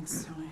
Thanks, Tony.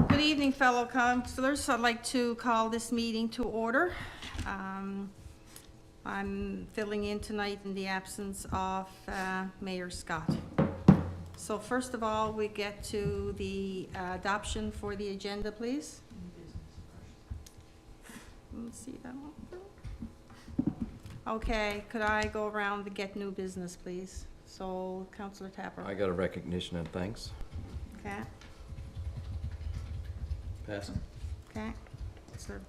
Good evening, fellow councilors. I'd like to call this meeting to order. I'm filling in tonight in the absence of Mayor Scott. So first of all, we get to the adoption for the agenda, please. Let's see that one. Okay, could I go around to get new business, please? So, Councillor Tapper. I got a recognition and thanks. Okay, Pass. okay. Sir.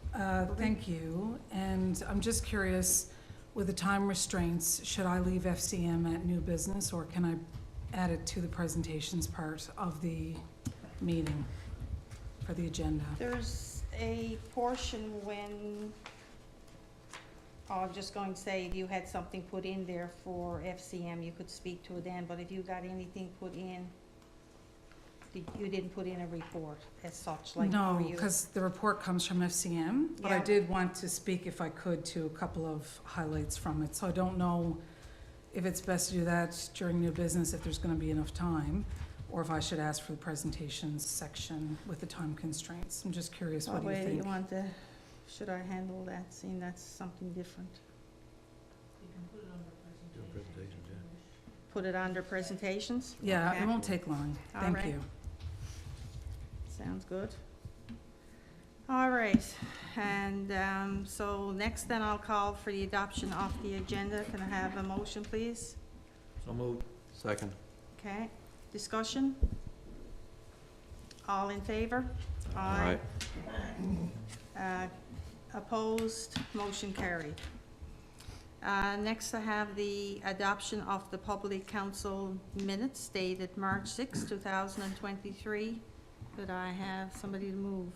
Thank you, and I'm just curious, with the time restraints, should I leave FCM at new business, or can I add it to the presentations part of the meeting for the agenda? There's a portion when, I'm just going to say, if you had something put in there for FCM, you could speak to it then, but if you got anything put in, you didn't put in a report as such, like. No, for you. because the report comes from FCM, but I Yeah. did want to speak, if I could, to a couple of highlights from it. So I don't know if it's best to do that during new business, if there's going to be enough time, or if I should ask for the presentations section with the time constraints. I'm just curious, what do you Way think? you want to, should I handle that, seeing that's something different? Put it under presentations? Yeah, Okay. it won't take long. All Thank right. you. Sounds good. All right, and so next then I'll call for the adoption of the agenda. Can I have a motion, please? So moved. Second. Okay, discussion? All in favor? Aye. Opposed, motion carried. Next I have the adoption of the Public Council minutes dated March 6, 2023. Could I have somebody to move?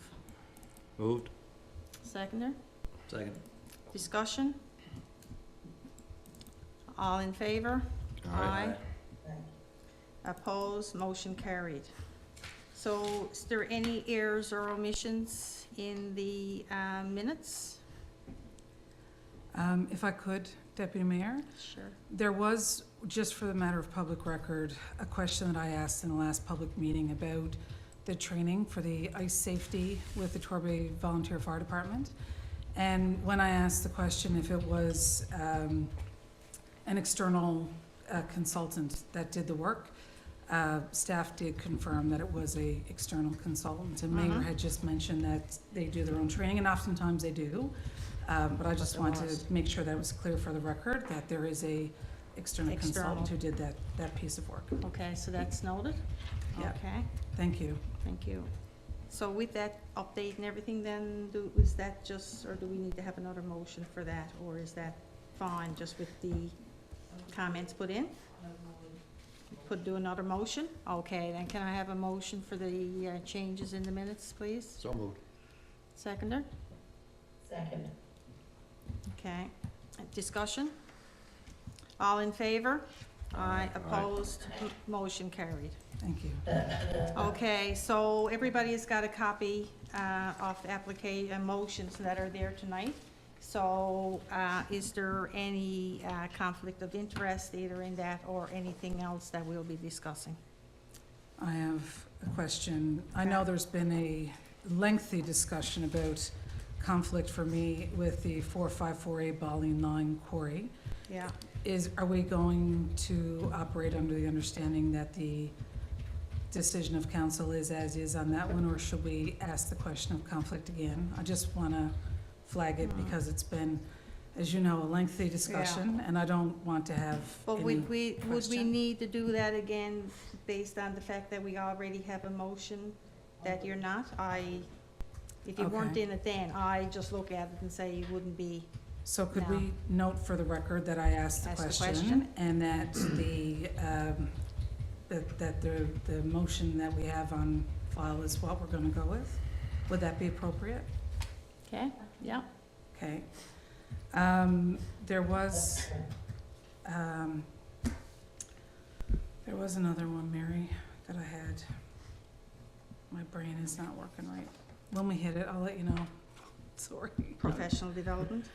Moved. Seconder? Second. Discussion? All in favor? Aye. Opposed, motion carried. So is there any errors or omissions in the minutes? If I could, Deputy Mayor? Sure. There was, just for the matter of public record, a question that I asked in the last public meeting about the training for the ice safety with the Torbay Volunteer Fire Department. And when I asked the question if it was an external consultant that did the work, staff did confirm that it was a external consultant. And Mayor had just mentioned that they do their own training, and oftentimes they do. But I just wanted to make sure that was clear for the record, that there is a external consultant who did that piece of work. Okay, so that's noted? Yeah. Okay, Thank you. thank you. So with that update and everything then, is that just, or do we need to have another motion for that? Or is that fine, just with the comments put in? Do another motion? Okay, then can I have a motion for the changes in the minutes, please? So moved. Seconder? Second. Okay, discussion? All in favor? Aye. Opposed? Motion carried. Thank you. Okay, so everybody's got a copy of the motions that are there tonight. So is there any conflict of interest either in that or anything else that we'll be discussing? I have a question. I know there's been a lengthy discussion about conflict for me with the 454A Bali 9 quarry. Yeah. Are we going to operate under the understanding that the decision of council is as is on that one, or should we ask the question of conflict again? I just want to flag it because it's been, as you know, a lengthy discussion, and I don't want to have But any would we question. need to do that again based on the fact that we already have a motion that you're not? If you weren't Okay. in it then, I just look at it and say you wouldn't be So could No. we note for the record that I asked the Ask the question question. and that the motion that we have on file is what we're gonna go with? Would that be appropriate? Okay, yeah. Okay. There was another one, Mary, that I had. My brain is not working right. When we hit it, I'll let you know. Sorry. Professional development.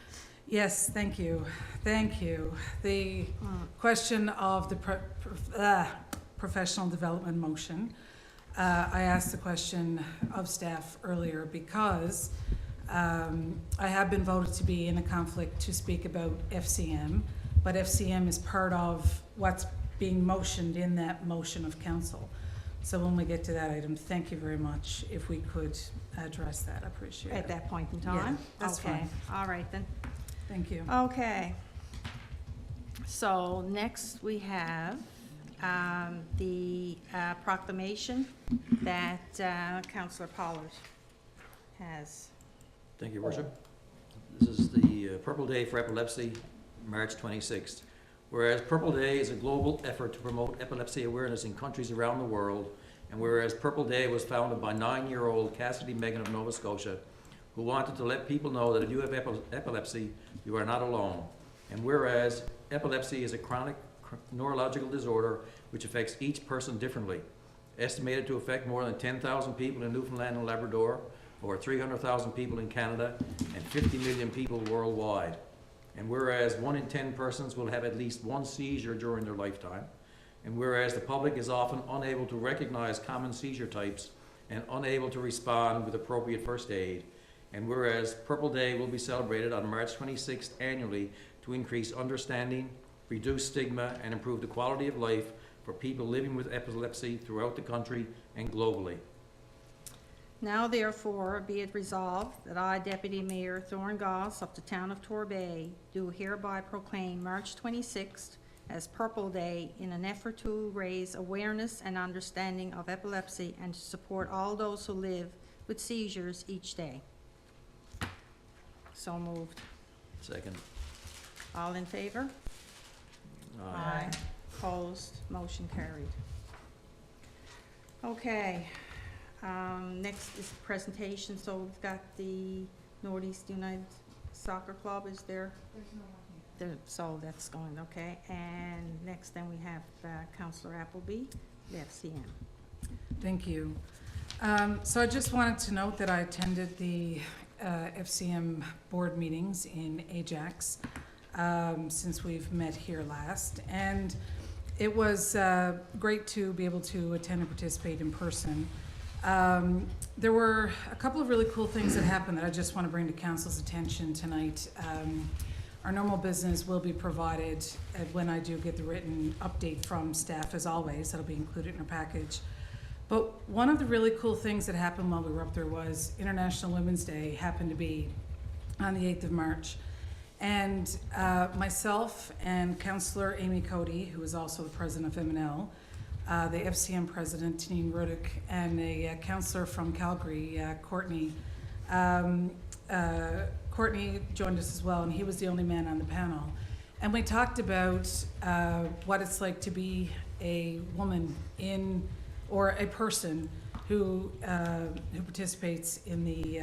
Yes, thank you. Thank you. The Mm. question of the professional development motion. I asked the question of staff earlier because I have been voted to be in a conflict to speak about FCM, but FCM is part of what's being motioned in that motion of council. So when we get to that item, thank you very much. If we could address that, I appreciate At it. that point in time? that's Okay, fine. all right then. Thank you. Okay. So next we have the proclamation that Councillor Pollard has. Thank you, Worship. This is the Purple Day for Epilepsy, March 26th. Whereas Purple Day is a global effort to promote epilepsy awareness in countries around the world, and whereas Purple Day was founded by 9-year-old Cassidy Megan of Nova Scotia, who wanted to let people know that if you have epilepsy, you are not alone. And whereas epilepsy is a chronic neurological disorder which affects each person differently, estimated to affect more than 10,000 people in Newfoundland and Labrador, over 300,000 people in Canada, and 50 million people worldwide. And whereas 1 in 10 persons will have at least one seizure during their lifetime, and whereas the public is often unable to recognize common seizure types and unable to respond with appropriate first aid, and whereas Purple Day will be celebrated on March 26th annually to increase understanding, reduce stigma, and improve the quality of life for people living with epilepsy throughout the country and globally. Now therefore be it resolved that I, Deputy Mayor Thorne Goss of the town of Torbay, do hereby proclaim March 26th as Purple Day in an effort to raise awareness and understanding of epilepsy and to support all those who live with seizures each day. So moved. Second. All in favor? Opposed? Motion carried. Okay. Next is presentation, so we've got the Northeast United Soccer Club, is there? There's no one here. So that's going, okay. And next then we have Councillor Appleby, the FCM. Thank you. So I just wanted to note that I attended the FCM board meetings in Ajax since we've met here last. And it was great to be able to attend and participate in person. There were a couple of really cool things that happened that I just want to bring to council's attention tonight. Our normal business will be provided when I do get the written update from staff, as always. That'll be included in our package. But one of the really cool things that happened while we were up there was International Women's Day happened to be on the 8th of March. And myself and Councillor Amy Cody, who is also the president of MNL, the FCM president, Tanine Rudick, and a councillor from Calgary, Courtney. Courtney joined us as well, and he was the only man on the panel. And we talked about what it's like to be a woman in, or a person who participates in the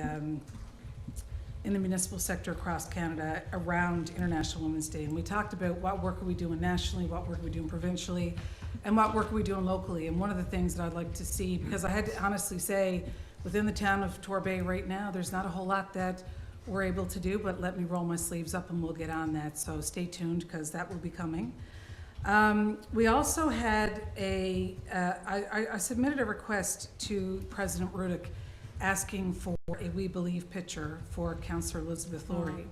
municipal sector across Canada around International Women's Day. And we talked about what work are we doing nationally, what work are we doing provincially, and what work are we doing locally. And one of the things that I'd like to see, because I had to honestly say, within the town of Torbay right now, there's not a whole lot that we're able to do, but let me roll my sleeves up and we'll get on that. So stay tuned, because that will be coming. We also had I submitted a request to President Rudick asking for a We Believe picture for Councillor Elizabeth Laurie.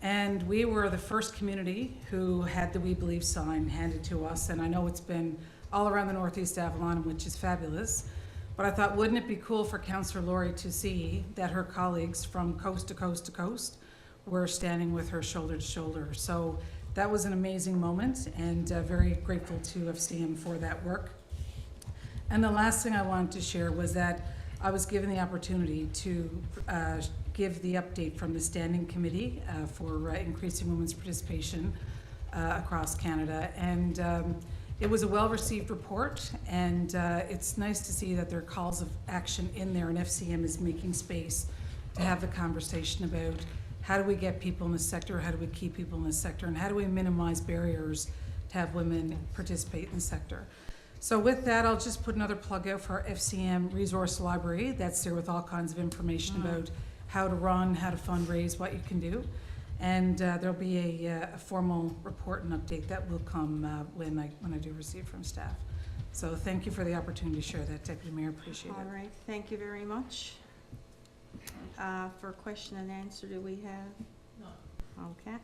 And we were the first community who had the We Believe sign handed to us, and I know it's been all around the Northeast Avalon, which is fabulous. But I thought, wouldn't it be cool for Councillor Laurie to see that her colleagues from coast to coast to coast were standing with her shoulder to shoulder. So that was an amazing moment, and very grateful to FCM for that work. And the last thing I wanted to share was that I was given the opportunity to give the update from the Standing Committee for increasing women's participation across Canada. And it was a well-received report, and it's nice to see that there are calls of action in there, and FCM is making space to have the conversation about how do we get people in the sector, how do we keep people in the sector, and how do we minimize barriers to have women participate in the sector. So with that, I'll just put another plug out for our FCM Resource Library. That's there with all kinds of information about how to run, how to fundraise, what you can do. And there'll be a formal report and update that will come when I do receive from staff. So thank you for the opportunity to share that, Deputy Mayor. Appreciate it. All right, thank you very much. For question and answer, do we have? No. Okay.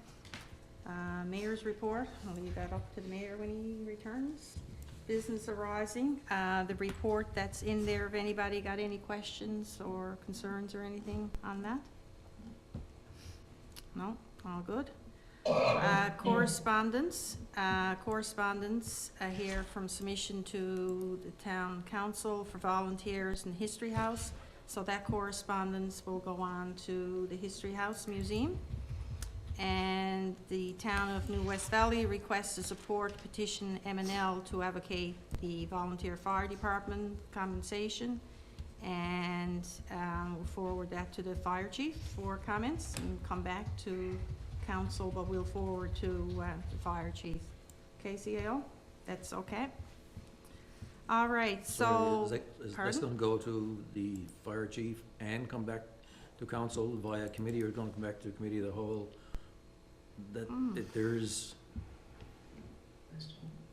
Mayor's report, I'll leave that up to the mayor when he returns. Business arising, the report that's in there, if anybody got any questions or concerns or anything on that? No, all good. Correspondence, here from submission to the town council for volunteers in History House. So that correspondence will go on to the History House Museum. And the town of New-Wes-Valley requests to support petition M&L to advocate the volunteer fire department compensation. And we'll forward that to the fire chief for comments and come back to council, but we'll forward to the fire chief. KCAO, that's okay? All right, so. Is this going to go to the fire chief and come back to council via committee, or going to come back to committee of the whole? That there's,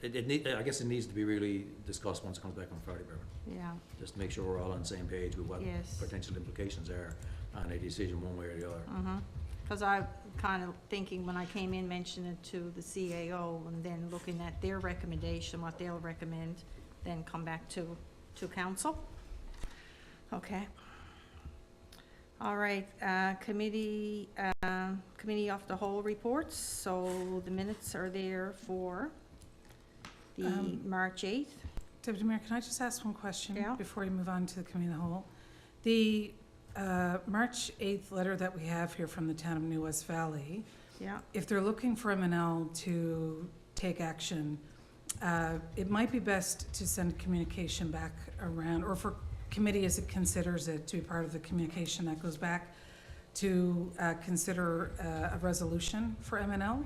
I guess it needs to be really discussed once it comes back from fire department. Yeah, Just to make sure we're all on the same page with what yes. potential implications are on a decision one way or the other. Because I kind of thinking when I came in, mentioned it to the CAO, and then looking at their recommendation, what they'll recommend, then come back to council. Okay. All right, committee of the whole reports. So the minutes are there for the March 8th. Deputy Mayor, can I just ask one question Yeah. before you move on to the committee of the whole? The March 8th letter that we have here from the town of New-Wes-Valley, Yeah. if they're looking for M&L to take action, it might be best to send communication back around, or for committee as it considers it to be part of the communication that goes back to consider a resolution for M&L.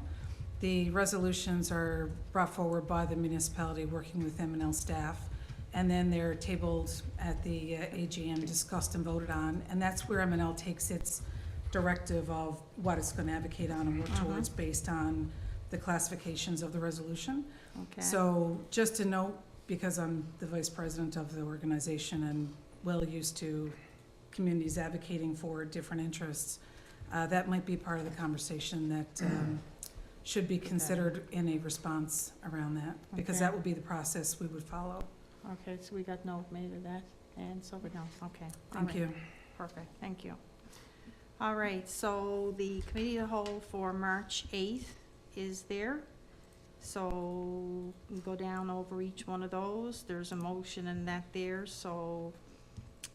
The resolutions are brought forward by the municipality working with M&L staff, and then they're tabled at the AGM, discussed and voted on, and that's where M&L takes its directive of what it's going to advocate on and work towards based on the classifications of the resolution. Okay. So just to note, because I'm the vice president of the organization and well used to communities advocating for different interests, that might be part of the conversation that should be considered in a response around that, because Okay. that would be the process we would follow. Okay, so we got note made of that, and so we know, okay. All Thank right. you. Perfect, thank you. All right, so the committee of the whole for March 8th is there. So we go down over each one of those. There's a motion in that there, so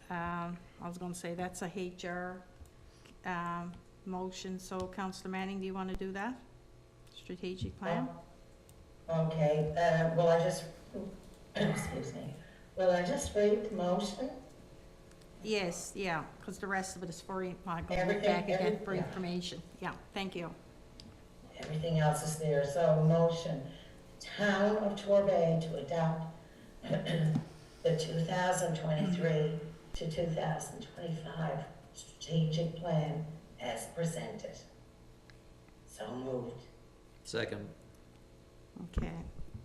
I was gonna say that's a HR motion. So Councillor Manning, do you want to do that? Strategic plan? Okay, will I just, excuse me, will I just read the motion? Yes, yeah, because the rest of it is for, I go Everything- back again for yeah. information. Yeah, thank you. Everything else is there, so motion, Town of Torbay to adopt the 2023 to 2025 strategic plan as presented. So moved. Second. Okay,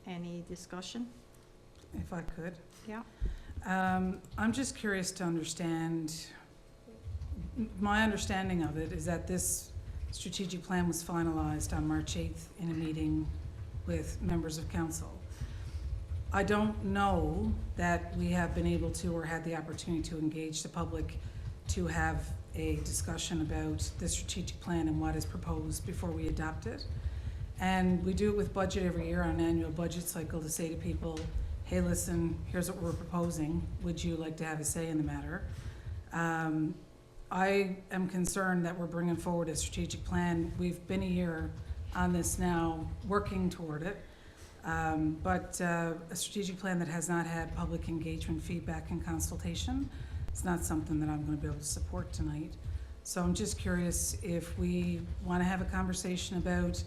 any discussion? If I could. Yeah. I'm just curious to understand, my understanding of it is that this strategic plan was finalized on March 8th in a meeting with members of council. I don't know that we have been able to or had the opportunity to engage the public to have a discussion about the strategic plan and what is proposed before we adopt it. And we do it with budget every year on an annual budget cycle to say to people, hey, listen, here's what we're proposing. Would you like to have a say in the matter? I am concerned that we're bringing forward a strategic plan. We've been a year on this now, working toward it. But a strategic plan that has not had public engagement, feedback, and consultation, it's not something that I'm going to be able to support tonight. So I'm just curious if we want to have a conversation about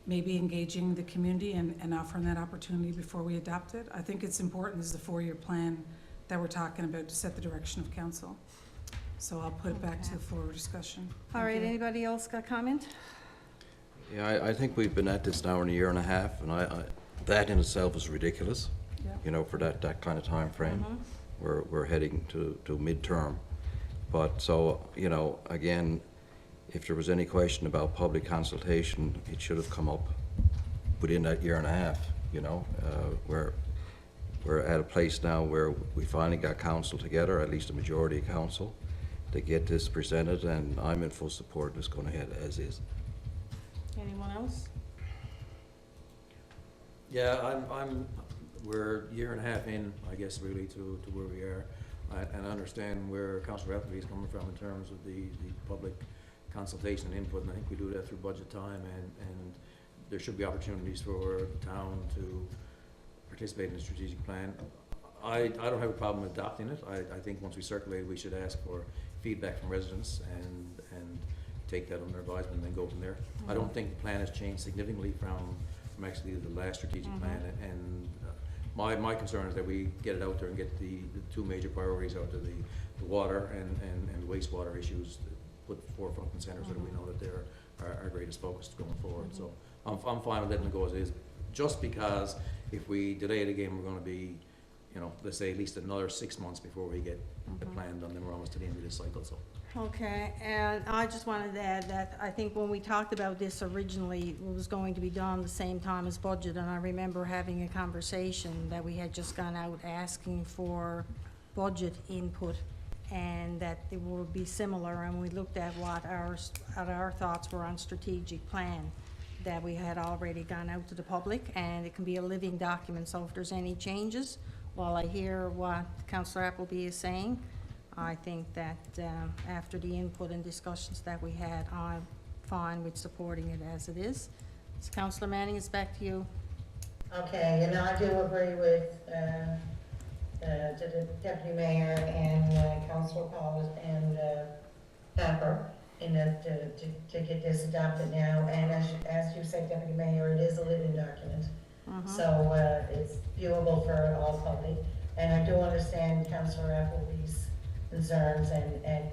maybe engaging the community and offering that opportunity before we adopt it. I think it's important, this is a 4-year plan that we're talking about to set the direction of council. So I'll put it back to the floor for discussion. All right, anybody else got comment? Yeah, I think we've been at this now in a year and a half, and that in itself is ridiculous, Yeah. you know, for that kind of time frame. Mhm. We're heading to midterm. But so, you know, again, if there was any question about public consultation, it should have come up within that year and a half, you know. We're at a place now where we finally got council together, at least a majority of council, to get this presented, and I'm in full support of this going ahead as is. Anyone else? Yeah, we're a year and a half in, I guess, really, to where we are. And I understand where Councillor Appleby is coming from in terms of the public consultation and input, and I think we do that through budget time, and there should be opportunities for the town to participate in the strategic plan. I don't have a problem adopting it. I think once we circulate it, we should ask for feedback from residents and take that under advisement and then go from there. I don't think the plan has changed significantly from actually the last strategic plan, and my concern is that we get it out there and get the two major priorities out to the water and wastewater issues, put forefront and center so that we know that they're our greatest focus going forward. So I'm fine with letting it go as is, just because if we delay it again, we're gonna be, you know, let's say at least another 6 months before we get the plan done, then we're almost to the end of this cycle, so. Okay, and I just wanted to add that I think when we talked about this originally, it was going to be done the same time as budget, and I remember having a conversation that we had just gone out asking for budget input, and that it would be similar, and we looked at what our thoughts were on strategic plan, that we had already gone out to the public, and it can be a living document, so if there's any changes, while I hear what Councillor Appleby is saying, I think that after the input and discussions that we had, I'm fine with supporting it as it is. So Councillor Manning, it's back to you. Okay, and I do agree with the Deputy Mayor and Councillor Paul and Pepper in that to get this adopted now. And as you said, Deputy Mayor, it is a living document. So it's viewable for all public. And I do understand Councillor Appleby's concerns and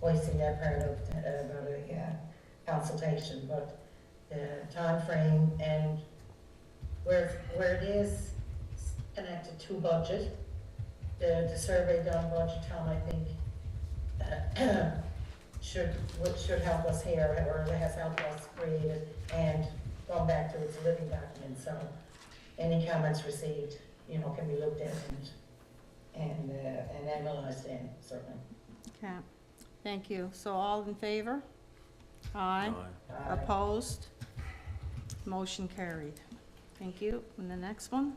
voicing that part of about a consultation, but the time frame and where it is connected to budget, the survey done budget time, I think should help us here, or has helped us create it and gone back to its living document. So any comments received, you know, can be looked at and analyzed in, certainly. Okay, thank you. So all in favor? Aye. Opposed? Motion carried. Thank you. And the next one?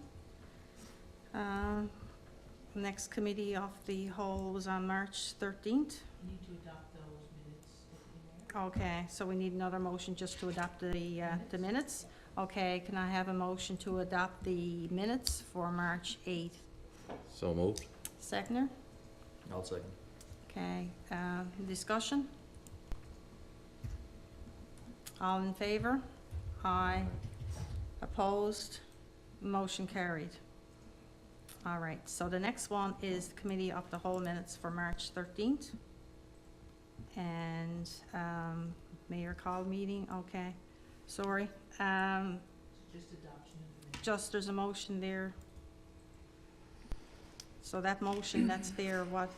Next committee of the whole was on March 13th. We need to adopt those minutes, Deputy Mayor. Okay, so we need another motion just to adopt the minutes. Okay, can I have a motion to adopt the minutes for March 8th? So moved. Seconder? I'll second. Okay, discussion? All in favor? Aye. Opposed? Motion carried. All right, so the next one is the Committee of the Whole minutes for March 13th. And Mayor call meeting, okay, sorry. Just adoption of the minutes. Just there's a motion there. So that motion that's there, what,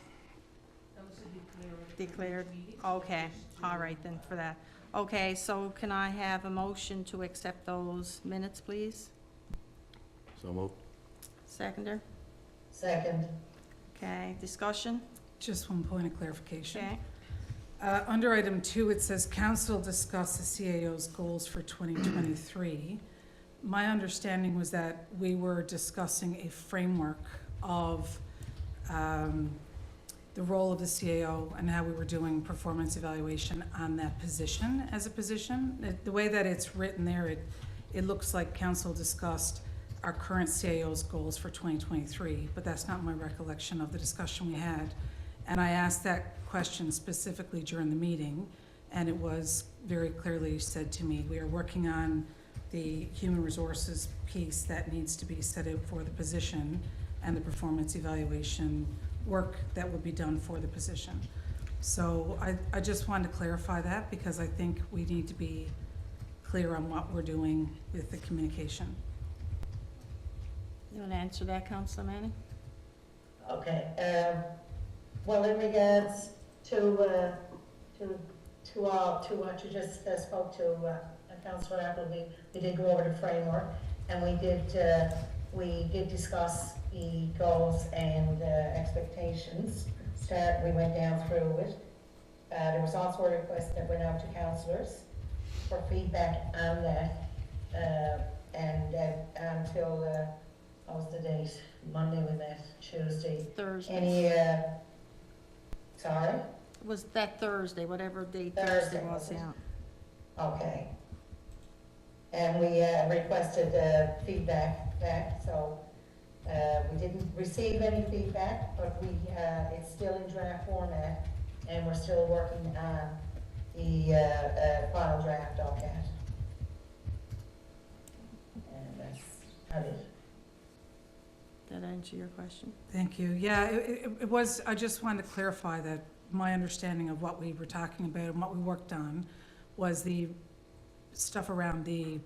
That was a declared, meeting. okay, all right then for that. Okay, so can I have a motion to accept those minutes, please? So moved. Seconder? Second. Okay, discussion? Just one point of clarification. Okay, Under item 2, it says council discuss the CAO's goals for 2023. My understanding was that we were discussing a framework of the the role of the CAO and how we were doing performance evaluation on that position as a position. The way that it's written there, it looks like council discussed our current CAO's goals for 2023, but that's not my recollection of the discussion we had. And I asked that question specifically during the meeting, and it was very clearly said to me, we are working on the human resources piece that needs to be set out for the position and the performance evaluation work that would be done for the position. So I just wanted to clarify that because I think we need to be clear on what we're doing with the communication. You want to answer that, Councillor Manning? Okay, well, in regards to what you just spoke to, Councillor Appleby, we did go over the framework, and we did discuss the goals and expectations. We went down through it. There was also a request that went out to councillors for feedback on that, and until, what was the date? Monday we met, Tuesday. Thursday. Any, sorry? Was that Thursday, whatever date Thursday, Thursday was, was it? yeah. Okay. And we requested feedback back, so we didn't receive any feedback, but it's still in draft format, and we're still working on the final draft of that. And that's how it is. Did that answer your question? Thank you. Yeah, it was, I just wanted to clarify that my understanding of what we were talking about and what we worked on was the stuff around the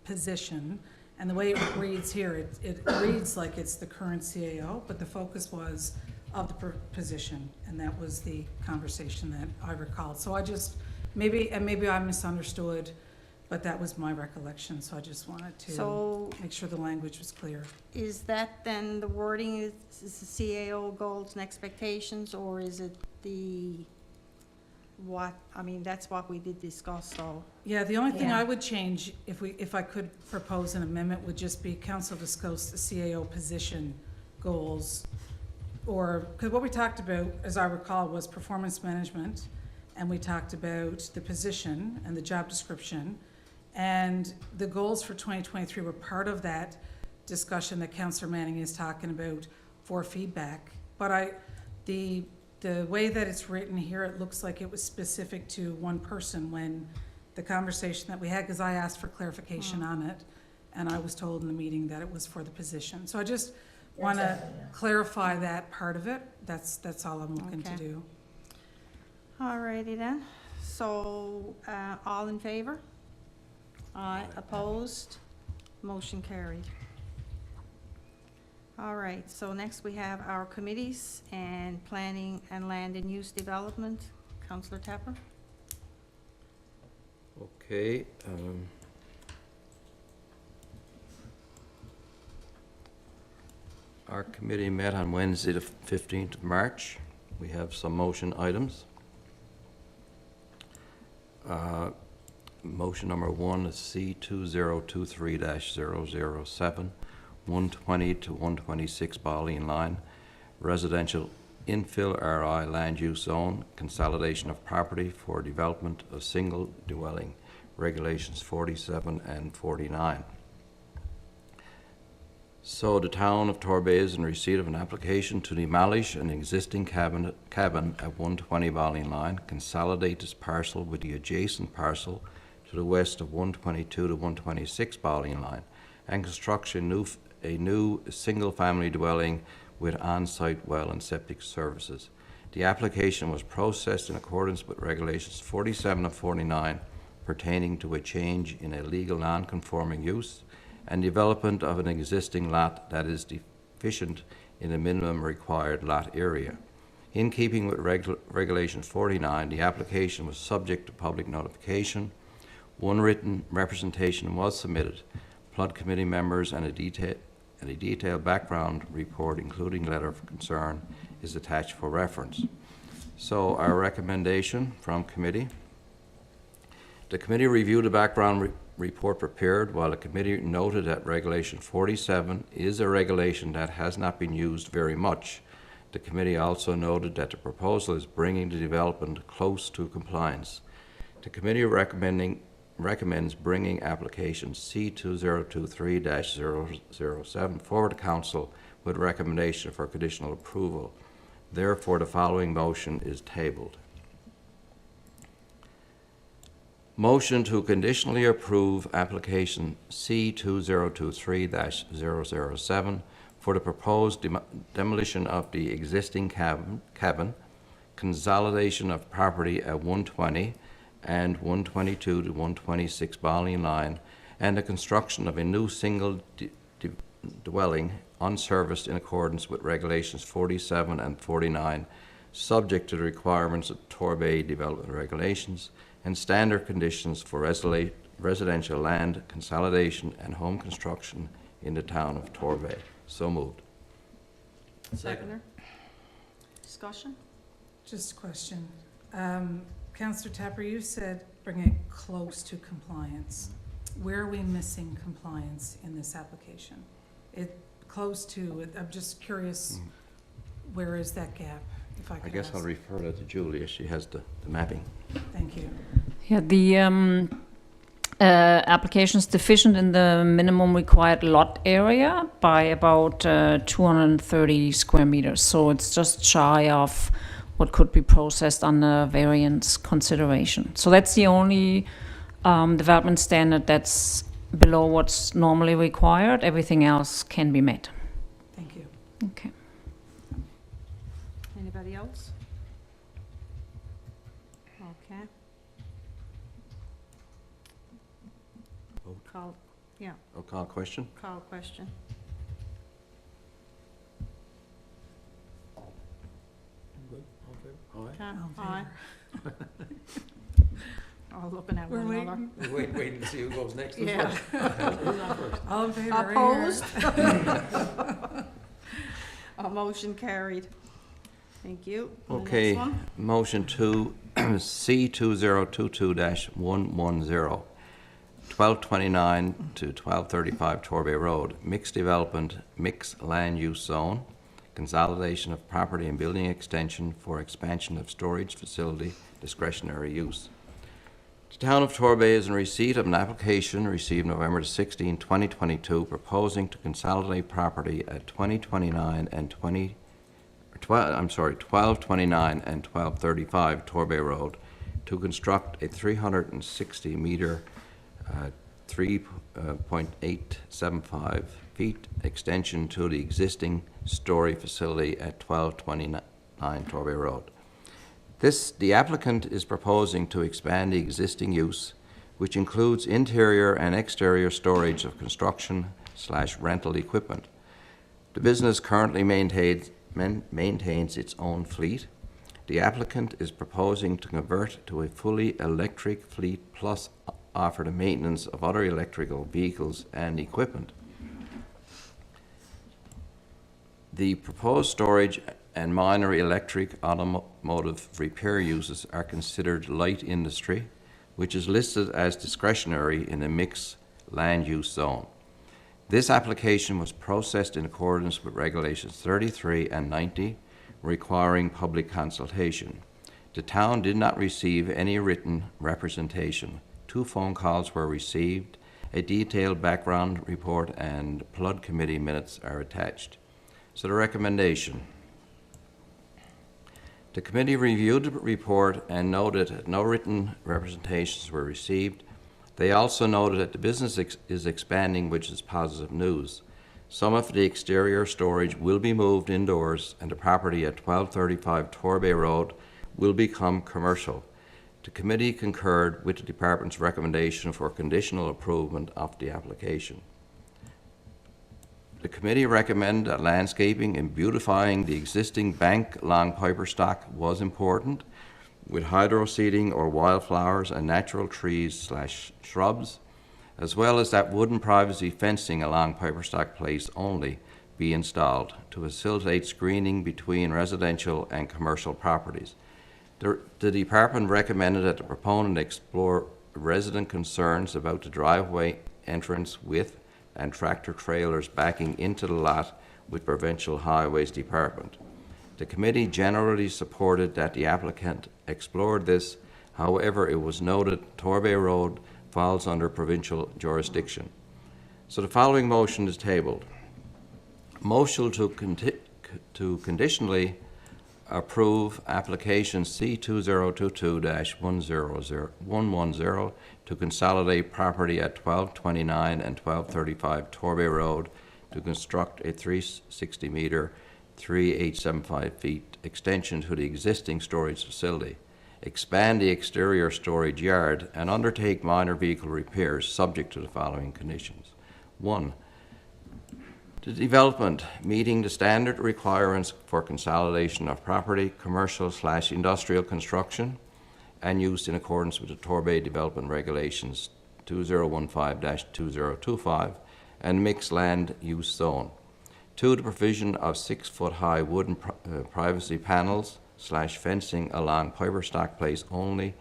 position. And the way it reads here, it reads like it's the current CAO, but the focus was of the position, and that was the conversation that I recalled. So I just, maybe I misunderstood, but that was my recollection, so I just wanted to make sure the language was clear. Is that then the wording is the CAO goals and expectations, or is it that's what we did discuss, so. Yeah, the only thing Yeah. I would change, if I could propose an amendment, would just be council discuss the CAO position goals. Or, because what we talked about, as I recall, was performance management, and we talked about the position and the job description. And the goals for 2023 were part of that discussion that Councillor Manning is talking about for feedback. But the way that it's written here, it looks like it was specific to one person when the conversation that we had, because I asked for clarification on it, and I was told in the meeting that it was for the position. So I just want to Exactly, yeah. clarify that part of it. That's all I'm looking to Okay. do. All righty then. So, all in favor? Aye. Opposed? Motion carried. All right, so next we have our committees and planning and land and use development. Councillor Tapper? Okay, our committee met on Wednesday, the 15th of March. We have some motion items. Motion number 1 is C2023-007, 120 to 126 Boleyn Line, residential infill RI land use zone, consolidation of property for development of single dwelling, regulations 47 and 49. So the town of Torbay is in receipt of an application to demolish an existing cabin at 120 Boleyn Line, consolidate this parcel with the adjacent parcel to the west of 122 to 126 Boleyn Line, and construct a new single-family dwelling with on-site well and septic services. The application was processed in accordance with regulations 47 and 49 pertaining to a change in a legal non-conforming use and development of an existing lot that is deficient in a minimum required lot area. In keeping with Regulation 49, the application was subject to public notification. One written representation was submitted. Flood committee members and a detailed background report, including letter of concern, is attached for reference. So our recommendation from committee. The committee reviewed the background report prepared, while the committee noted that Regulation 47 is a regulation that has not been used very much. The committee also noted that the proposal is bringing the development close to compliance. The committee recommends bringing application C2023-007 forward to Council with recommendation for conditional approval. Therefore, the following motion is tabled. Motion to conditionally approve application C2023-007 for the proposed demolition of the existing cabin, consolidation of property at 120 and 122 to 126 Bowling Line, and the construction of a new single dwelling unserviced in accordance with regulations 47 and 49, subject to the requirements of Torbay development regulations and standard conditions for residential land consolidation and home construction in the town of Torbay. So moved. Seconder? Discussion? Just a question. Councillor Tapper, you said bring it close to compliance. Where are we missing compliance in this application? Close to, I'm just curious, where is that gap, if I I could guess ask? I'll refer that to Julia. She has the mapping. Thank you. Yeah, the application is deficient in the minimum required lot area by about 230 square meters. So it's just shy of what could be processed under variance consideration. So that's the only development standard that's below what's normally required. Everything else can be met. Thank you. Okay. Anybody else? Okay. Vote. Call, I'll call question. call question. Good, all in favor? All right. Okay, All in aye. All looking at We're one another. waiting. Waiting to see who goes next. Yeah. Who's on first? All in favor, right here. Opposed? A motion carried. Thank you. On the Okay, next one. motion to C2022-110, 1229 to 1235 Torbay Road, mixed development, mixed land use zone, consolidation of property and building extension for expansion of storage facility, discretionary use. The town of Torbay is in receipt of an application received November 16, 2022, proposing to consolidate property at 1229 and 1235 Torbay Road to construct a 360-meter, 3.875 feet extension to the existing story facility at 1229 Torbay Road. The applicant is proposing to expand the existing use, which includes interior and exterior storage of construction/rental equipment. The business currently maintains its own fleet. The applicant is proposing to convert to a fully electric fleet plus offer the maintenance of other electrical vehicles and equipment. The proposed storage and minor electric automotive repair uses are considered light industry, which is listed as discretionary in the mixed land use zone. This application was processed in accordance with regulations 33 and 90, requiring public consultation. The town did not receive any written representation. 2 phone calls were received. A detailed background report and PLUD committee minutes are attached. So the recommendation. The committee reviewed the report and noted that no written representations were received. They also noted that the business is expanding, which is positive news. Some of the exterior storage will be moved indoors, and the property at 1235 Torbay Road will become commercial. The committee concurred with the department's recommendation for conditional approval of the application. The committee recommended that landscaping and beautifying the existing bank along Piper Stock was important, with hydro seeding or wildflowers and natural trees/shrubs, as well as that wooden privacy fencing along Piper Stock Place only be installed to facilitate screening between residential and commercial properties. The department recommended that the proponent explore resident concerns about the driveway entrance width and tractor trailers backing into the lot with Provincial Highways Department. The committee generally supported that the applicant explored this. However, it was noted Torbay Road falls under provincial jurisdiction. So the following motion is tabled. Motion to conditionally approve application C2022-110 to consolidate property at 1229 and 1235 Torbay Road to construct a 360-meter, 3,875 feet extension to the existing storage facility, expand the exterior storage yard, and undertake minor vehicle repairs subject to the following conditions. 1. The development meeting the standard requirements for consolidation of property, commercial/industrial construction, and used in accordance with the Torbay Development Regulations 2015-2025 and mixed land use zone. 2. The provision of 6-foot-high wooden privacy panels/fencing along Piper Stock Place only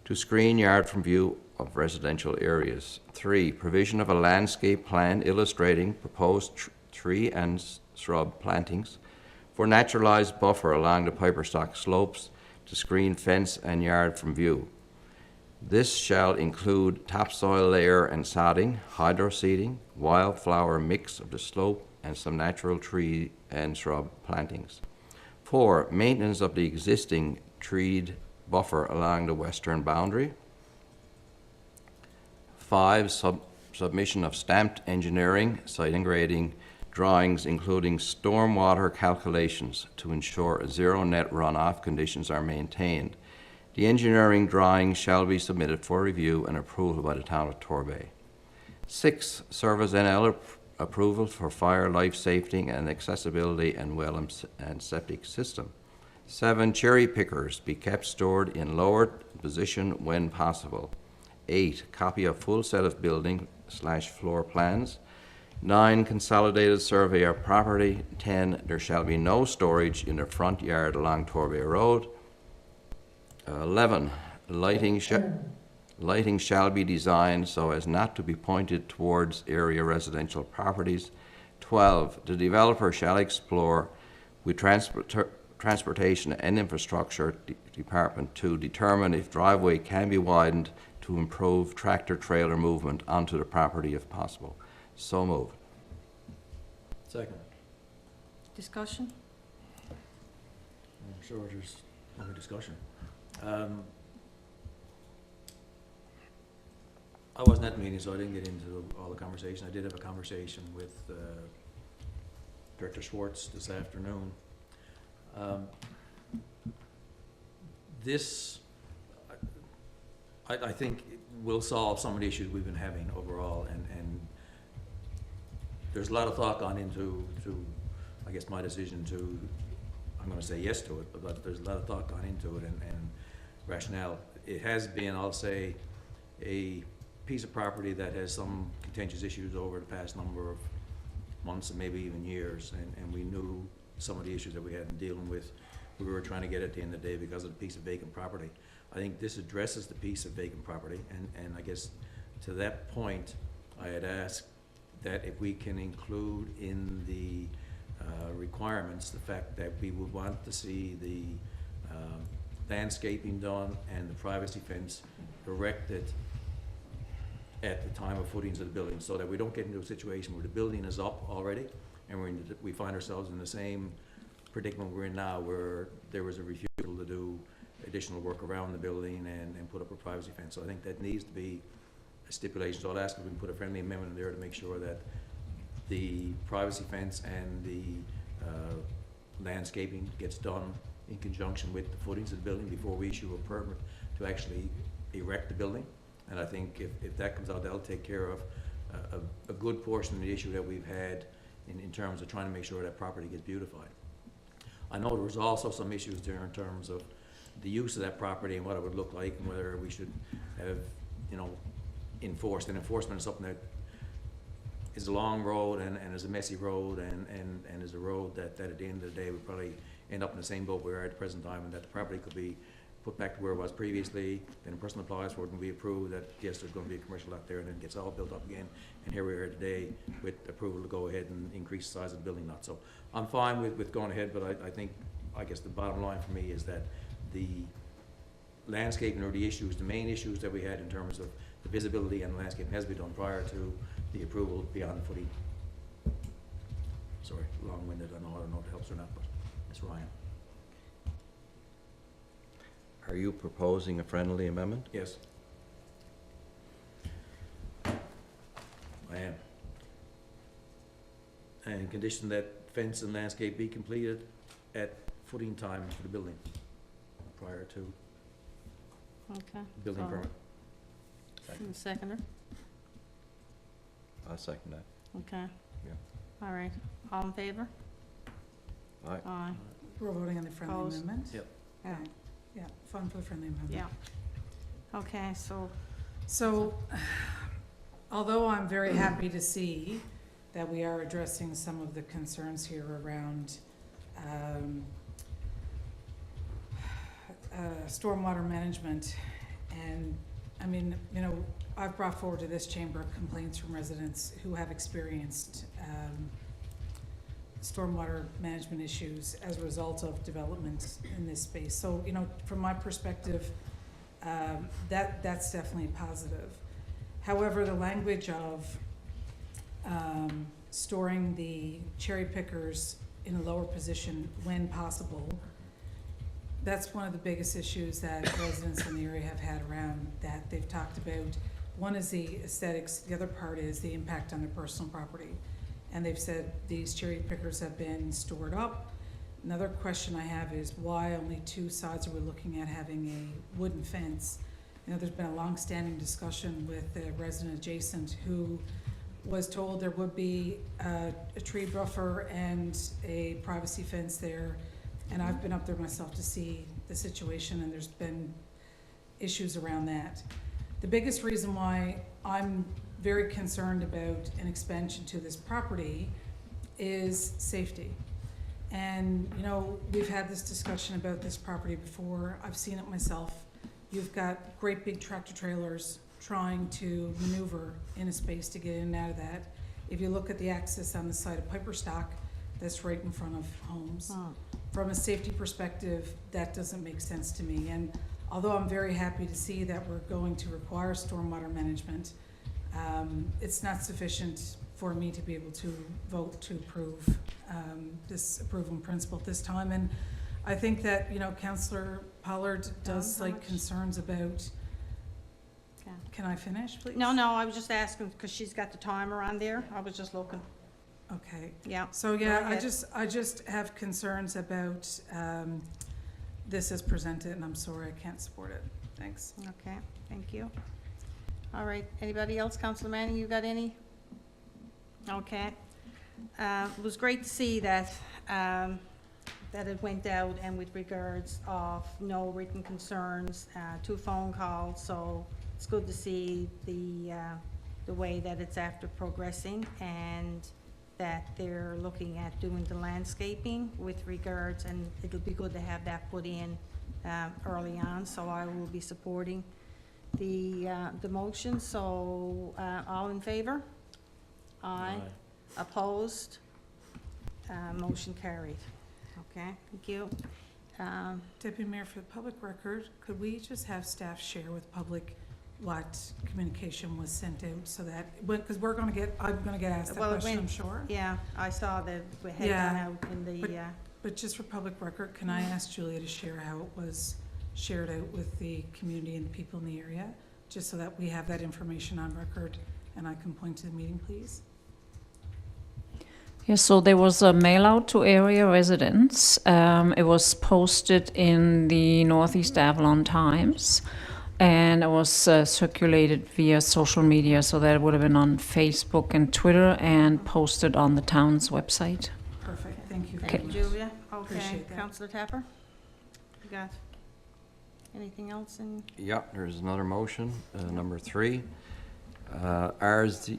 to screen yard from view of residential areas. 3. Provision of a landscape plan illustrating proposed tree and shrub plantings for naturalized buffer along the Piper Stock slopes to screen fence and yard from view. This shall include topsoil layer and sodding, hydroseeding, wildflower mix of the slope, and some natural tree and shrub plantings. 4. Maintenance of the existing treed buffer along the western boundary. 5. Submission of stamped engineering, site and grading drawings including stormwater calculations to ensure zero net runoff conditions are maintained. The engineering drawings shall be submitted for review and approval by the town of Torbay. 6. Service NL approval for fire, life safety, and accessibility and well and septic system. 7. Cherry pickers be kept stored in lowered position when possible. 8. Copy of full set of building/floor plans. 9. Consolidated survey of property. 10. There shall be no storage in the front yard along Torbay Road. 11. Lighting shall be designed so as not to be pointed towards area residential properties. 12. The developer shall explore with Transportation and Infrastructure Department to determine if driveway can be widened to improve tractor-trailer movement onto the property if possible. So moved. Second. Discussion? I'm sure there's only discussion. I wasn't at the meeting, so I didn't get into all the conversation. I did have a conversation with Director Schwartz this afternoon. This, I think, will solve some of the issues we've been having overall, and there's a lot of thought gone into, I guess, my decision to, I'm going to say yes to it, but there's a lot of thought gone into it and rationale. It has been, I'll say, a piece of property that has some contentious issues over the past number of months and maybe even years, and we knew some of the issues that we had been dealing with, we were trying to get at the end of the day because of the piece of vacant property. I think this addresses the piece of vacant property, and I guess to that point, I had asked that if we can include in the requirements the fact that we would want to see the landscaping done and the privacy fence erected at the time of footings of the building, so that we don't get into a situation where the building is up already and we find ourselves in the same predicament we're in now, where there was a refusal to do additional work around the building and put up a privacy fence. So I think that needs to be a stipulation. So I'll ask if we can put a friendly amendment in there to make sure that the privacy fence and the landscaping gets done in conjunction with the footings of the building before we issue a permit to actually erect the building. And I think if that comes out, that'll take care of a good portion of the issue that we've had in terms of trying to make sure that property gets beautified. I know there was also some issues there in terms of the use of that property and what it would look like, and whether we should have, enforced. And enforcement is something that is a long road and is a messy road and is a road that at the end of the day would probably end up in the same boat we are at the present time, and that the property could be put back to where it was previously, then a person applies for it and we approve that, yes, there's going to be a commercial out there, and then it gets all built up again, and here we are today with approval to go ahead and increase the size of the building lot. So I'm fine with going ahead, but I think I guess the bottom line for me is that the landscaping or the issues, the main issues that we had in terms of the visibility and landscaping has been done prior to the approval beyond the footing. Sorry, long-winded, I don't know if it helps or not, but that's where I am. Are you proposing a friendly amendment? Yes. I am. And condition that fence and landscape be completed at footing time for the building, prior to Okay. building So- permit. And seconder? I second that. Okay. Yeah. All right. All in favor? Aye. Aye. We're voting on the friendly Opposed? amendment? Yep. Yeah. Yeah, fun for the friendly amendment. Yeah. Okay, so, So, although I'm very happy to see that we are addressing some of the concerns here around stormwater management, and, I mean, you know, I've brought forward to this chamber complaints from residents who have experienced stormwater management issues as a result of development in this space. So, you know, from my perspective, that's definitely positive. However, the language of storing the cherry pickers in a lower position when possible, that's one of the biggest issues that residents in the area have had around that they've talked about. One is the aesthetics, the other part is the impact on their personal property. And they've said these cherry pickers have been stored up. Another question I have is why only two sides are we looking at having a wooden fence? You know, there's been a long-standing discussion with the resident adjacent who was told there would be a tree buffer and a privacy fence there. And I've been up there myself to see the situation, and there's been issues around that. The biggest reason why I'm very concerned about an expansion to this property is safety. And, you know, we've had this discussion about this property before. I've seen it myself. You've got great big tractor trailers trying to maneuver in a space to get in and out of that. If you look at the access on the side of Piperstock, that's right in front of homes. From a safety perspective, that doesn't make sense to me. And although I'm very happy to see that we're going to require stormwater management, it's not sufficient for me to be able to vote to approve this approval in principle at this time. And I think that, you know, Councillor Pollard does how like much? concerns about, okay. can I finish, please? No, I was just asking, because she's got the timer on there. I was just looking. Okay. Yeah. So, yeah, Go I ahead. just have concerns about this as presented, and I'm sorry I can't support it. Thanks. Okay, thank you. All right, anybody else? Councillor Manning, you got any? Okay. It was great to see that, that it went out, and with regards of no written concerns, 2 phone calls, so it's good to see the way that it's after progressing, and that they're looking at doing the landscaping with regards, and it'll be good to have that put in early on, so I will be supporting the motion. So, all in favor? Aye. Opposed? Motion carried. Okay, thank you. Deputy Mayor, for the public record, could we just have staff share with public what communication was sent out so that, because I'm gonna get asked that Well, it question, went- I'm sure. Yeah, I saw that we had Yeah, gone out in the, But just for public record, can I ask Julia to share how it was shared out with the community and the people in the area? Just so that we have that information on record and I can point to the meeting, please. Yeah, so there was a mail out to area residents. It was posted in the Northeast Avalon Times, and it was circulated via social media, so that it would have been on Facebook and Twitter and posted on the town's website. Perfect, thank you very thank much. you, Julia. Okay, Appreciate that. Councillor Tapper? You got anything else in? Yeah, there's another motion, number 3. RZ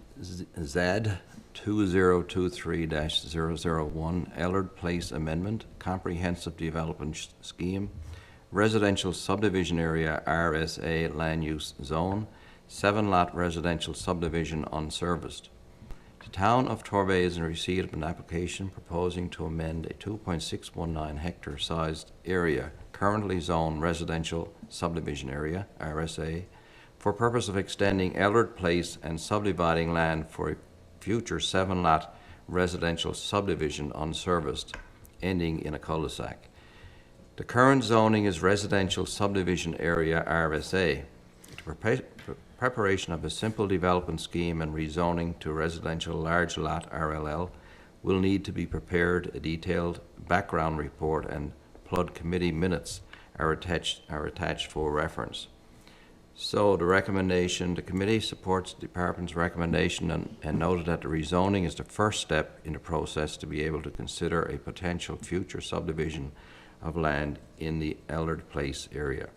2023-001, Ellard Place Amendment, Comprehensive Development Scheme, Residential Subdivision Area, RSA Land Use Zone, 7-lot residential subdivision unserviced. The town of Torbay is in receipt of an application proposing to amend a 2.619 hectare sized area currently zoned residential subdivision area, RSA, for purpose of extending Eldred Place and subdividing land for a future 7-lot residential subdivision unserviced, ending in a cul-de-sac. The current zoning is residential subdivision area, RSA. The preparation of a simple development scheme and rezoning to residential large lot, RLL, will need to be prepared. A detailed background report and PLUD committee minutes are attached for reference. So the recommendation, the committee supports the department's recommendation and noted that the rezoning is the first step in the process to be able to consider a potential future subdivision of land in the Eldred Place area.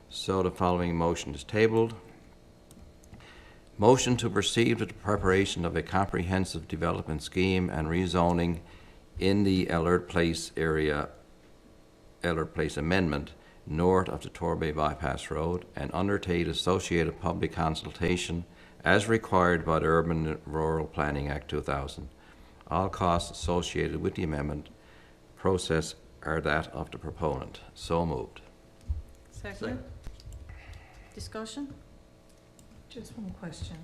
So the following motion is tabled. Motion to proceed with the preparation of a comprehensive development scheme and rezoning in the Eldred Place area, Eldred Place amendment, north of the Torbay Bypass Road, and undertake associated public consultation as required by the Urban and Rural Planning Act 2000. All costs associated with the amendment process are that of the proponent. So moved. Second. Discussion? Just one question.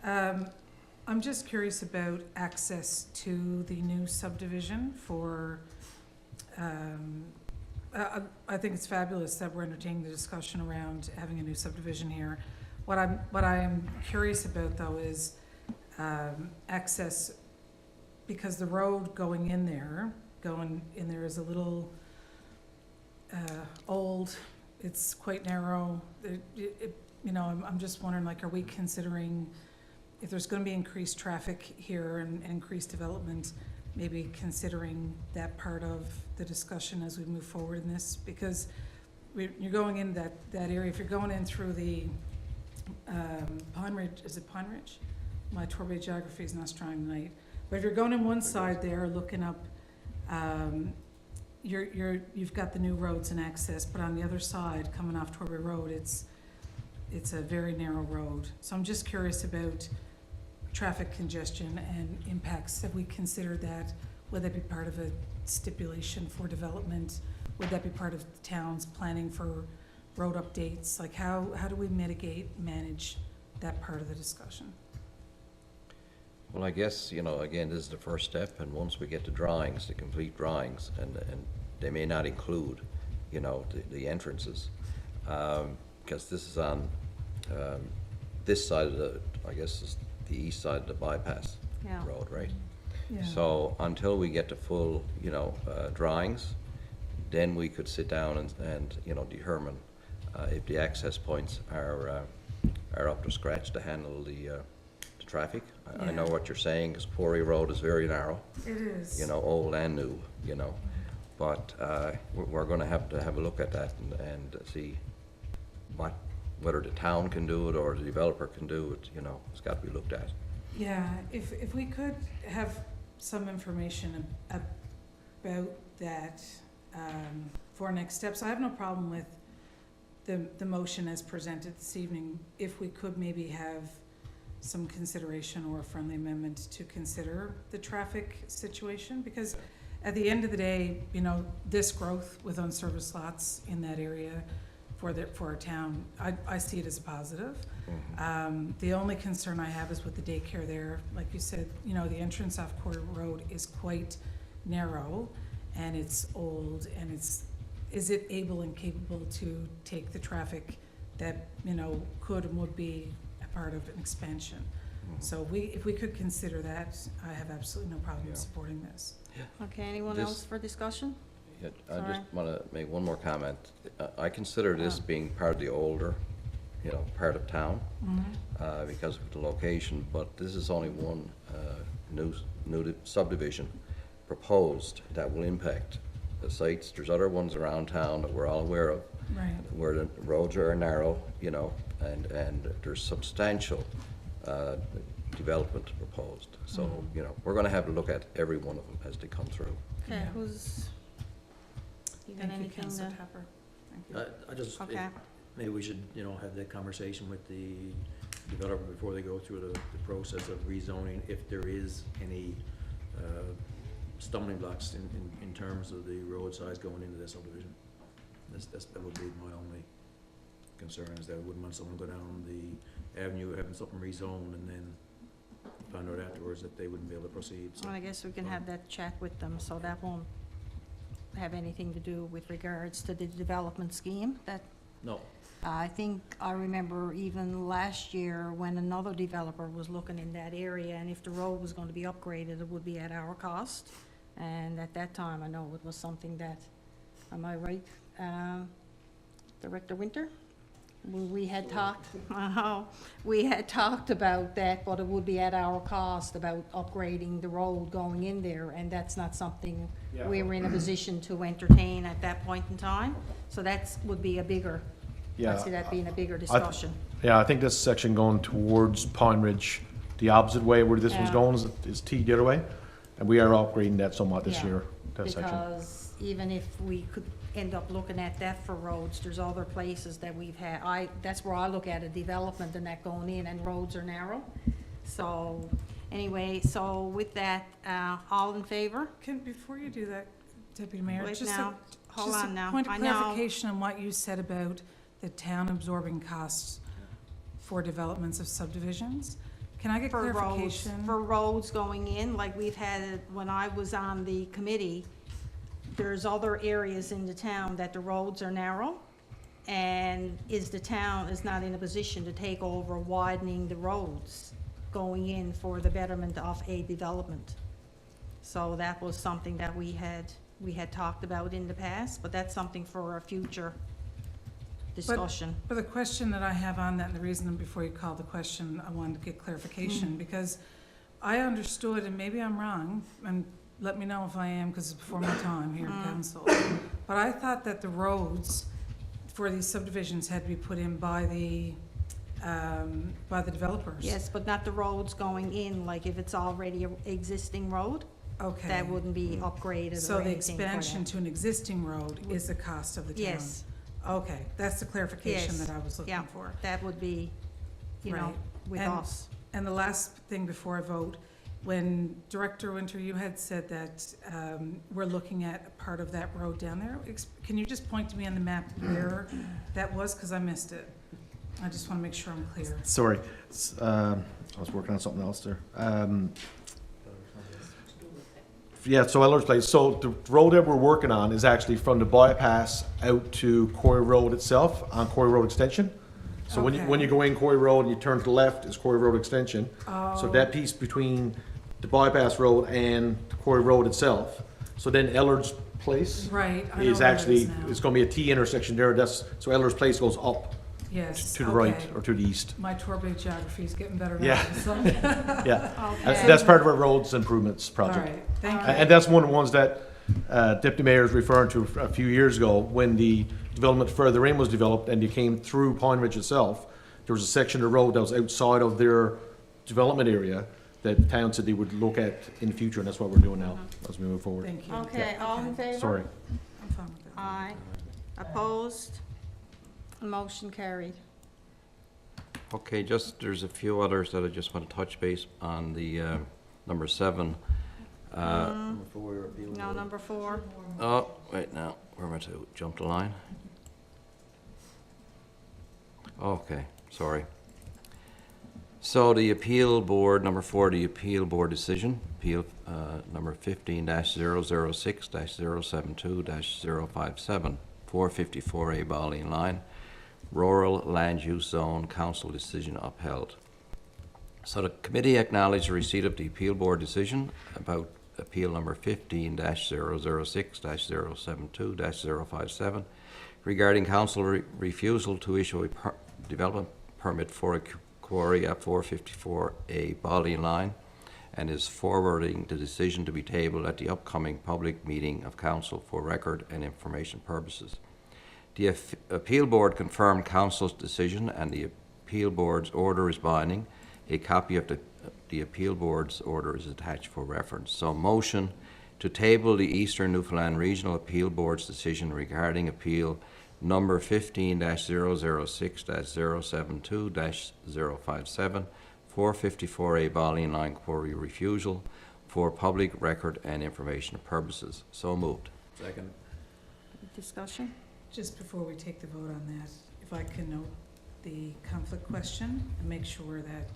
I'm just curious about access to the new subdivision for, I think it's fabulous that we're entertaining the discussion around having a new subdivision here. What I'm curious about though is access, because the road going in there is a little old, it's quite narrow. You know, I'm just wondering, like, are we considering, if there's gonna be increased traffic here and increased development, maybe considering that part of the discussion as we move forward in this? Because you're going in that area, if you're going in through the Pine Ridge, is it Pine Ridge? My Torbay geography is not strong tonight. But if you're going in one side there, looking up, you've got the new roads and access, but on the other side, coming off Torbay Road, it's a very narrow road. So I'm just curious about traffic congestion and impacts. Have we considered that? Would that be part of a stipulation for development? Would that be part of the town's planning for road updates? Like, how do we manage that part of the discussion? Well, I guess, you know, again, this is the first step, and once we get the drawings, the complete drawings, and they may not include, you know, the entrances, because this is on this side of the, I guess, is the east side of the bypass road, right? Yeah. So until we get the full, you know, drawings, then we could sit down and you know, determine if the access points are up to scratch to handle the traffic. I know what you're saying, because Quarry Road is very narrow. It is. You know, old and new, you know. But we're gonna have to have a look at that and see whether the town can do it or the developer can do it, you know, it's got to be looked at. Yeah, if we could have some information about that for next steps. I have no problem with the motion as presented this evening, if we could maybe have some consideration or a friendly amendment to consider the traffic situation, because at the end of the day, you know, this growth with unserviced lots in that area for our town, I see it as a positive. Mm-hmm. The only concern I have is with the daycare there. Like you said, you know, the entrance off Quarry Road is quite narrow and it's old, and is it able and capable to take the traffic that, you know, could and would be a part of an expansion? Mm-hmm. So if we could consider that, I have absolutely no problem Yeah. supporting this. Okay, anyone This- else for discussion? Yeah, I Sorry. just want to make one more comment. I consider this being part of the older, you know, part of town, because of the location, but this is only one new subdivision proposed that will impact the sites. There's other ones around town that we're all aware of, Right. where the roads are narrow, you know, and there's substantial development proposed. So, you know, we're going to have to look at every one of them as they come through. Okay, Yeah. who's, you got Thank you, anything Councillor to? Tapper. Thank you. I just, Okay. maybe we should, you know, have that conversation with the developer before they go through the process of rezoning, if there is any stumbling blocks in terms of the road size going into this subdivision. That would be my only concern, is that I wouldn't want someone to go down the avenue having something rezoned and then find out afterwards that they wouldn't be able to proceed, so. Well, I guess we can have that chat with them, so that won't have anything to do with regards to the development scheme. That, No, I think, I remember even last year when another developer was looking in that area, and if the road was going to be upgraded, it would be at our cost. And at that time, I know it was something that, am I right, Director Winter? We had talked, we had talked about that, but it would be at our cost about upgrading the road going in there, and that's not something we were in a position to entertain at that point in time. So that's, would be a bigger, I see that being a bigger discussion. Yeah, I think this section going towards Pine Ridge, the opposite way where this one's Yeah. going is T the other way. And we are upgrading that somewhat this Yeah, year, that section. Because even if we could end up looking at that for roads, there's other places that we've had, that's where I look at a development and that going in, and roads are narrow. So, anyway, so with that, all in favor? Before you do that, Deputy Mayor, Wait just now, hold just on a now. point I of know. clarification on what you said about the town absorbing costs for developments of subdivisions. Can I get For roads, clarification? for roads going in, like we've had, it when I was on the committee, there's other areas in the town that the roads are narrow, and the town is not in a position to take over widening the roads going in for the betterment of a development. So that was something that we had talked about in the past, but that's something for a future discussion. But the question that I have on that, and the reason before you call the question, I wanted to get clarification, because I understood, and maybe I'm wrong, and let me know if I am, because it's before my time here in council, but I thought that the roads for these subdivisions had to be put in by the developers. Yes, but not the roads going in, like if it's already an existing road, Okay. that wouldn't be upgraded So or the anything for expansion that. to an existing road is the cost of the town? Yes, Okay, that's the clarification Yes. that I was looking Yeah. for. that would be, you know, Right. with And- us. And the last thing before I vote, when Director Winter, you had said that we're looking at a part of that road down there. Can you just point to me on the map where that was, because I missed it? I just want to make sure I'm clear. Sorry, I was working on something else there. Yeah, so Eller's Place, so the road that we're working on is actually from the bypass out to Quarry Road itself, on Quarry Road Extension. So when Okay. you go in Quarry Road and you turn to the left, is Quarry Road Extension. So that piece between the bypass road and Quarry Road itself. So then Eller's Place Right, I know is where it actually, is now. it's gonna be a T intersection there, so Eller's Place goes up Yes. to the right okay. or to the east. My Torbay geography is getting better now. Yeah. So- Yeah, Okay. that's part of our roads improvements All project. right, thank you. And that's one of the ones that Deputy Mayor is referring to a few years ago, when the development further in was developed and you came through Pine Ridge itself, there was a section of the road that was outside of their development area that the town said they would look at in the future, and that's what we're doing now as we move forward. Thank you. Okay, all in favor? Sorry. I'm fine with that. Aye. Opposed? Motion carried. Okay, there's a few others that I just want to touch base on. The number 7. number 4, appeal. No, board. number 4. Oh, wait now, where am I to jump the line? Okay, sorry. So the appeal board, number 4, the appeal board decision, appeal number 15-006-072-057, 454A Bowling Line, Rural Land Use Zone Council decision upheld. So the committee acknowledged the receipt of the appeal board decision about appeal number 15-006-072-057 regarding council refusal to issue a development permit for a quarry at 454A Bowling Line, and is forwarding the decision to be tabled at the upcoming public meeting of council for record and information purposes. The appeal board confirmed council's decision, and the appeal board's order is binding. A copy of the appeal board's order is attached for reference. So motion to table the Eastern Newfoundland Regional Appeal Board's decision regarding appeal number 15-006-072-057, 454A Bolling Line Quarry refusal for public record and information purposes. So moved. Second. Discussion? Just before we take the vote on that, if I can note the conflict question and make sure that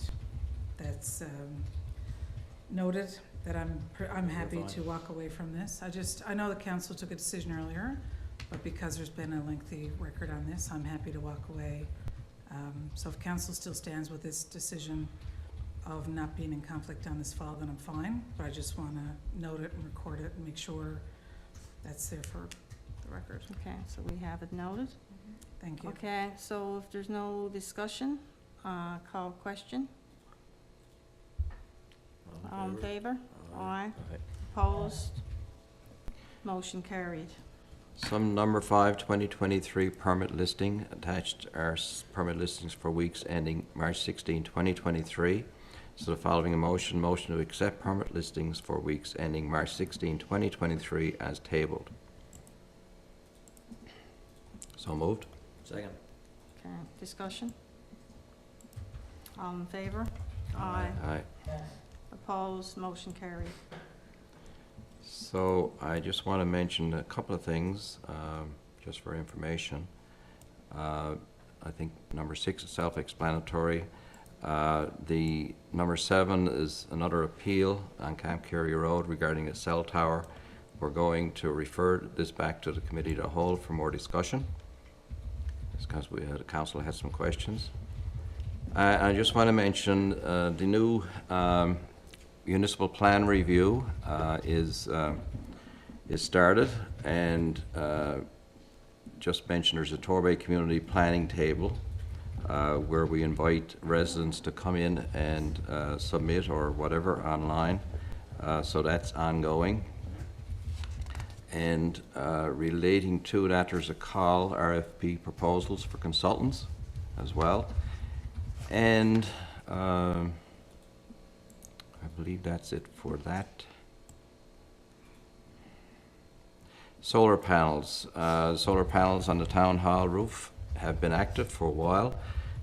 that's noted, that I'm happy to walk away from this. I know the council took a decision earlier, but because there's been a lengthy record on this, I'm happy to walk away. So if council still stands with this decision of not being in conflict on this file, then I'm fine, but I just want to note it and record it and make sure that's there for the record. Okay, so we have it noted. Thank you. Okay, so if there's no discussion, call question. All in favor? Aye. Opposed? Motion carried. Some number 5, 2023 permit listing. Attached are permit listings for weeks ending March 16, 2023. So the following motion to accept permit listings for weeks ending March 16, 2023 as tabled. So moved. Second. Okay, discussion? All in favor? Aye. Aye. Opposed? Motion carried. So I just want to mention a couple of things, just for information. I think number 6 is self-explanatory. The number 7 is another appeal on Camp Carey Road regarding a cell tower. We're going to refer this back to the committee to hold for more discussion. It's because the council had some questions. I just want to mention the new municipal plan review is started, and just mention there's a Torbay community planning table where we invite residents to come in and submit or whatever online. So that's ongoing. And relating to that, there's a call, RFP proposals for consultants as well. And I believe that's it for that. Solar panels. Solar panels on the town hall roof have been active for a while.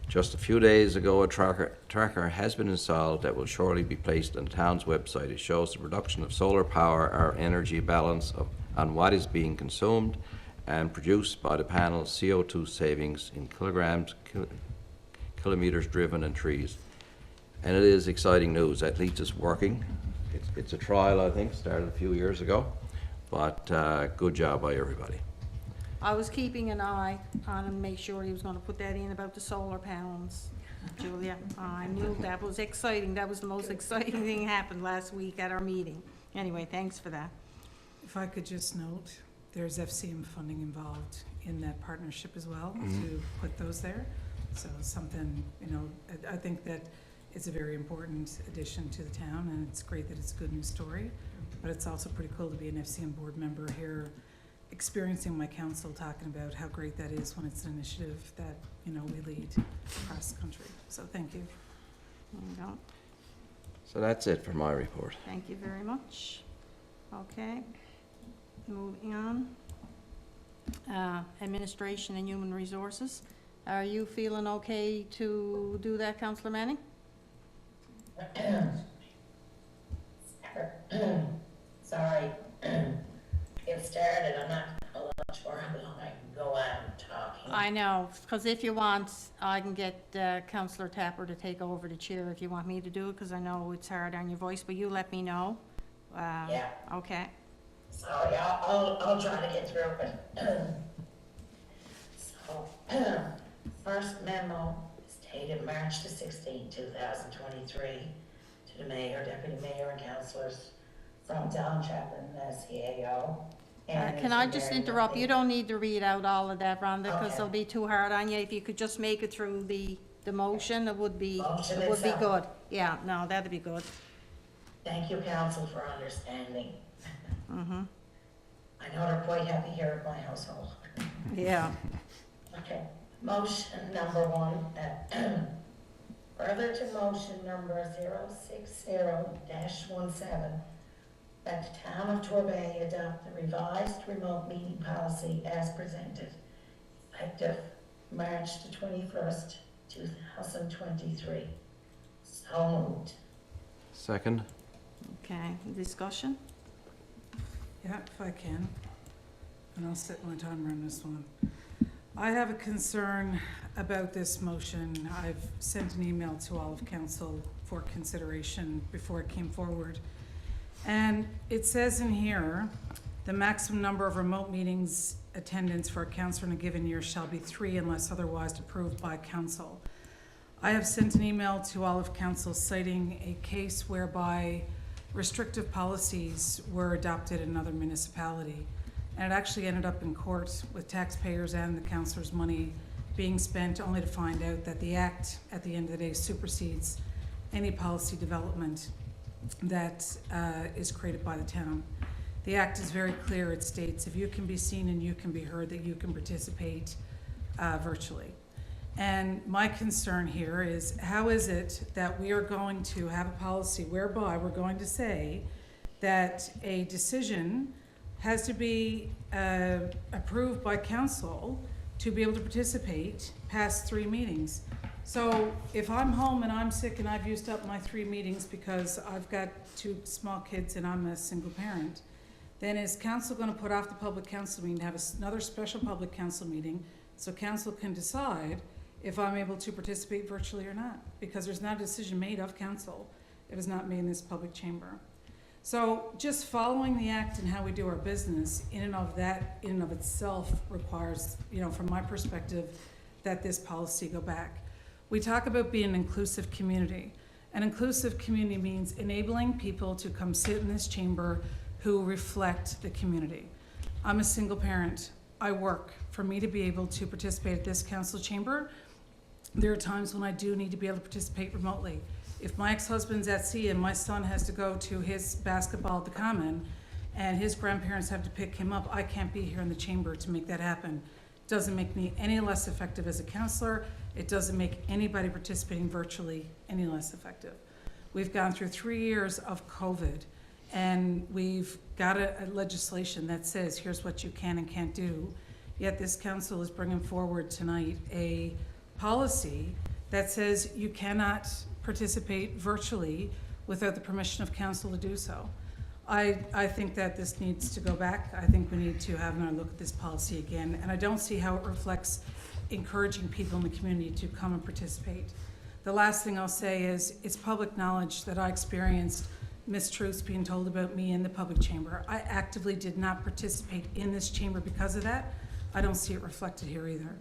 Just a few days ago, a tracker has been installed that will shortly be placed on the town's website. It shows the production of solar power, our energy balance on what is being consumed and produced by the panel's CO2 savings in kilograms, kilometers driven and trees. And it is exciting news. At least it's working. It's a trial, I think, started a few years ago, but good job by everybody. I was keeping an eye on him, make sure he was gonna put that in about the solar panels, Julia. I knew that was exciting. That was the most exciting thing happened last week at our meeting. Anyway, thanks for that. If I could just note, there's FCM funding involved in that partnership as well to put those there. So something, you know, I think that it's a very important addition to the town, and it's great that it's a good news story. But it's also pretty cool to be an FCM board member here, experiencing my council talking about how great that is when it's an initiative that, you know, we lead across the country. So thank you. There you go. So that's it for my report. Thank you very much. Okay, moving on. Administration and Human Resources. Are you feeling okay to do that, Councillor Manning? Sorry, it started, I'm not sure how long I can go on talking. I know, because if you want, I can get Councillor Tapper to take over the chair if you want me to do it, because I know it's hard on your voice, but you let me know. Yeah. Okay. Sorry, I'll try to get through it. So, first memo is dated March the 16th, 2023, to the mayor, deputy mayor, and councillors from Don Chaplin, CAO. Can I just interrupt? You don't need to read out all of that, Rhonda, because Okay. it'll be too hard on you. If you could just make it through the motion, it would be Motion good. Yeah, no, that'd be good. Thank you, council, for understanding. Mm-hmm. I know they're quite happy here at my household. Yeah. Okay, motion number 1, further to motion number 060-17, that the town of Torbay adopt the revised remote meeting policy as presented, effective March the 21st, 2023. So moved. Second? Okay, discussion? Yeah, if I can, and I'll set my timer on this one. I have a concern about this motion. I've sent an email to all of council for consideration before it came forward. And it says in here, the maximum number of remote meetings attendance for a councillor in a given year shall be 3 unless otherwise approved by council. I have sent an email to all of council citing a case whereby restrictive policies were adopted in another municipality. And it actually ended up in court with taxpayers and the councillors' money being spent, only to find out that the act, at the end of the day, supersedes any policy development that is created by the town. The act is very clear. It states if you can be seen and you can be heard, that you can participate virtually. And my concern here is, how is it that we are going to have a policy whereby we're going to say that a decision has to be approved by council to be able to participate past 3 meetings? So if I'm home and I'm sick and I've used up my 3 meetings because I've got 2 small kids and I'm a single parent, then is council going to put off the public council meeting to have another special public council meeting so council can decide if I'm able to participate virtually or not? Because there's not a decision made of council. It was not made in this public chamber. So just following the act and how we do our business in and of itself requires, from my perspective, that this policy go back. We talk about being an inclusive community. An inclusive community means enabling people to come sit in this chamber who reflect the community. I'm a single parent. I work. For me to be able to participate at this council chamber, there are times when I do need to be able to participate remotely. If my ex-husband's at sea and my son has to go to his basketball at the Common and his grandparents have to pick him up, I can't be here in the chamber to make that happen. It doesn't make me any less effective as a councillor. It doesn't make anybody participating virtually any less effective. We've gone through 3 years of COVID, and we've got a legislation that says here's what you can and can't do. Yet this council is bringing forward tonight a policy that says you cannot participate virtually without the permission of council to do so. I think that this needs to go back. I think we need to have another look at this policy again, and I don't see how it reflects encouraging people in the community to come and participate. The last thing I'll say is it's public knowledge that I experienced mistruths being told about me in the public chamber. I actively did not participate in this chamber because of that. I don't see it reflected here either.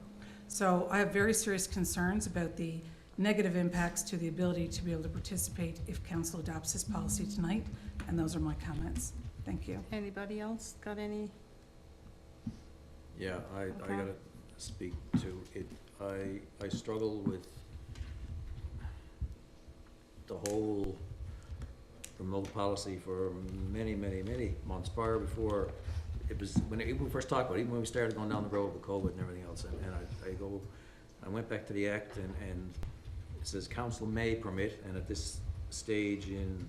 So I have very serious concerns about the negative impacts to the ability to be able to participate if council adopts this policy tonight, and those are my comments. Thank you. Anybody else got any? Yeah, I Okay. gotta speak to it. I struggle with the whole remote policy for many months prior, before it was, when we first talked about it, even when we started going down the road with COVID and everything else, and I went back to the act, and it says council may permit, and at this stage in,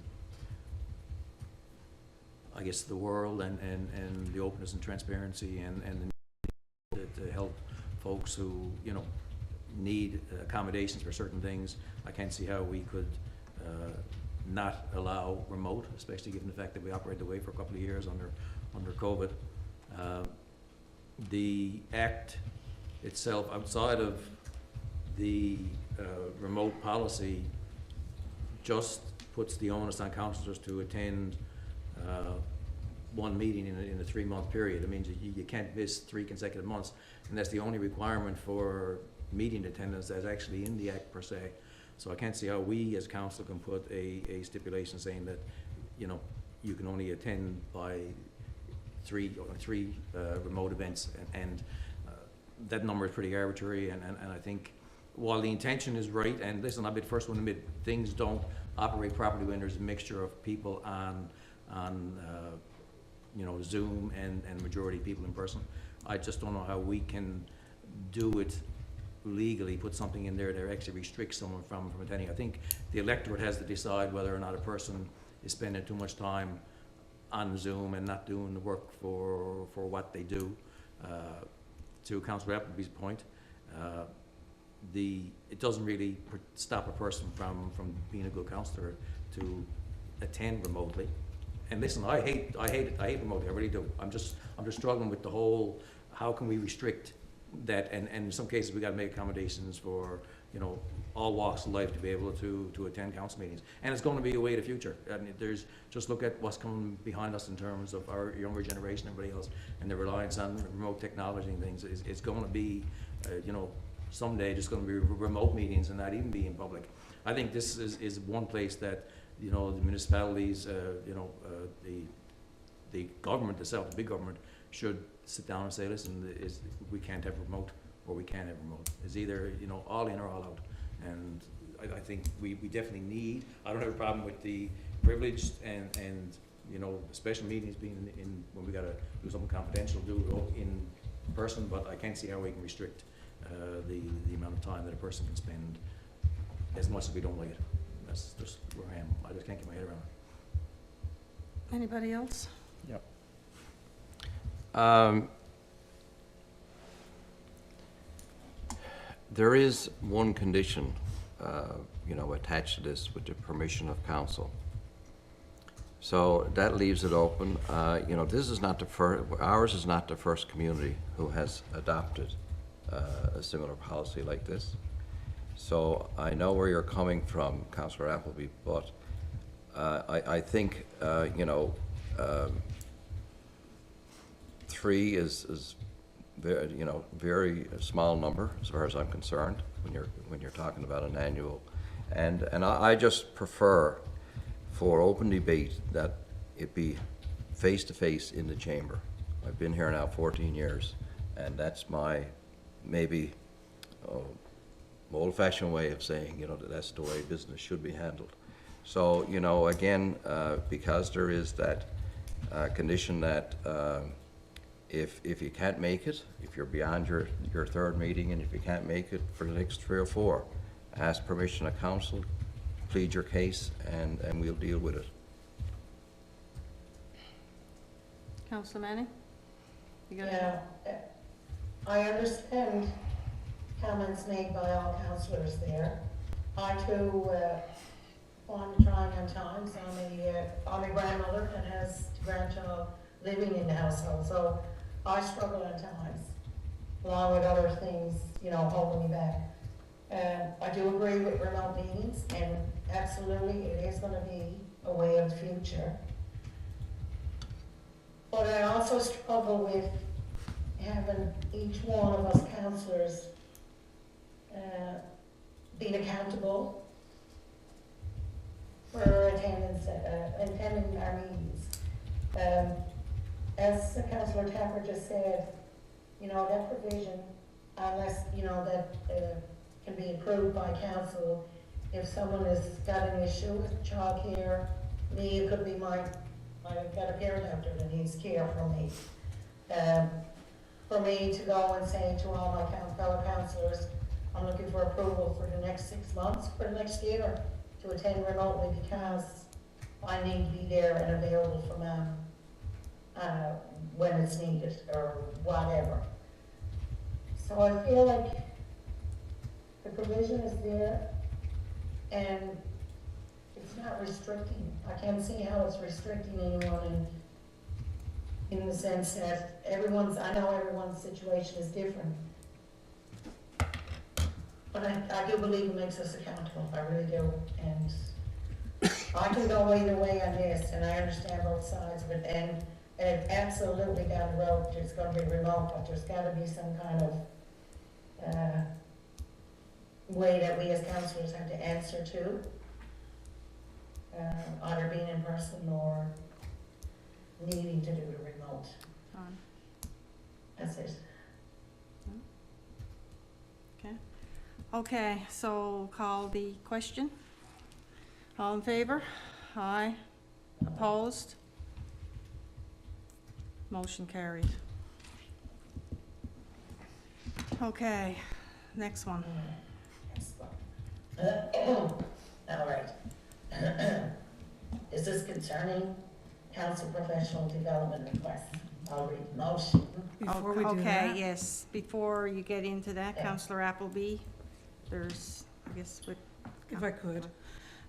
I guess, the world and the openness and transparency and to help folks who, need accommodations for certain things, I can't see how we could not allow remote, especially given the fact that we operated away for a couple of years under COVID. The act itself, outside of the remote policy, just puts the onus on councillors to attend one meeting in a 3-month period. It means you can't miss 3 consecutive months, and that's the only requirement for meeting attendance that's actually in the act per se. So I can't see how we as council can put a stipulation saying that, you can only attend by three remote events, and that number is pretty arbitrary, and I think while the intention is right, and listen, I'll be the first one to admit things don't operate properly when there's a mixture of people on Zoom and majority people in person. I just don't know how we can do it legally, put something in there that actually restricts someone from attending. I think the electorate has to decide whether or not a person is spending too much time on Zoom and not doing the work for what they do. To Councillor Appleby's point, it doesn't really stop a person from being a good councillor to attend remotely. And listen, I hate remotely, I really do. I'm just struggling with the whole, how can we restrict that, and in some cases, we gotta make accommodations for, you know, all walks of life to be able to attend council meetings. And it's gonna be a way of the future. I mean, just look at what's coming behind us in terms of our younger generation, everybody else, and the reliance on remote technology and things. It's gonna be, you know, someday just gonna be remote meetings and not even be in public. I think this is one place that, you know, the municipalities, the government itself, the big government, should sit down and say, listen, we can't have remote, or we can have remote. It's either, you know, all in or all out. And I think we definitely need, I don't have a problem with the privileged and, you know, special meetings being in, when we gotta do something confidential, do it in person, but I can't see how we can restrict the amount of time that a person can spend, as much as we don't like it. That's just where I am. I just can't get my head around it. Anybody else? There is one condition, you know, attached to this with the permission of council. So that leaves it open. You know, this is not the ours is not the first community who has adopted a similar policy like this. So I know where you're coming from, Councillor Appleby, but I think, you know, 3 is very, you know, very small number as far as I'm concerned when you're talking about an annual, and I just prefer for open debate that it be face to face in the chamber. I've been here now 14 years, and that's my maybe old-fashioned way of saying, you know, that's the way business should be handled. So, you know, again, because there is that condition that if you can't make it, if you're beyond your third meeting, and if you can't make it for the next 3 or 4, ask permission of council, plead your case, and we'll deal with it. Councillor Manning? You got Yeah, I understand comments made by all councillors there. I too, want to try on times. I'm a grandmother that has a grandchild living in the household, so I struggle at times, along with other things, you know, holding me back. I do agree with remote meetings, and absolutely it is gonna be a way of the future. But I also struggle with having each one of us councillors being accountable for attending our meetings. As Councillor Tapper just said, you know, that provision, unless, you know, that can be approved by council, if someone has got an issue with childcare, it could be I've got a parent out there that needs care from me. For me to go and say to all my fellow councillors, I'm looking for approval for the next 6 months, for the next year, to attend remotely because I need to be there and available for them when it's needed or whatever. So I feel like the provision is there and it's not restricting. I can't see how it's restricting anyone in the sense that I know everyone's situation is different. But I do believe it makes us accountable, I really do. And I can go either way on this, and I understand both sides of it. And absolutely down the road, there's going to be remote, but there's got to be some kind of way that we as councillors have to answer to, either being in person or needing to do the remote. That's it. Okay, so call the question. All in favor? Aye. Opposed? Motion carried. Okay, next one. All right. This is concerning council professional development request. I'll read the motion. Before we do Okay, that, yes, before you get into that, Yeah. Councillor Appleby, there's, I guess, with. if I could.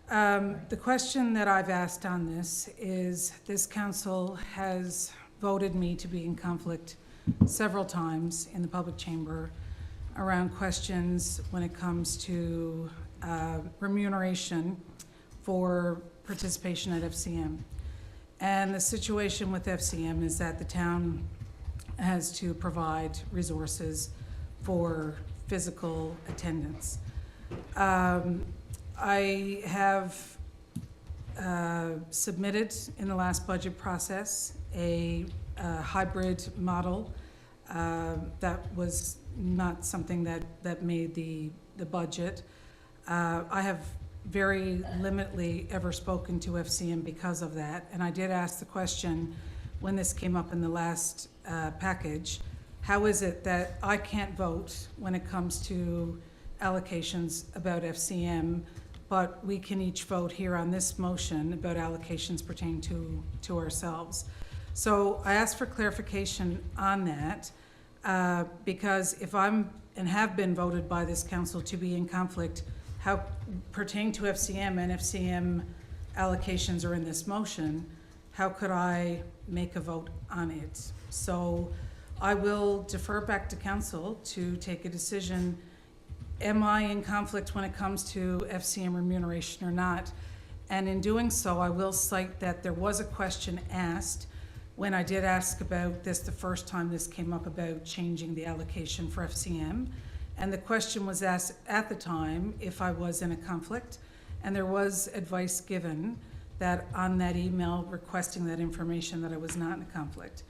The question that I've asked on this council has voted me to be in conflict several times in the public chamber around questions when it comes to remuneration for participation at FCM. And the situation with FCM is that the town has to provide resources for physical attendance. I have submitted in the last budget process a hybrid model. That was not something that made the budget. I have very limitedly ever spoken to FCM because of that, and I did ask the question when this came up in the last package, how is it that I can't vote when it comes to allocations about FCM, but we can each vote here on this motion about allocations pertaining to ourselves? So I asked for clarification on that, because if I'm and have been voted by this council to be in conflict, how pertaining to FCM and FCM allocations are in this motion, how could I make a vote on it? So I will defer back to council to take a decision. Am I in conflict when it comes to FCM remuneration or not? And in doing so, I will cite that there was a question asked when I did ask about this the first time this came up about changing the allocation for FCM. And the question was asked at the time if I was in a conflict. And there was advice given that on that email requesting that information that I was not in a conflict.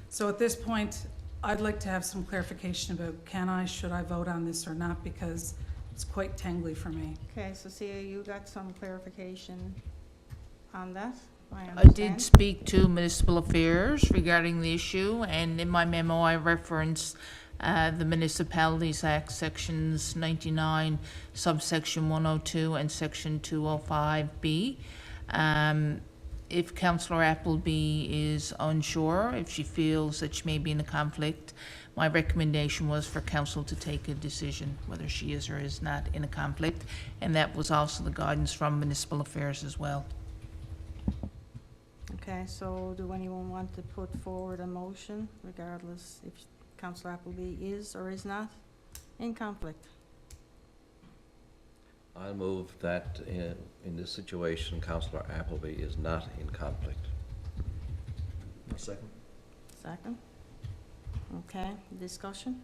So at this point, I'd like to have some clarification about should I vote on this or not, because it's quite tangly for me. Okay, so Sia, you got some clarification on that? I understand. did speak to Municipal Affairs regarding the issue, and in my memo, I referenced the Municipalities Act, sections 99, subsection 102, and section 205B. If Councillor Appleby is unsure, if she feels that she may be in a conflict, my recommendation was for council to take a decision whether she is or is not in a conflict, and that was also the guidance from Municipal Affairs as well. Okay, so do anyone want to put forward a motion, regardless if Councillor Appleby is or is not in conflict? I'll move that in this situation, Councillor Appleby is not in conflict. A second. Second? Okay, discussion?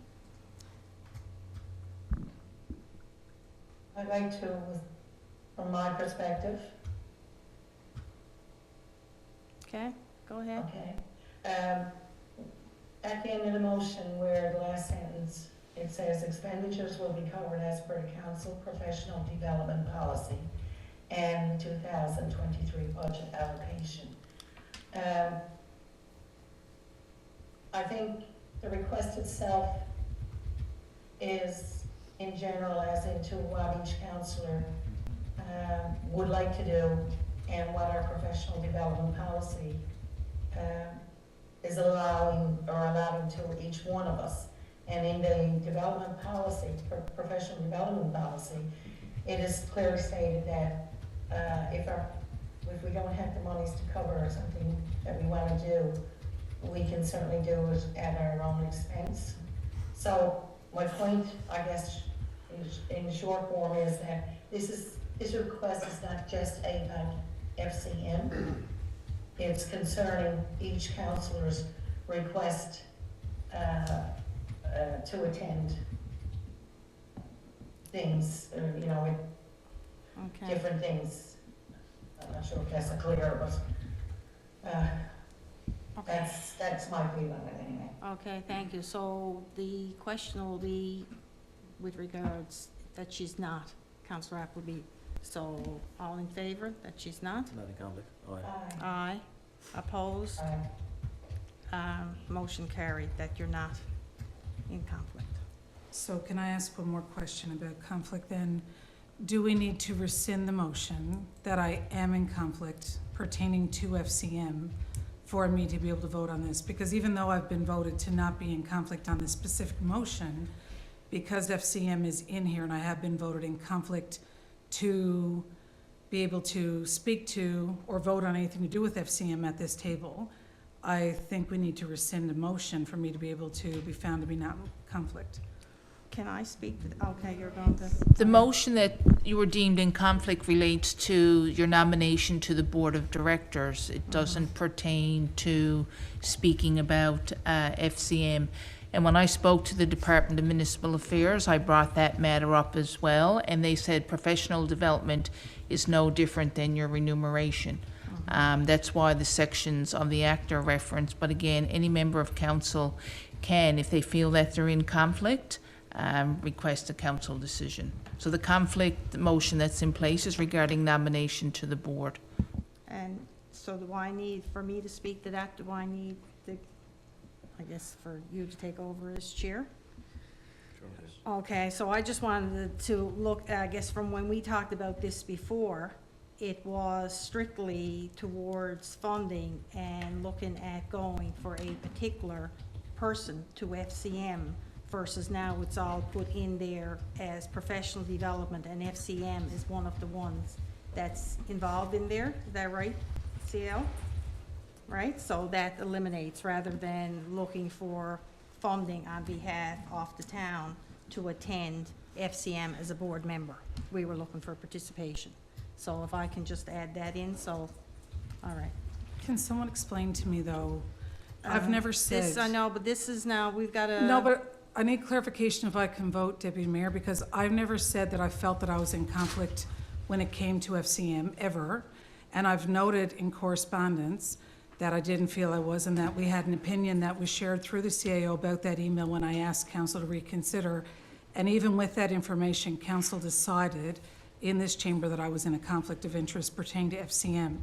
I'd like to, from my perspective, Okay, go ahead. okay, at the end of the motion where the last sentence, it says expenditures will be covered as per the council professional development policy and 2023 budget allocation. I think the request itself is in general as into what each councillor would like to do and what our professional development policy is allowing to each one of us. And in the development policy, professional development policy, it is clearly stated that if we don't have the monies to cover something that we want to do, we can certainly do it at our own expense. So my point, I guess, in short form is that this request is not just about FCM. It's concerning each councillor's request to attend things, Okay. different things. I'm not sure if that's clear, but Okay. that's my view on it anyway. Okay, thank you. So the question will be with regards that she's not, Councillor Appleby. So all in favor that she's not? Not in conflict. Aye. Aye. Opposed? Motion carried that you're not in conflict. So can I ask one more question about conflict then? Do we need to rescind the motion that I am in conflict pertaining to FCM for me to be able to vote on this, because even though I've been voted to not be in conflict on this specific motion, because FCM is in here and I have been voted in conflict to be able to speak to or vote on anything to do with FCM at this table, I think we need to rescind a motion for me to be able to be found to be not in conflict. Can I speak to, okay, you're going to. The motion that you were deemed in conflict relates to your nomination to the Board of Directors. It doesn't pertain to speaking about FCM. And when I spoke to the Department of Municipal Affairs, I brought that matter up as well, and they said professional development is no different than your remuneration. That's why the sections of the Act are referenced. But again, any member of council can, if they feel that they're in conflict, request a council decision. So the conflict motion that's in place is regarding nomination to the board. And so do I need, for me to speak to that, do I need the, I guess, for you to take over as chair? Okay, so I just wanted to look, I guess, from when we talked about this before, it was strictly towards funding and looking at going for a particular person to FCM, versus now it's all put in there as professional development, and FCM is one of the ones that's involved in there. Is that right, CL? Right, so that eliminates, rather than looking for funding on behalf of the town to attend FCM as a board member. We were looking for participation. So if I can just add that in, so, all right. Can someone explain to me, though, I've never said. This, I know, but this is now, we've got to. No, but I need clarification if I can vote, Deputy Mayor, because I've never said that I felt that I was in conflict when it came to FCM, ever. And I've noted in correspondence that I didn't feel I was, and that we had an opinion that was shared through the CAO about that email when I asked council to reconsider. And even with that information, council decided in this chamber that I was in a conflict of interest pertaining to FCM.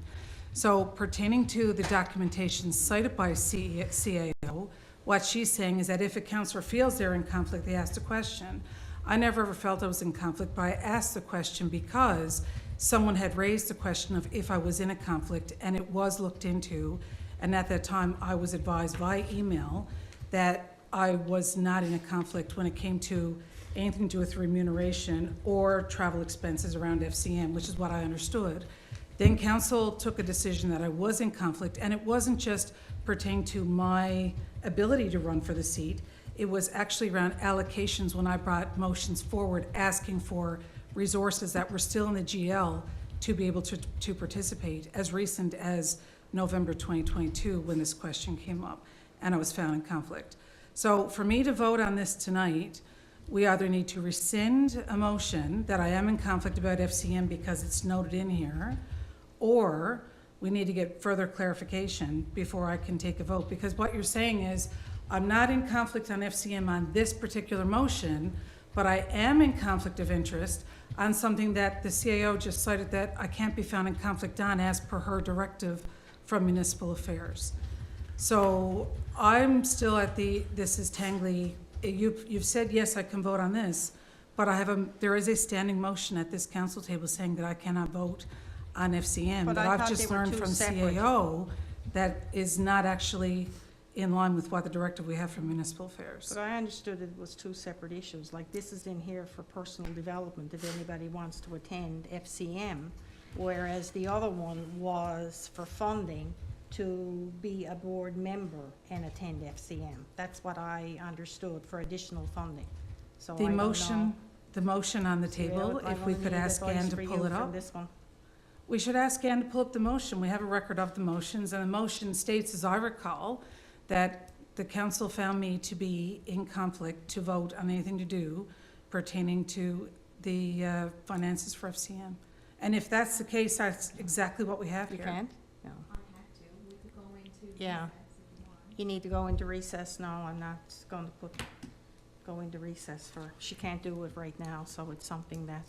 So pertaining to the documentation cited by CAO, what she's saying is that if a councillor feels they're in conflict, they ask the question. I never ever felt I was in conflict, but I asked the question because someone had raised the question of if I was in a conflict, and it was looked into, and at that time I was advised via email that I was not in a conflict when it came to anything to do with remuneration or travel expenses around FCM, which is what I understood. Then council took a decision that I was in conflict, and it wasn't just pertaining to my ability to run for the seat. It was actually around allocations when I brought motions forward asking for resources that were still in the GL to be able to participate, as recent as November 2022 when this question came up and I was found in conflict. So for me to vote on this tonight, we either need to rescind a motion that I am in conflict about FCM because it's noted in here, or we need to get further clarification before I can take a vote. Because what you're saying is, I'm not in conflict on FCM on this particular motion, but I am in conflict of interest on something that the CAO just cited that I can't be found in conflict on as per her directive from Municipal Affairs. So I'm still at this is tangly. You've said, yes, I can vote on this, but there is a standing motion at this council table saying that I cannot vote on FCM. But But I I've thought just they were learned two from separate. CAO that is not actually in line with what the directive we have from Municipal Affairs. But I understood it was two separate issues, like this is in here for personal development if anybody wants to attend FCM, whereas the other one was for funding to be a board member and attend FCM. That's what I understood, for additional funding. So I The don't motion, know. the motion on the table, Yeah, if we I'm could gonna need ask advice Ann to for pull you it from up. this one. We should ask Ann to pull up the motion. We have a record of the motions, and the motion states, as I recall, that the council found me to be in conflict to vote on anything to do pertaining to the finances for FCM. And if that's the case, that's exactly what we have You here. can't? No. Yeah. You need to go into recess. No, I'm not going to go into recess for, she can't do it right now, so it's something that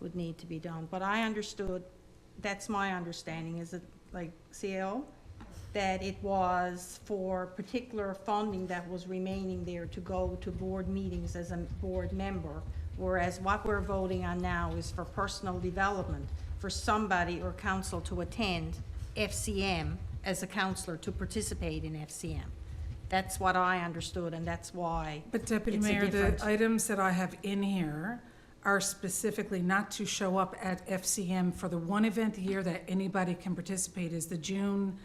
would need to be done. But I understood, that's my understanding, is it like CAO? That it was for particular funding that was remaining there to go to board meetings as a board member, whereas what we're voting on now is for personal development, for somebody or council to attend FCM as a counselor to participate in FCM. That's what I understood, and that's why. But Deputy It's a Mayor, the different- items that I have in here are specifically not to show up at FCM for the one event a year that anybody can participate is the June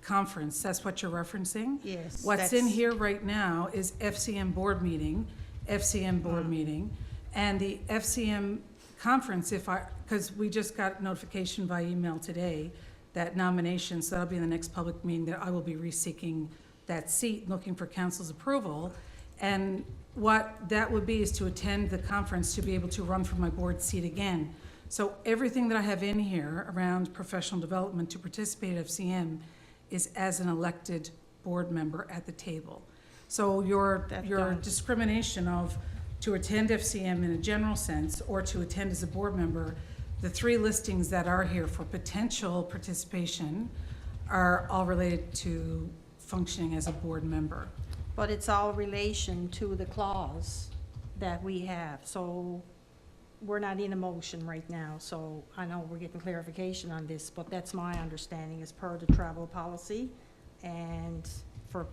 conference. That's what you're referencing? Yes. What's in that's- here right now is FCM board meeting, and the FCM conference, because we just got notification by email today that nominations, that'll be in the next public meeting, that I will be reseeking that seat, looking for council's approval. And what that would be is to attend the conference, to be able to run for my board seat again. So everything that I have in here around professional development to participate at FCM is as an elected board member at the table. So your That don't- discrimination of to attend FCM in a general sense or to attend as a board member, the three listings that are here for potential participation are all related to functioning as a board member. But it's all relation to the clause that we have, so we're not in a motion right now, so I know we're getting clarification on this, but that's my understanding as per the travel policy and for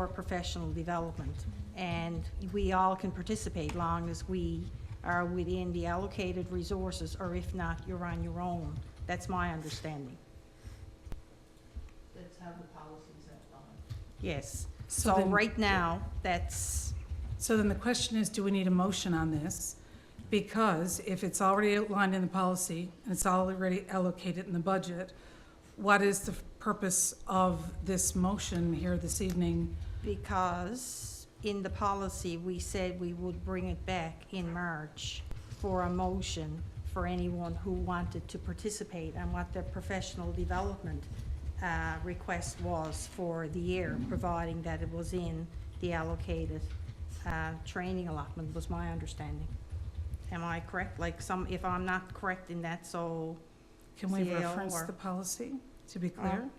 professional development. And we all can participate long as we are within the allocated resources, or if not, you're on your own. That's my understanding. That's how the policies are done. Yes. So So then- right now, that's, So then the question is, do we need a motion on this? Because if it's already outlined in the policy and it's already allocated in the budget, what is the purpose of this motion here this evening? because in the policy, we said we would bring it back in March for a motion for anyone who wanted to participate and what their professional development request was for the year, providing that it was in the allocated training allotment, was my understanding. Am I correct? Like if I'm not correct in that, so, Can we CAO reference or- the policy, to be clear?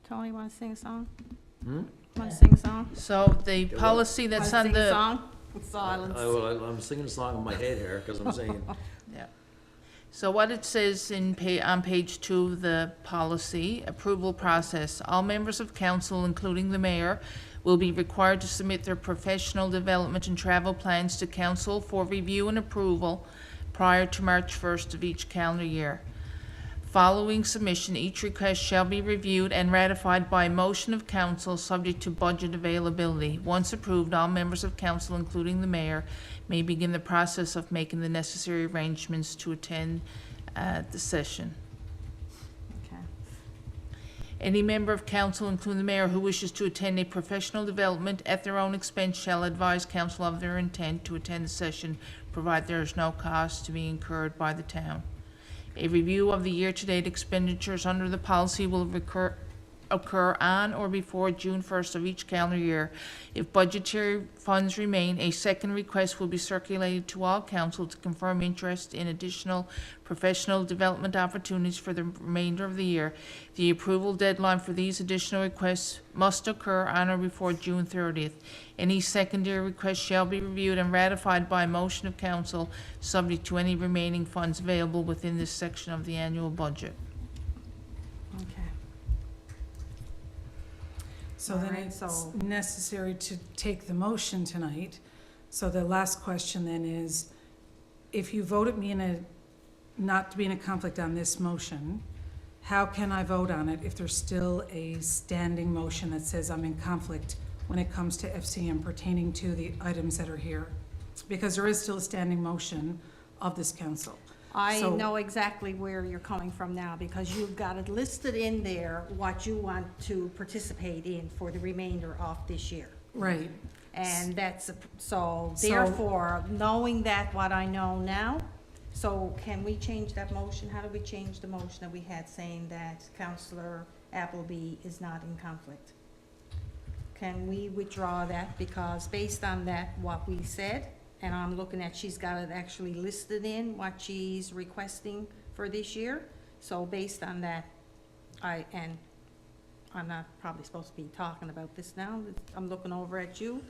Tony, want to sing a song? Hmm? Want to sing a song? So the well, policy that's Wanna on sing a the, song? Silence. I'm singing a song in my head here, because I'm saying, so what it says on page 2 of the policy, approval process, all members of council, including the mayor, will be required to submit their professional development and travel plans to council for review and approval prior to March 1st of each calendar year. Following submission, each request shall be reviewed and ratified by motion of council, subject to budget availability. Once approved, all members of council, including the mayor, may begin the process of making the necessary arrangements to attend the session. Okay. Any member of council, including the mayor, who wishes to attend a professional development at their own expense shall advise council of their intent to attend the session, provided there is no cost to be incurred by the town. A review of the year-to-date expenditures under the policy will occur on or before June 1st of each calendar year. If budgetary funds remain, a second request will be circulated to all council to confirm interest in additional professional development opportunities for the remainder of the year. The approval deadline for these additional requests must occur on or before June 30th. Any secondary request shall be reviewed and ratified by motion of council, subject to any remaining funds available within this section of the annual budget. Okay. So then Alright, it's so- necessary to take the motion tonight. So the last question then is, if you voted me not to be in a conflict on this motion, how can I vote on it if there's still a standing motion that says I'm in conflict when it comes to FCM pertaining to the items that are here? Because there is still a standing motion of this council. I So- know exactly where you're coming from now, because you've got it listed in there, what you want to participate in for the remainder of this year. Right. And that's, so So- therefore, knowing that, what I know now, so can we change that motion? How do we change the motion that we had saying that Counselor Appleby is not in conflict? Can we withdraw that? Because based on that, what we said, and I'm looking at, she's got it actually listed in what she's requesting for this year. So based on that, and I'm not probably supposed to be talking about this now, I'm looking over at you,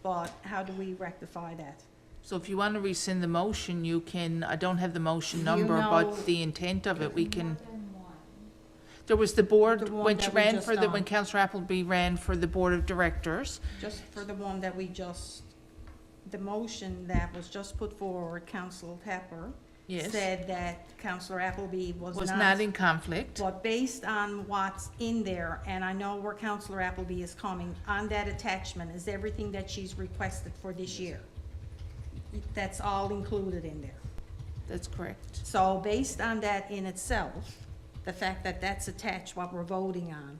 but how do we rectify that? So if you want to rescind the motion, you can, I don't have the motion You number, know- but the intent of it, we can. There was the board, The one when that she we ran just for the, done. when Councillor Appleby ran for the Board of Directors. Just for the one that we just, the motion that was just put forward, Council Pepper Yes. said that Councillor Appleby was Was not in conflict. But based on what's in there, and I know where Councillor Appleby is coming, on that attachment is everything that she's requested for this year. That's all included in there. That's correct. So based on that in itself, the fact that that's attached, what we're voting on,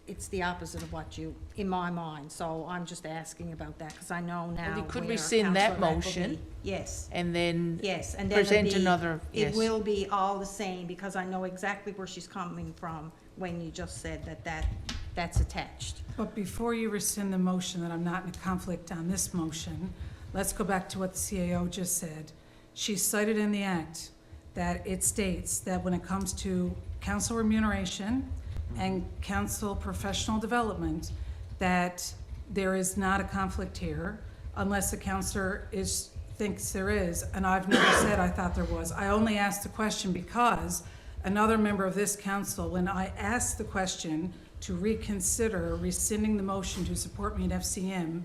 it's the opposite of what you, in my mind. So I'm just asking about that, because I know now you could where rescind that Councillor motion. Appleby- Yes. And then Yes, and then it'll present be- another, It yes. will be all the same, because I know exactly where she's coming from when you just said that's attached. But before you rescind the motion that I'm not in conflict on this motion, let's go back to what the CAO just said. She cited in the act that it states that when it comes to council remuneration and council professional development, that there is not a conflict here unless the counselor thinks there is, and I've never said I thought there was. I only asked the question because another member of this council, when I asked the question to reconsider rescinding the motion to support me at FCM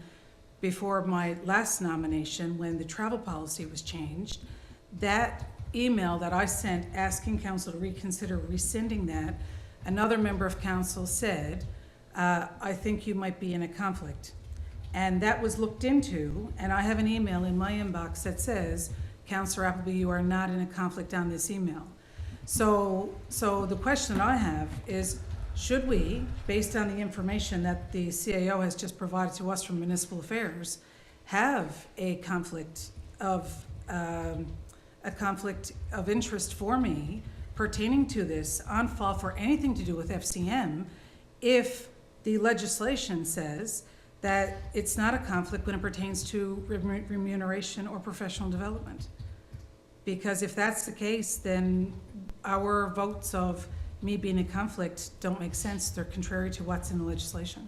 before my last nomination, when the travel policy was changed, that email that I sent asking council to reconsider rescinding that, another member of council said, I think you might be in a conflict. And that was looked into, and I have an email in my inbox that says, Councillor Appleby, you are not in a conflict on this email. So the question I have is, should we, based on the information that the CAO has just provided to us from Municipal Affairs, have a conflict of interest for me pertaining to this on file for anything to do with FCM if the legislation says that it's not a conflict when it pertains to remuneration or professional development? Because if that's the case, then our votes of me being in conflict don't make sense. They're contrary to what's in the legislation.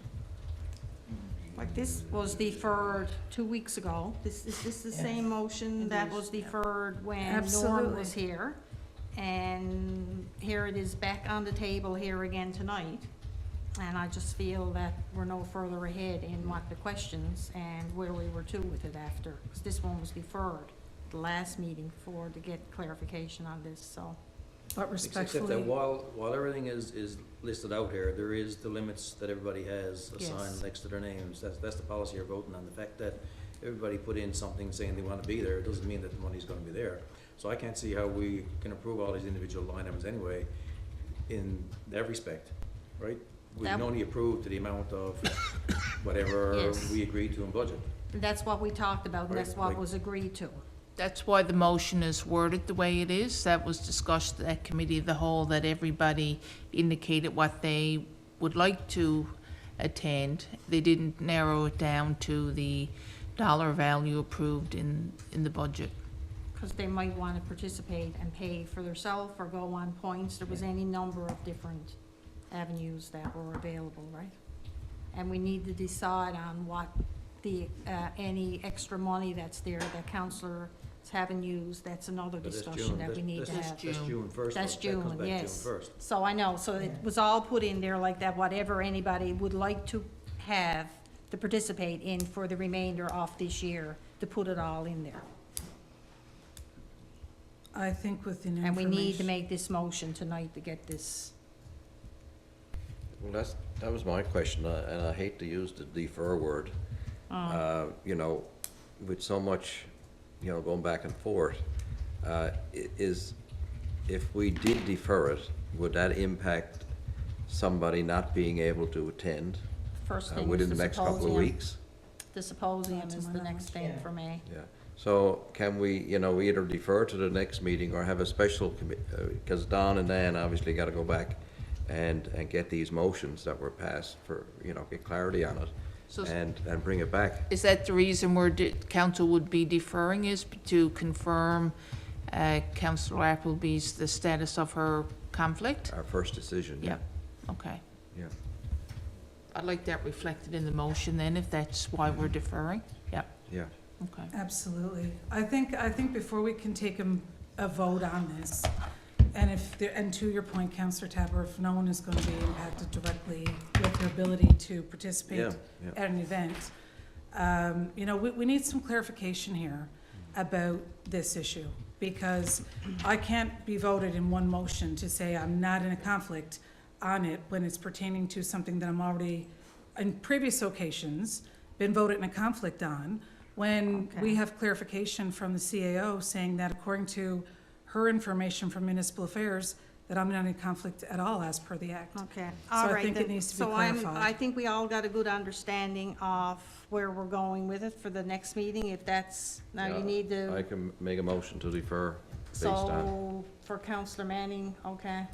Like, this was deferred 2 weeks ago. Is this the same motion that was deferred when Norm Absolutely. was here? And here it is back on the table here again tonight. And I just feel that we're no further ahead in what the questions and where we were to with it after. Because this one was deferred, the last meeting, to get clarification on this, so. But Except that respectfully, while everything is listed out here, there is the limits that everybody has Yes. assigned next to their names. That's the policy you're voting on. The fact that everybody put in something saying they want to be there doesn't mean that the money's going to be there. So I can't see how we can approve all these individual line items anyway in that respect, right? We can That- only approve to the amount of whatever Yes. we agreed to in budget. That's what we talked about, and that's Right, what like- was agreed to. That's why the motion is worded the way it is. That was discussed at committee of the whole, that everybody indicated what they would like to attend. They didn't narrow it down to the dollar value approved in the budget. Because they might want to participate and pay for themselves or go on points. There was any number of different avenues that were available, right? And we need to decide on what the, any extra money that's there that councillors haven't used. That's another But that's discussion June. that we need to That's- have. That's June first. That's That comes June, back yes. June 1st. So I know, so it was all put in there like that, whatever anybody would like to have to participate in for the remainder of this year, to put it all in there. I think with the new And we information. need to make this motion tonight to get this. Well, that was my question, and I hate to use the defer word. You know, with so much, you know, going back and forth, is, if we did defer it, would that impact somebody not being able to attend First thing within is the the next couple of symposium. weeks? The symposium Not to is my the next thing knowledge. for me. Yeah, so can we, either defer to the next meeting or have a special because Don and Dan obviously gotta go back and get these motions that were passed for, get clarity on it So and bring it back. is that the reason where council would be deferring, is to confirm councillor Appleby's, the status of her conflict? Our first decision, Yeah, okay. Yeah. I'd like that reflected in the motion then, if that's why we're deferring. Yeah, Yeah, okay. Absolutely. I think before we can take a vote on this, and and to your point, Councillor Tapper, if no one is going to be impacted directly with their ability to participate yeah, yeah. at an event, we need some clarification here about this issue, because I can't be voted in one motion to say I'm not in a conflict on it when it's pertaining to something that I'm already, in previous occasions, been voted in a conflict on, when we Okay. have clarification from the CAO saying that according to her information from Municipal Affairs, that I'm not in conflict at all as per the Act. Okay, So all I right. think it then. needs to be So clarified. I think we all got a good understanding of where we're going with it for the next meeting, if that's, now Yeah, you need to. I can make a motion to defer based on, So, for Councillor Manning, okay.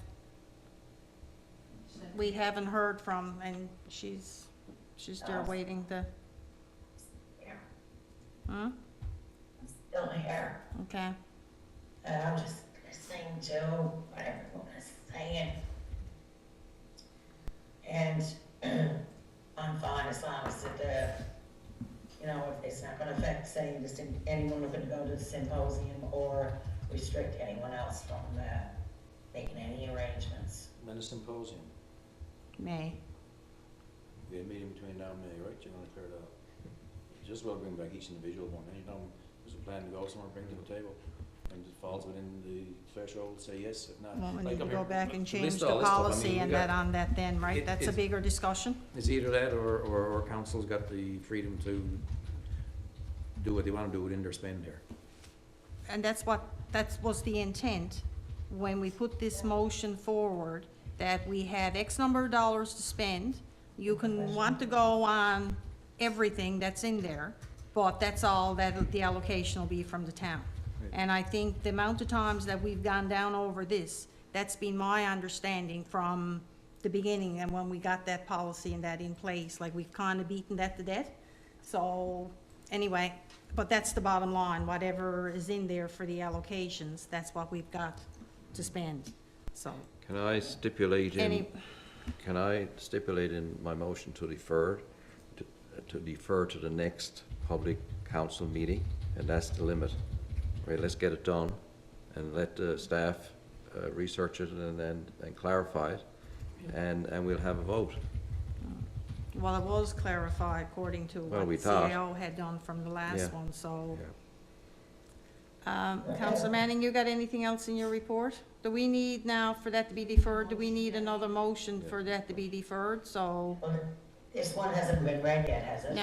We haven't heard from, and she's there waiting to, Yeah, hmm, still here. okay, I'm just listening to what everyone is saying. And I'm fine as long as it, if it's not gonna affect, say, anyone who's gonna go to the symposium or restrict anyone else from, making any arrangements. When the symposium, May. we had a meeting between now and May, right? You're gonna clear it out. Just well bring back each individual one. Anytime there's a plan to go somewhere, bring to the table. And it falls within the threshold, say yes, if not. Well, we like need to up go here, back and list change all the this stuff. I policy mean, we and got- that on that then, right? It- That's a it's- bigger discussion. It's either that or council's got the freedom to do what they wanna do within their spend there. And that was the intent when we put this motion forward, that we have X number of dollars to spend. You can want to go on everything that's in there, but that's all that the allocation will be from the town. Right. And I think the amount of times that we've gone down over this, that's been my understanding from the beginning and when we got that policy and that in place, like we've kind of beaten that to death. So, anyway, but that's the bottom line, whatever is in there for the allocations, that's what we've got to spend, so. can I stipulate in, Any, my motion to defer to the next public council meeting, and that's the limit. Right, let's get it done, and let the staff research it and clarify it, and we'll have a vote. well, it was clarified according to Well, what we the thought. CAO had done from the last Yeah. one, so. Yeah. Councillor Manning, you got anything else in your report? Do we need now for that to be deferred, do we need another motion for that to be deferred, so? Well, this one hasn't been read yet, has it?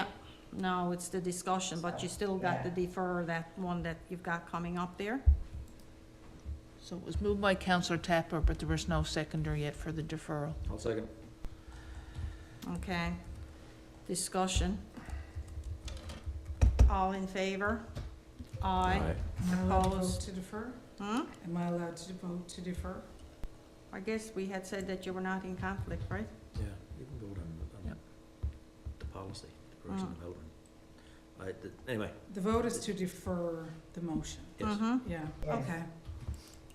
No, it's the discussion, but you still got to defer that one that you've got coming up there. So it was moved by councillor Tapper, but there was no seconder yet for the deferral. I'll second. Okay, discussion. All in favor? Aye. Am I allowed to vote Opposed? to defer? Hmm? Am I allowed to vote to defer? I guess we had said that you were not in conflict, right? Yeah, you can vote on Yep. the policy, the person Mm. about anyway, The vote is to defer the motion. yes. Mm-hmm. Yeah, Yes. okay.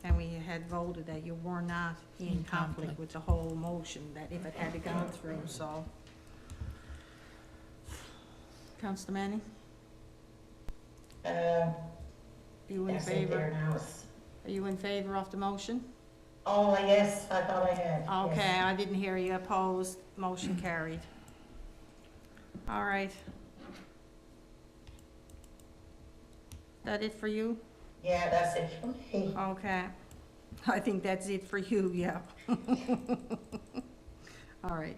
And we had voted that you were not in In conflict conflict. with the whole motion, that if it had to go through, so. Councillor Manning, Uh, you in yes, in there favor? now. Are you in favor of the motion? Oh, yes, I thought I had. yes. Okay, I didn't hear you opposed, motion carried. All right. That it for you? Yeah, that's it for me. Okay. I think that's it for you, yeah. All right.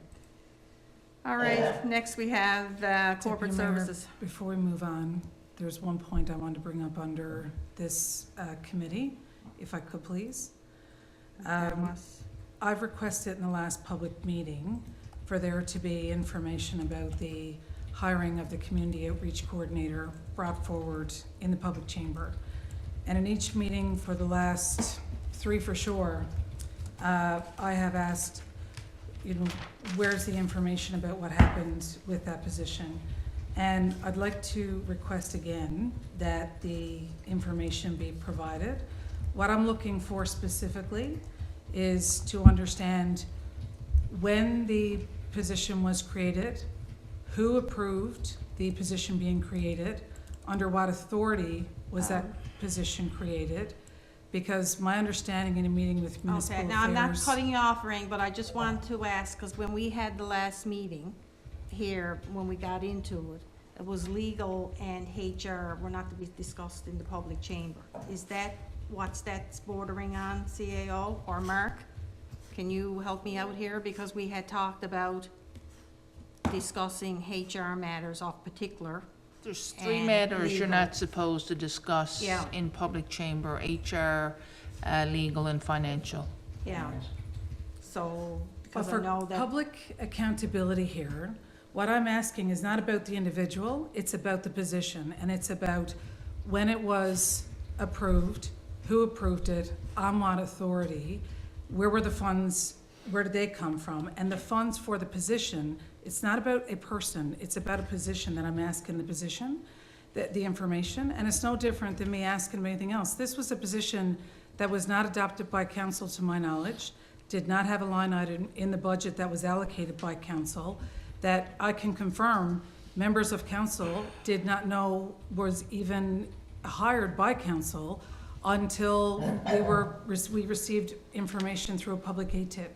All right, next we have corporate Deputy Mayor, services. Before we move on, there's one point I wanted to bring up under this committee, if I could please. There was- I've requested in the last public meeting for there to be information about the hiring of the community outreach coordinator brought forward in the public chamber. And in each meeting for the last 3 for sure, I have asked, where's the information about what happened with that position? And I'd like to request again that the information be provided. What I'm looking for specifically is to understand when the position was created, who approved the position being created, under what authority was that position created, because my understanding in a meeting with municipal Okay, affairs. now I'm not cutting you off, Ring, but I just wanted to ask, because when we had the last meeting here, when we got into it, it was legal and HR were not to be discussed in the public chamber. Is that, what's that's bordering on, CAO or Mark? Can you help me out here? Because we had talked about discussing HR matters of particular. There's 3 And matters you're legal. not supposed to discuss Yeah. in public chamber: HR, legal, and financial. Yeah. So, But because I for know that, public accountability here, what I'm asking is not about the individual, it's about the position, and it's about when it was approved, who approved it, on what authority, where were the funds, where did they come from? And the funds for the position, it's not about a person, it's about a position that I'm asking the position, the information, and it's no different than me asking about anything else. This was a position that was not adopted by council to my knowledge, did not have a line item in the budget that was allocated by council, that I can confirm members of council did not know was even hired by council until we received information through a public ATIP.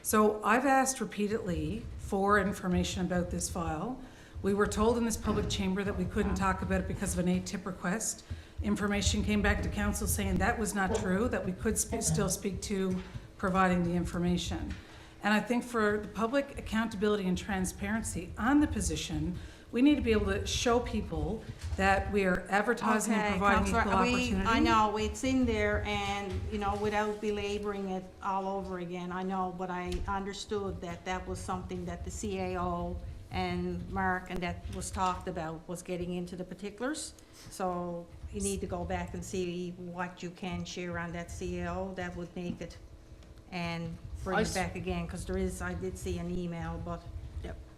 So I've asked repeatedly for information about this file. We were told in this public chamber that we couldn't talk about it because of an ATIP request. Information came back to council saying that was not true, that we could still speak to providing the information. And I think for the public accountability and transparency on the position, we need to be able to show people that we are advertising and okay, providing equal Counselor, opportunity. I know, it's in there, and, without belaboring it all over again, I know, but I understood that that was something that the CAO and Mark, and that was talked about, was getting into the particulars. So you need to go back and see what you can share on that CAO, that would make it, and bring it back again, because I did see an email, but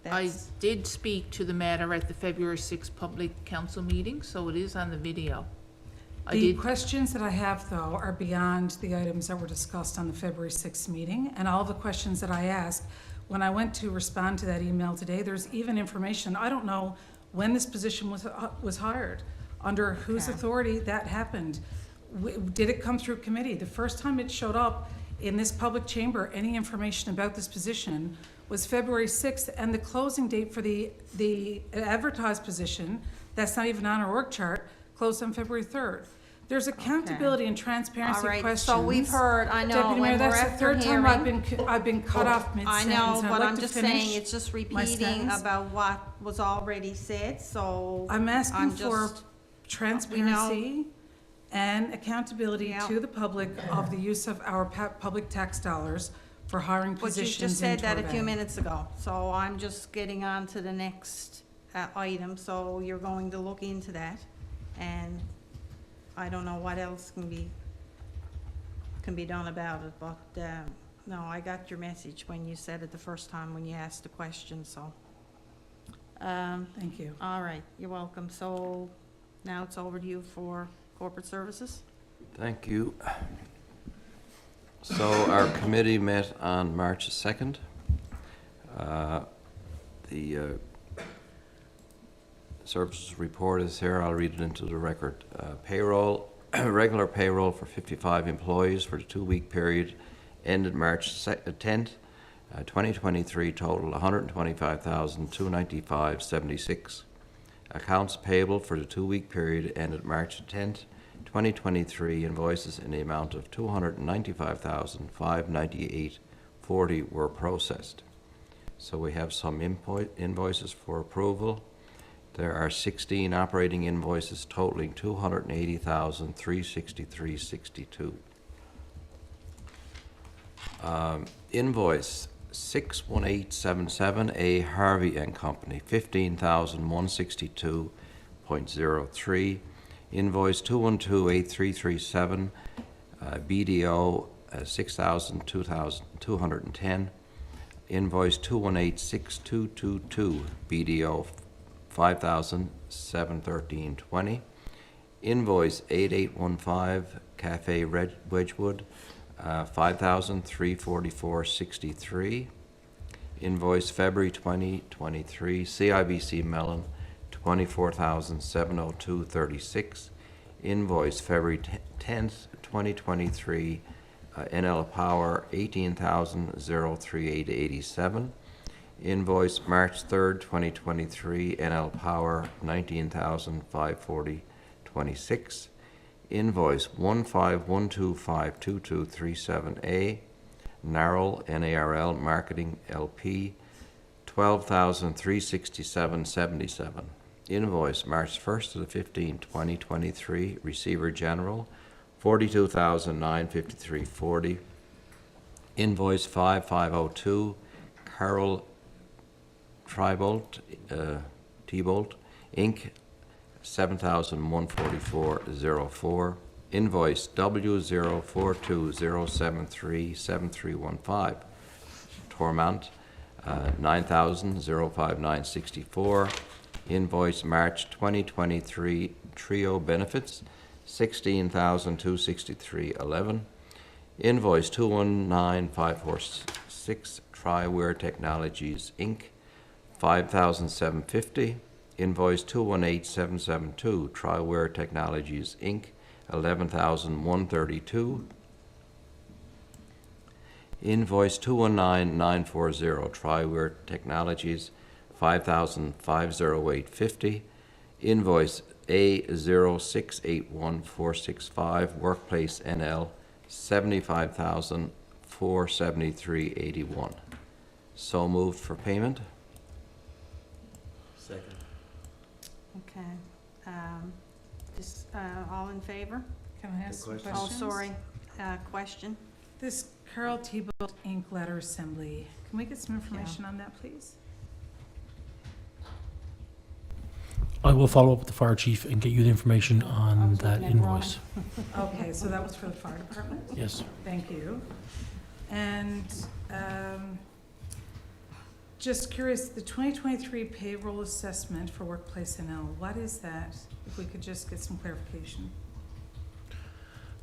I that's, did speak to the matter at the February 6th public council meeting, so it is on the video. The questions that I have, though, are beyond the items that were discussed on the February 6th meeting, and all the questions that I asked, when I went to respond to that email today, there's even information, I don't know when this position was hired, under whose Okay. authority that happened. Did it come through committee? The first time it showed up in this public chamber, any information about this position was February 6th, and the closing date for the advertised position, that's not even on our org chart, closed on February 3rd. There's accountability and all transparency right, questions. so we've heard, I know, Deputy Mayor, when we're that's the after third time hearing. I've been cut off I mid-sentence. know, and I'd but like I'm to just finish saying, it's just my repeating sentence. about what was already said, so. I'm asking I'm for just- transparency and accountability Yeah. to the public of the use of our public tax dollars for hiring But you positions just in said that a few Torbay. minutes ago, so I'm just getting on to the next item, so you're going to look into that, and I don't know what else can be done about it, but, no, I got your message when you said it the first time, when you asked the question, so. Thank you. All right, you're welcome, so now it's over to you for corporate services? Thank you. So our committee met on March 2nd. The services report is here. I'll read it into the record. Payroll, regular payroll for 55 employees for the 2-week period ended March 10th, 2023, total $125,295.76. Accounts payable for the 2-week period ended March 10th, 2023, invoices in the amount of $295,598.40 were processed. So we have some invoices for approval. There are 16 operating invoices totaling $280,363.62. Invoice 61877, A. Harvey and Company, $15,162.03. Invoice 2128337, BDO, $6,210. Invoice 2186222, BDO, $5,713.20. Invoice 8815, Cafe Wedgwood, $5,344.63. Invoice February 2023, CIBC Mellon, $24,702.36. Invoice February 10th, 2023, NL Power, $18,038.87. Invoice March 3rd, 2023, NL Power, $19,540.26. Invoice 1512522237A, NARL, NARL Marketing LP, $12,367.77. Invoice March 1st to the 15th, 2023, Receiver General, $42,953.40. Invoice 5502, Carol Tribolt, T-Bolt, Inc., $7,144.04. Invoice W0420737315, Tormont, $9,059.64. Invoice March 2023, Trio Benefits, $16,263.11. Invoice 219546, Triware Technologies, Inc., $5,750. Invoice 218772, Triware Technologies, Inc., $11,132. Invoice 219940, Triware Technologies, $5,508.50. Invoice A0681465, Workplace NL, $75,473.81. So moved for payment. Second. Okay. All in favor? Can I ask some Good questions? question. Oh, sorry, question? This Carol T-Bolt Inc. letter assembly, can we get some information on that, please? I will follow up with the fire chief and get you the information on that invoice. Okay, so that was for the fire department? Yes. Thank you. And just curious, the 2023 payroll assessment for Workplace NL, what is that? If we could just get some clarification.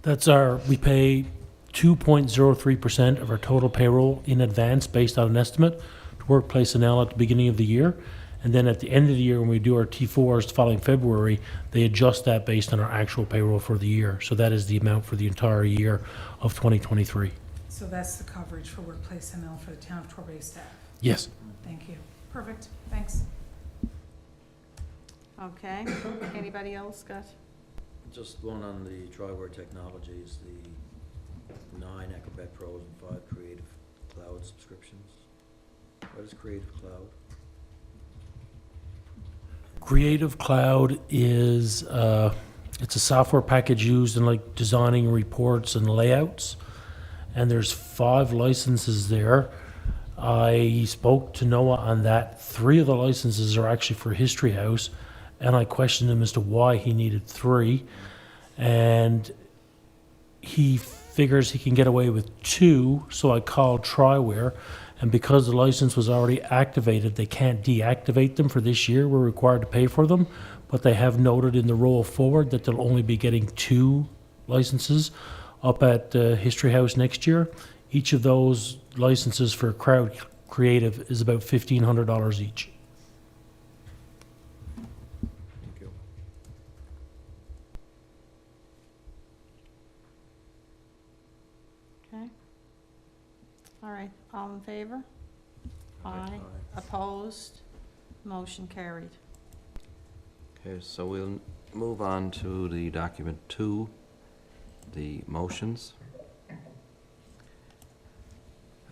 We pay 2.03% of our total payroll in advance based on an estimate to Workplace NL at the beginning of the year. And then at the end of the year, when we do our T4s the following February, they adjust that based on our actual payroll for the year. So that is the amount for the entire year of 2023. So that's the coverage for Workplace NL for the town of Torbay staff? Yes. Thank you. Perfect, thanks. Okay, anybody else got? Just one on the Triware Technologies, the 9 Acrobat Pros and 5 Creative Cloud subscriptions. What is Creative Cloud? Creative Cloud is it's a software package used in like designing reports and layouts, and there's 5 licenses there. I spoke to Noah on that. 3 of the licenses are actually for History House, and I questioned him as to why he needed 3, and he figures he can get away with 2, so I called Triware, and because the license was already activated, they can't deactivate them for this year. We're required to pay for them, but they have noted in the roll forward that they'll only be getting 2 licenses up at History House next year. Each of those licenses for Crowd Creative is about $1,500 each. Thank you. Okay. All right, all in favor? Aye. Opposed? Motion carried. Okay, so we'll move on to the document 2, the motions.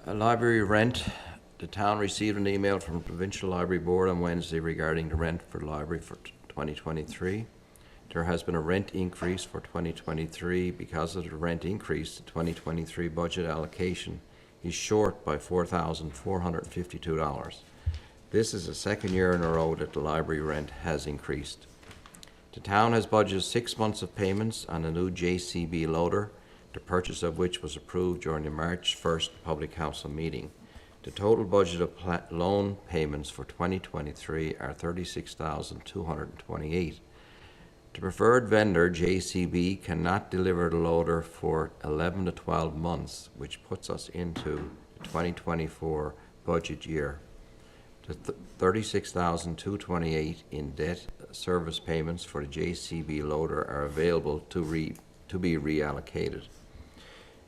Library rent, The town received an email from Provincial Library Board on Wednesday regarding the rent for the library for 2023. There has been a rent increase for 2023. Because of the rent increase, the 2023 budget allocation is short by $4,452. This is the second year in a row that the library rent has increased. The town has budgeted 6 months of payments on a new JCB loader, the purchase of which was approved during the March 1st Public Council meeting. The total budget of loan payments for 2023 are $36,228. The preferred vendor, JCB, cannot deliver the loader for 11 to 12 months, which puts us into the 2024 budget year. The $36,228 in debt service payments for the JCB loader are available to be reallocated.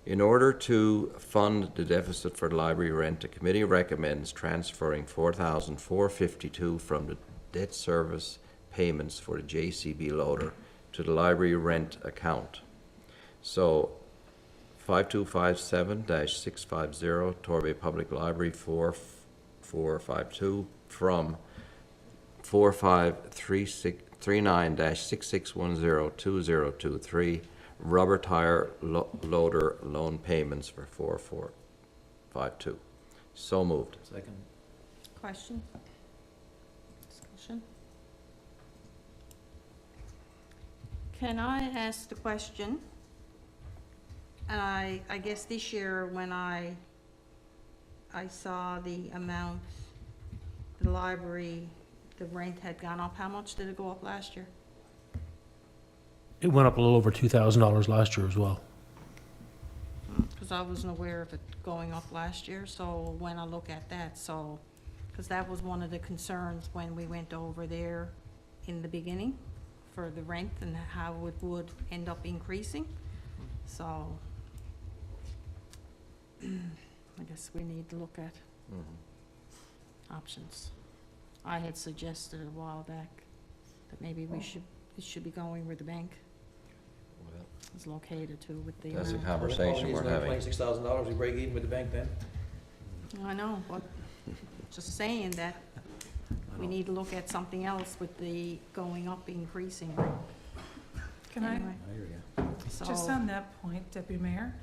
In order to fund the deficit for the library rent, the committee recommends transferring $4,452 from the debt service payments for the JCB loader to the library rent account. So 5257-650 Torbay Public Library 4452 from 4539-6610-2023 rubber tire loader loan payments for 4452. So moved. Second. Question? Discussion? Can I ask the question? And I guess this year when I saw the amount, the library, the rent had gone up, how much did it go up last year? It went up a little over $2,000 last year as well. Because I wasn't aware of it going up last year, so when I look at that, so, because that was one of the concerns when we went over there in the beginning for the rent and how it would end up increasing. So, I guess we need to look at options. I had suggested a while back that maybe it should be going where the bank is located to with the That's a amount. conversation we're having. $26,000, we break even with the bank then? I know, but just saying that we need to look at something else with the going up, increasing. Can I, Anyway, I hear you. so- just on that point, Deputy Mayor,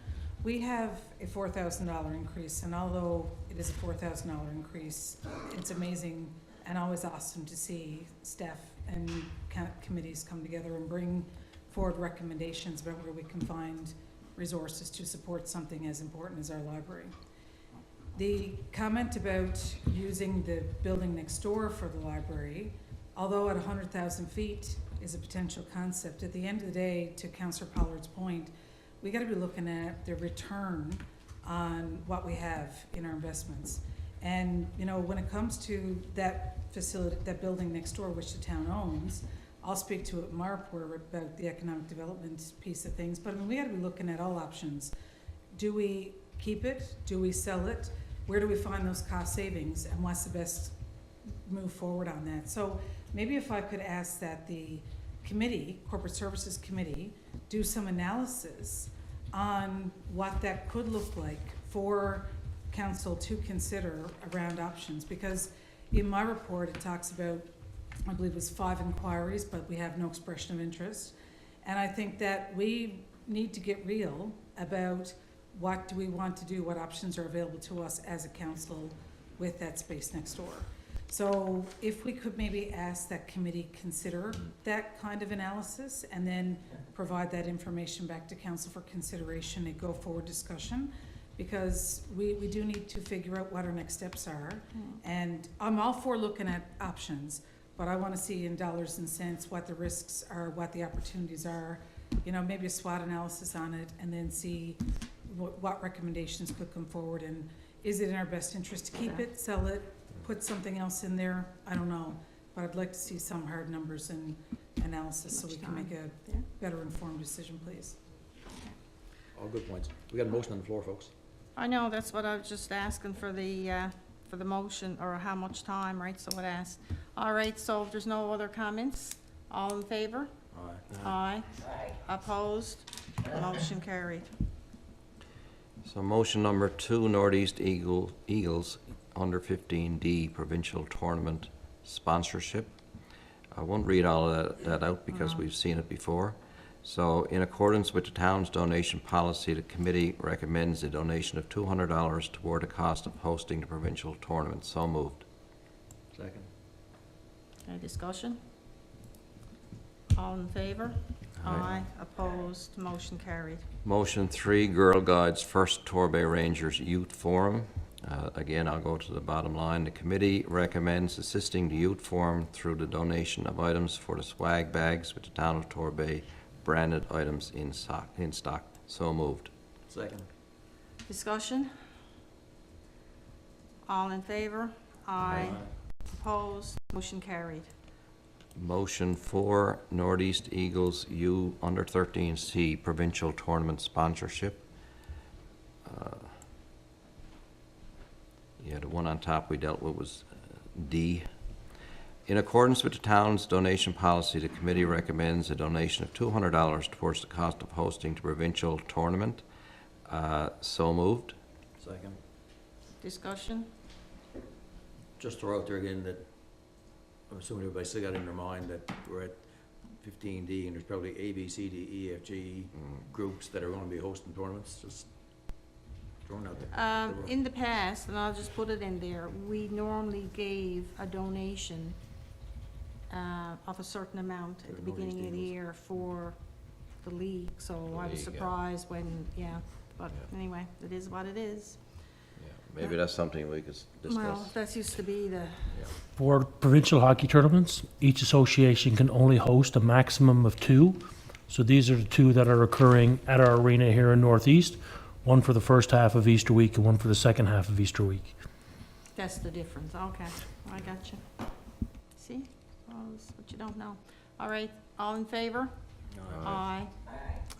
we have a $4,000 increase, and although it is a $4,000 increase, it's amazing and always awesome to see staff and committees come together and bring forward recommendations about where we can find resources to support something as important as our library. The comment about using the building next door for the library, although at 100,000 feet is a potential concept, at the end of the day, to Councillor Pollard's point, we gotta be looking at the return on what we have in our investments. And, you know, when it comes to that facility, that building next door, which the town owns, I'll speak to it in my report about the economic development piece of things, but I mean, we gotta be looking at all options. Do we keep it? Do we sell it? Where do we find those cost savings? And what's the best move forward on that? So maybe if I could ask that the committee, Corporate Services Committee, do some analysis on what that could look like for council to consider around options, because in my report, it talks about, I believe it was 5 inquiries, but we have no expression of interest. And I think that we need to get real about what do we want to do, what options are available to us as a council with that space next door. So if we could maybe ask that committee consider that kind of analysis and then provide that information back to council for consideration and go forward discussion, because we do need to figure out what our next steps are. And I'm all for looking at options, but I want to see in dollars and cents what the risks are, what the opportunities are, you know, maybe a SWOT analysis on it, and then see what recommendations could come forward, and is it in our best interest to keep it, sell it, put something else in there? I don't know, but I'd like to see some hard numbers and analysis so we can make a better informed decision, please. All good points. We got a motion on the floor, folks. I know, that's what I was just asking for the motion, or how much time, right, so what asked. All right, so if there's no other comments, all in favor? Aye. Aye. Opposed? Motion carried. So motion number 2, Northeast Eagles under 15D, provincial tournament sponsorship. I won't read all of that out because we've seen it before. So in accordance with the town's donation policy, the committee recommends a donation of $200 toward the cost of hosting the provincial tournament. So moved. Second. Any discussion? All in favor? Aye. Opposed? Motion carried. Motion 3, Girl Guides First Torbay Rangers Youth Forum. Again, I'll go to the bottom line. The committee recommends assisting the youth forum through the donation of items for the swag bags with the town of Torbay branded items in stock. So moved. Second. Discussion? All in favor? Aye. Opposed? Motion carried. Motion 4, Northeast Eagles U under 13C provincial tournament sponsorship. Yeah, the one on top we dealt with was D. In accordance with the town's donation policy, the committee recommends a donation of $200 towards the cost of hosting the provincial tournament. So moved. Second. Discussion? Just throw out there again that I'm assuming everybody still got in their mind that we're at 15D and there's probably A, B, C, D, E, F, G groups that are gonna be hosting tournaments, just throwing out there. In the past, and I'll just put it in there, we normally gave a donation of a certain amount at the For Northeast beginning of the Eagles. year for the league, so I was league, yeah. surprised when, but Yeah. anyway, it is what it is. Maybe that's something we could discuss. Well, that used to be the, For provincial hockey tournaments, each association can only host a maximum of 2. So these are the 2 that are occurring at our arena here in Northeast, one for the first half of Easter week and one for the second half of Easter week. that's the difference, okay, I got you. See, oh, that's what you don't know. All right, all in favor? Aye.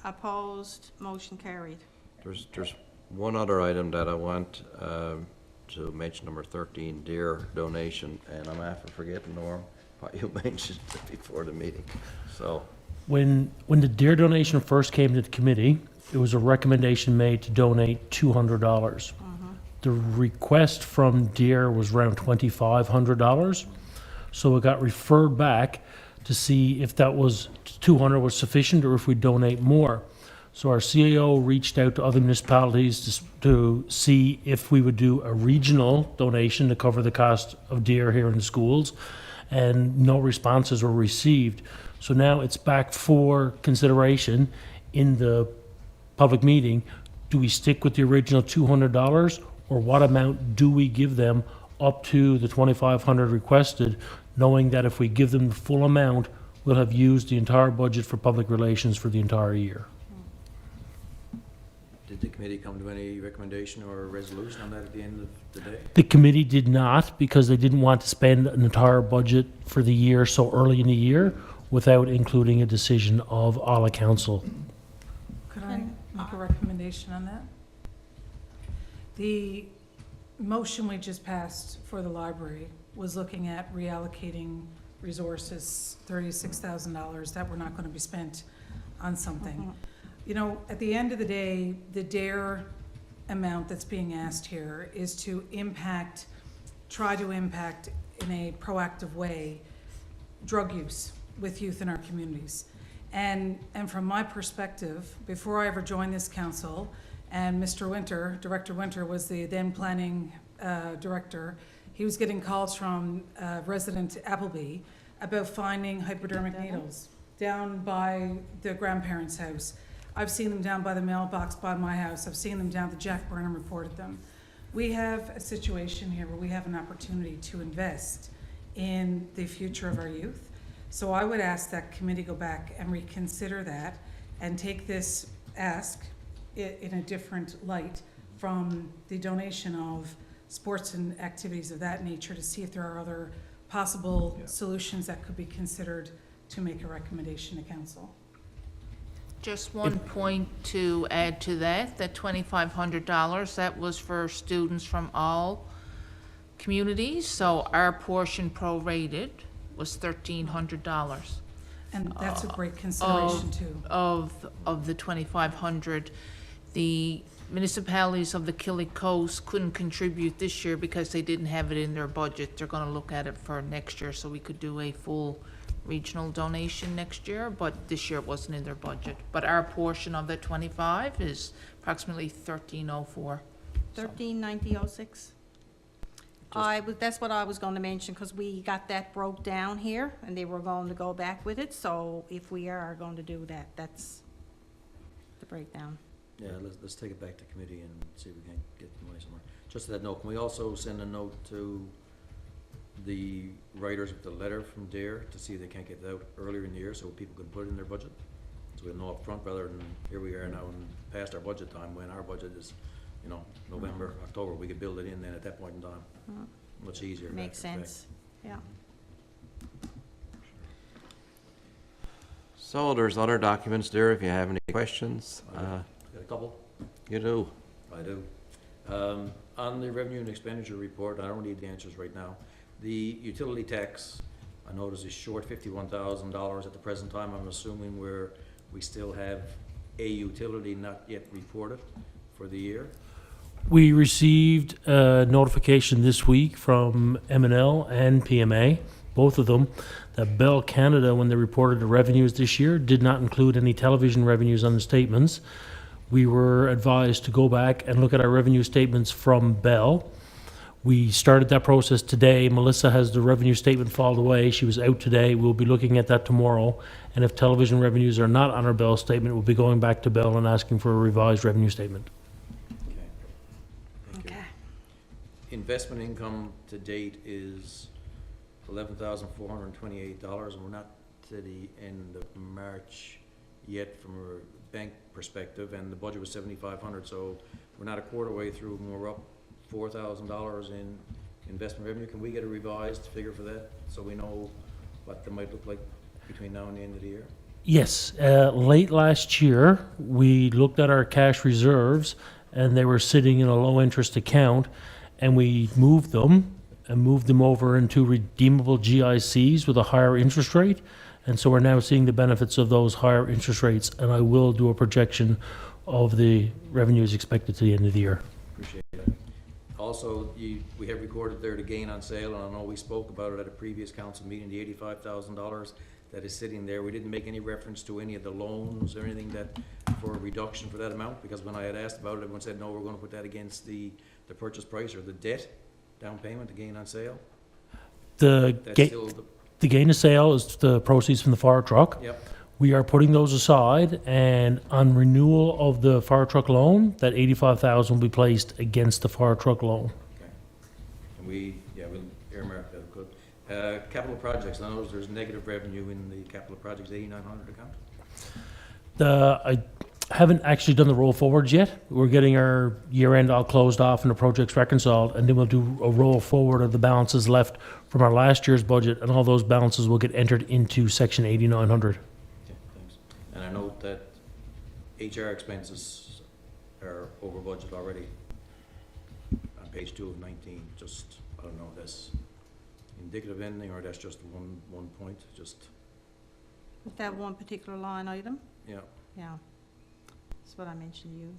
Opposed, motion carried. There's one other item that I want to mention, number 13, Deer donation, and I'm after forgetting, Norm, what you mentioned before the meeting. So, When the deer donation first came to the committee, it was a recommendation made to donate $200. The request from Deer was around $2,500. So it got referred back to see if that was, 200 was sufficient or if we donate more. So our CAO reached out to other municipalities to see if we would do a regional donation to cover the cost of deer here in the schools, and no responses were received. So now it's back for consideration in the public meeting. Do we stick with the original $200, or what amount do we give them up to the $2,500 requested, knowing that if we give them the full amount, we'll have used the entire budget for public relations for the entire year? Did the committee come to any recommendation or resolution on that at the end of the day? The committee did not, because they didn't want to spend an entire budget for the year so early in the year without including a decision of all council. Could I make a recommendation on that? The motion we just passed for the library was looking at reallocating resources, $36,000 that were not going to be spent on something. You know, at the end of the day, the DARE amount that's being asked here is to try to impact in a proactive way, drug use with youth in our communities. And from my perspective, before I ever joined this council, and Mr. Winter, Director Winter was the then planning director, he was getting calls from resident Appleby about finding hypodermic needles down by the grandparents' house. I've seen them down by the mailbox by my house. I've seen them down, the Jack Burnham reported them. We have a situation here where we have an opportunity to invest in the future of our youth. So I would ask that committee go back and reconsider that and take this ask in a different light from the donation of sports and activities of that nature, to see if there are other possible solutions that could be considered to make a recommendation to council. Just one point to add to that, that $2,500, that was for students from all communities, so our portion prorated was $1,300 And that's a great consideration too. of the $2,500. The municipalities of the Killy Coast couldn't contribute this year because they didn't have it in their budget. They're gonna look at it for next year, so we could do a full regional donation next year, but this year it wasn't in their budget. But our portion of the 25 is approximately 1304. 139006. That's what I was going to mention, because we got that broke down here, and they were going to go back with it, so if we are going to do that, that's the breakdown. Yeah, let's take it back to committee and see if we can get the money somewhere. Just to that note, can we also send a note to the writers of the letter from DARE to see if they can't get it out earlier in the year so people can put it in their budget? So we'll know up front rather than here we are now and past our budget time when our budget is, you know, November, October, we could build it in then at that point in time. Much easier. in that Makes respect. sense, yeah. So there's other documents there if you have any questions. Got a couple? You do. I do. On the revenue and expenditure report, I don't need the answers right now. The utility tax, I notice is short $51,000 at the present time. I'm assuming we still have a utility not yet reported for the year. We received a notification this week from M&L and PMA, both of them, that Bell Canada, when they reported the revenues this year, did not include any television revenues on the statements. We were advised to go back and look at our revenue statements from Bell. We started that process today. Melissa has the revenue statement filed away. She was out today. We'll be looking at that tomorrow. And if television revenues are not on our Bell statement, we'll be going back to Bell and asking for a revised revenue statement. Okay. Thank you. Okay. Investment income to date is $11,428, and we're not to the end of March yet from a bank perspective, and the budget was $7,500, so we're not a quarter way through, and we're up $4,000 in investment revenue. Can we get a revised figure for that, so we know what that might look like between now and the end of the year? Yes, late last year, we looked at our cash reserves, and they were sitting in a low-interest account, and we moved them over into redeemable GICs with a higher interest rate, and so we're now seeing the benefits of those higher interest rates, and I will do a projection of the revenues expected to the end of the year. Appreciate that. Also, we have recorded there the gain on sale, and I know we spoke about it at a previous council meeting, the $85,000 that is sitting there. We didn't make any reference to any of the loans or anything that, for a reduction for that amount, because when I had asked about it, everyone said, no, we're gonna put that against the purchase price or the debt, down payment, the gain on sale. The That's still the gain of sale is the proceeds from the fire truck. Yep. We are putting those aside, and on renewal of the fire truck loan, that $85,000 will be placed against the fire truck loan. Okay. And we'll earmark that, good. Capital projects, I know there's negative revenue in the capital projects, 8,900 account. I haven't actually done the roll forwards yet. We're getting our year end all closed off and the projects reconciled, and then we'll do a roll forward of the balances left from our last year's budget, and all those balances will get entered into section 8,900. Okay, thanks. And I note that HR expenses are over budget already on page 2 of 19. Just, I don't know if that's indicative of anything or that's just one point, just, With that one particular line item, yeah. yeah. That's what I mentioned to you.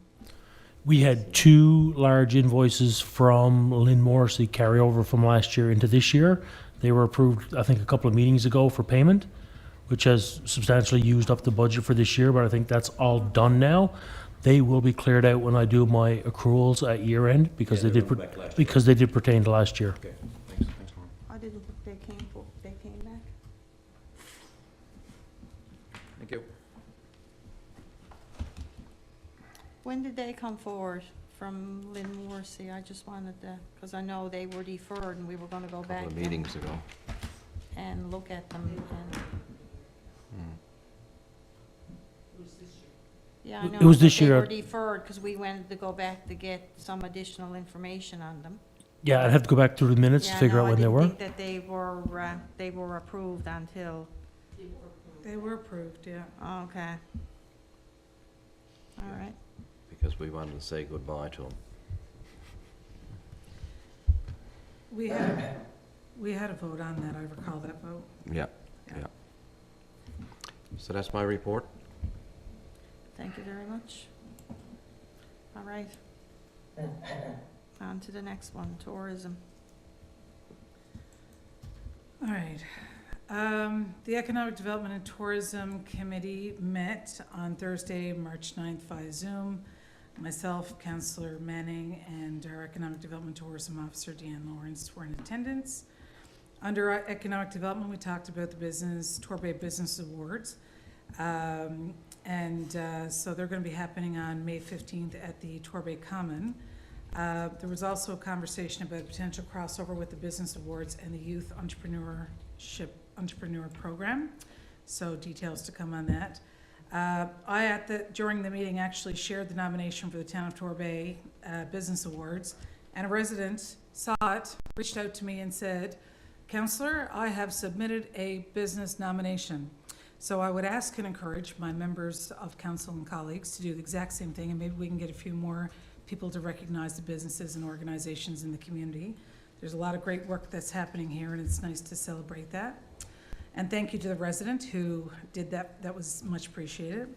We had 2 large invoices from Lynn Morrissey carry over from last year into this year. They were approved, I think, a couple of meetings ago for payment, which has substantially used up the budget for this year, but I think that's all done now. They will be cleared out when I do my accruals at year end because Yeah, they they did went back last year. because they did pertain to last year. Okay, thanks, Norm. I didn't think they came back. Thank you. When did they come forward from Lynn Morrissey? I just wanted to, because I know they were deferred and we were gonna go back Couple of meetings ago. and look at them and. Yeah, I It know, was but this they year. were deferred because we wanted to go back to get some additional information on them. Yeah, I'd have to go back through the minutes to Yeah, figure no, out when they were. I didn't think that they were approved until, They were approved, yeah. okay. All right. Because we wanted to say goodbye to them. We had a vote on that, I recall that vote. Yeah, yeah. So that's my report. Thank you very much. All right. On to the next one, tourism. All right. The Economic Development and Tourism Committee met on Thursday, March 9th via Zoom. Myself, Councillor Manning, and our Economic Development Tourism Officer, Deanne Lawrence, were in attendance. Under Economic Development, we talked about the Torbay Business Awards. So they're going to be happening on May 15th at the Torbay Common. There was also a conversation about a potential crossover with the Business Awards and the Youth Entrepreneur Program. So details to come on that. During the meeting, actually shared the nomination for the Town of Torbay Business Awards, and a resident saw it, reached out to me and said, "Councillor, I have submitted a business nomination." So I would ask and encourage my members of council and colleagues to do the exact same thing, and maybe we can get a few more people to recognize the businesses and organizations in the community. There's a lot of great work that's happening here, and it's nice to celebrate that. And thank you to the resident who did that. That was much appreciated.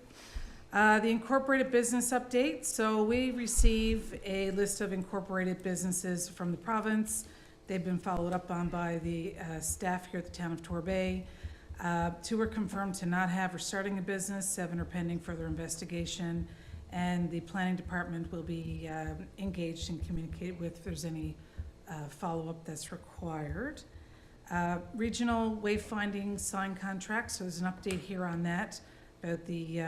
The incorporated business update. So we receive a list of incorporated businesses from the province. They've been followed up on by the staff here at the Town of Torbay. 2 are confirmed to not have or starting a business. 7 are pending further investigation. And the planning department will be engaged and communicate with if there's any follow-up that's required. Regional wayfinding sign contracts, so there's an update here on that, about the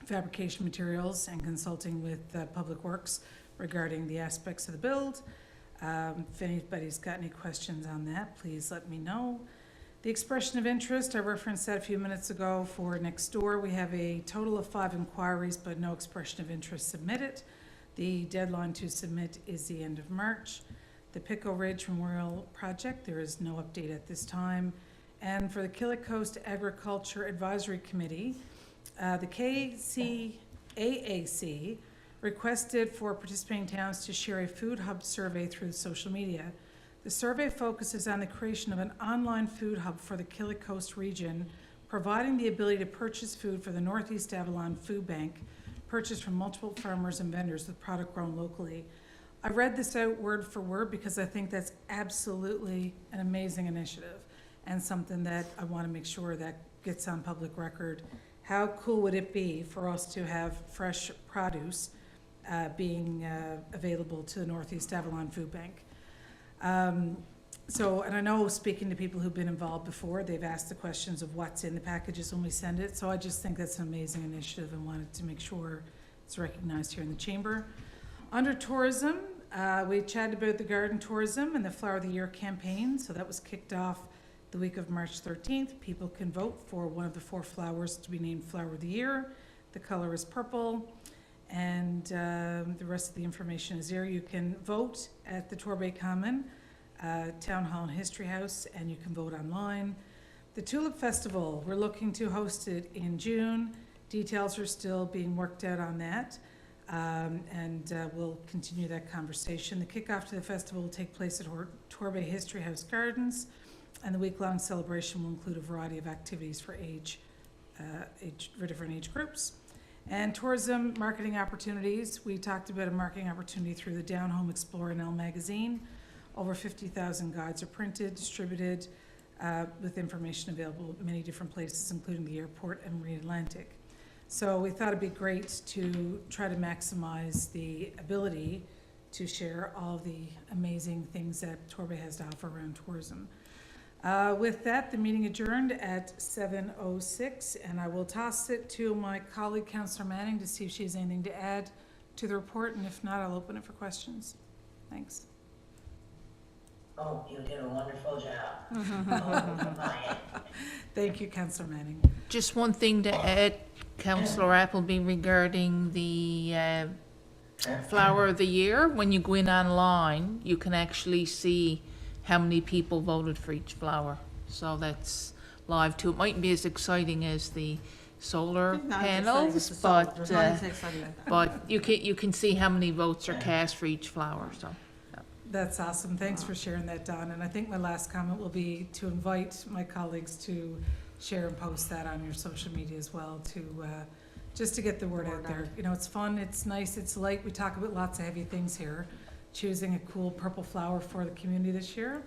fabrication materials and consulting with Public Works regarding the aspects of the build. If anybody's got any questions on that, please let me know. The expression of interest, I referenced that a few minutes ago for next door. We have a total of 5 inquiries, but no expression of interest submitted. The deadline to submit is the end of March. The Pico Ridge Memorial Project, there is no update at this time. And for the Killick Coast Agriculture Advisory Committee, the KCAAC requested for participating towns to share a food hub survey through social media. The survey focuses on the creation of an online food hub for the Killick Coast region, providing the ability to purchase food for the Northeast Avalon Food Bank, purchased from multiple farmers and vendors with product grown locally. I read this out word for word because I think that's absolutely an amazing initiative and something that I want to make sure that gets on public record. How cool would it be for us to have fresh produce being available to the Northeast Avalon Food Bank? And I know, speaking to people who've been involved before, they've asked the questions of what's in the packages when we send it. So I just think that's an amazing initiative and wanted to make sure it's recognized here in the chamber. Under tourism, we chatted about the garden tourism and the Flower of the Year campaign. So that was kicked off the week of March 13th. People can vote for one of the 4 flowers to be named Flower of the Year. The color is purple. And the rest of the information is there. You can vote at the Torbay Common, Town Hall and History House, and you can vote online. The Tulip Festival, we're looking to host it in June. Details are still being worked out on that. We'll continue that conversation. The kickoff to the festival will take place at Torbay History House Gardens, and the week-long celebration will include a variety of activities for different age groups. And tourism marketing opportunities, we talked about a marketing opportunity through the Down Home Explorer and Elle magazine. Over 50,000 guides are printed, distributed, with information available at many different places, including the airport and Marine Atlantic. So we thought it'd be great to try to maximize the ability to share all the amazing things that Torbay has to offer around tourism. With that, the meeting adjourned at 7:06, and I will toss it to my colleague, Councillor Manning, to see if she has anything to add to the report, and if not, I'll open it for questions. Thanks. Oh, you did a wonderful job. Oh, my. Thank you, Councillor Manning. Just one thing to add, Councillor Appleby, regarding the Flower of the Year. When you go in online, you can actually see how many people voted for each flower. So that's live too. It mightn't be as exciting as the solar panels, but you can see how many votes are cast for each flower. So That's awesome. Thanks for sharing that, Don. And I think my last comment will be to invite my colleagues to share and post that on your social media as well, to just to get the word out there. You know, it's fun, it's nice, it's light. We talk about lots of heavy things here. Choosing a cool purple flower for the community this year,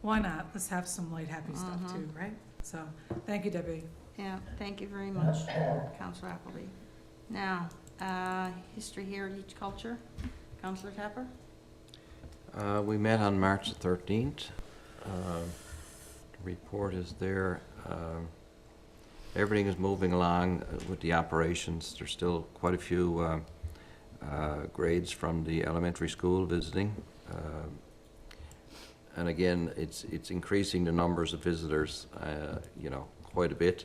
why not? Let's have some light, happy stuff too, right? So, thank you, Debbie. Yeah, thank you very much, Councillor Appleby. Now, History, Heritage, Culture, Councillor Tapper? We met on March the 13th. The report is there. Everything is moving along with the operations. There's still quite a few grades from the elementary school visiting. And again, it's increasing the numbers of visitors, you know, quite a bit.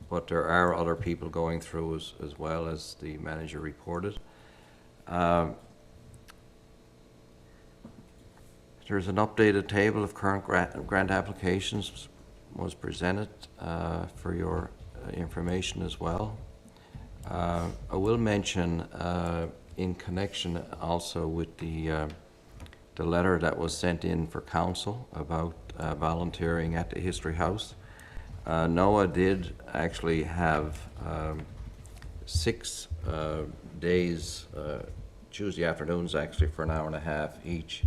But there are other people going through as well, as the manager reported. There's an updated table of current grant applications was presented for your information as well. I will mention in connection also with the letter that was sent in for council about volunteering at the History House. NOAA did actually have 6 days, Tuesday afternoons actually, for an hour and a half each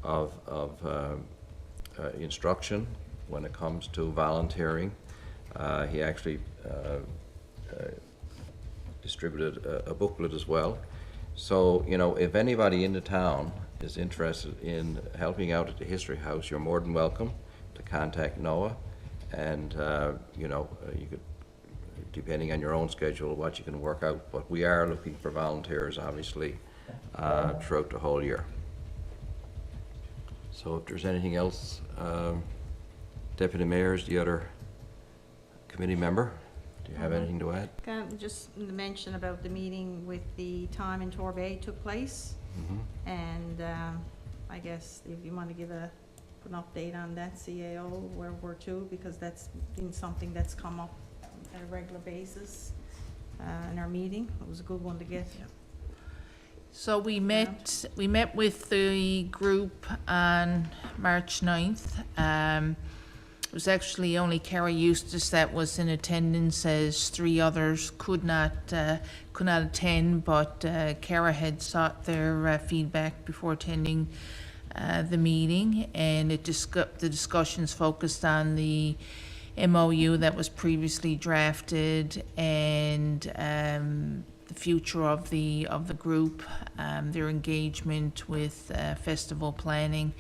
of instruction when it comes to volunteering. He actually distributed a booklet as well. So, you know, if anybody in the town is interested in helping out at the History House, you're more than welcome to contact NOAA. And, you know, you could, depending on your own schedule, what you can work out. But we are looking for volunteers, obviously, throughout the whole year. So if there's anything else, Deputy Mayor is the other committee member. Do you have anything to add? Just mention about the meeting with the time in Torbay took place. And I guess if you want to give an update on that CAO World War II, because that's been something that's come up on a regular basis in our meeting. It was a good one to get. So we met with the group on March 9th. It was actually only Cara Eustace that was in attendance, as 3 others could not attend, but Cara had sought their feedback before attending the meeting, and the discussions focused on the MOU that was previously drafted and the future of the group, their engagement with festival planning,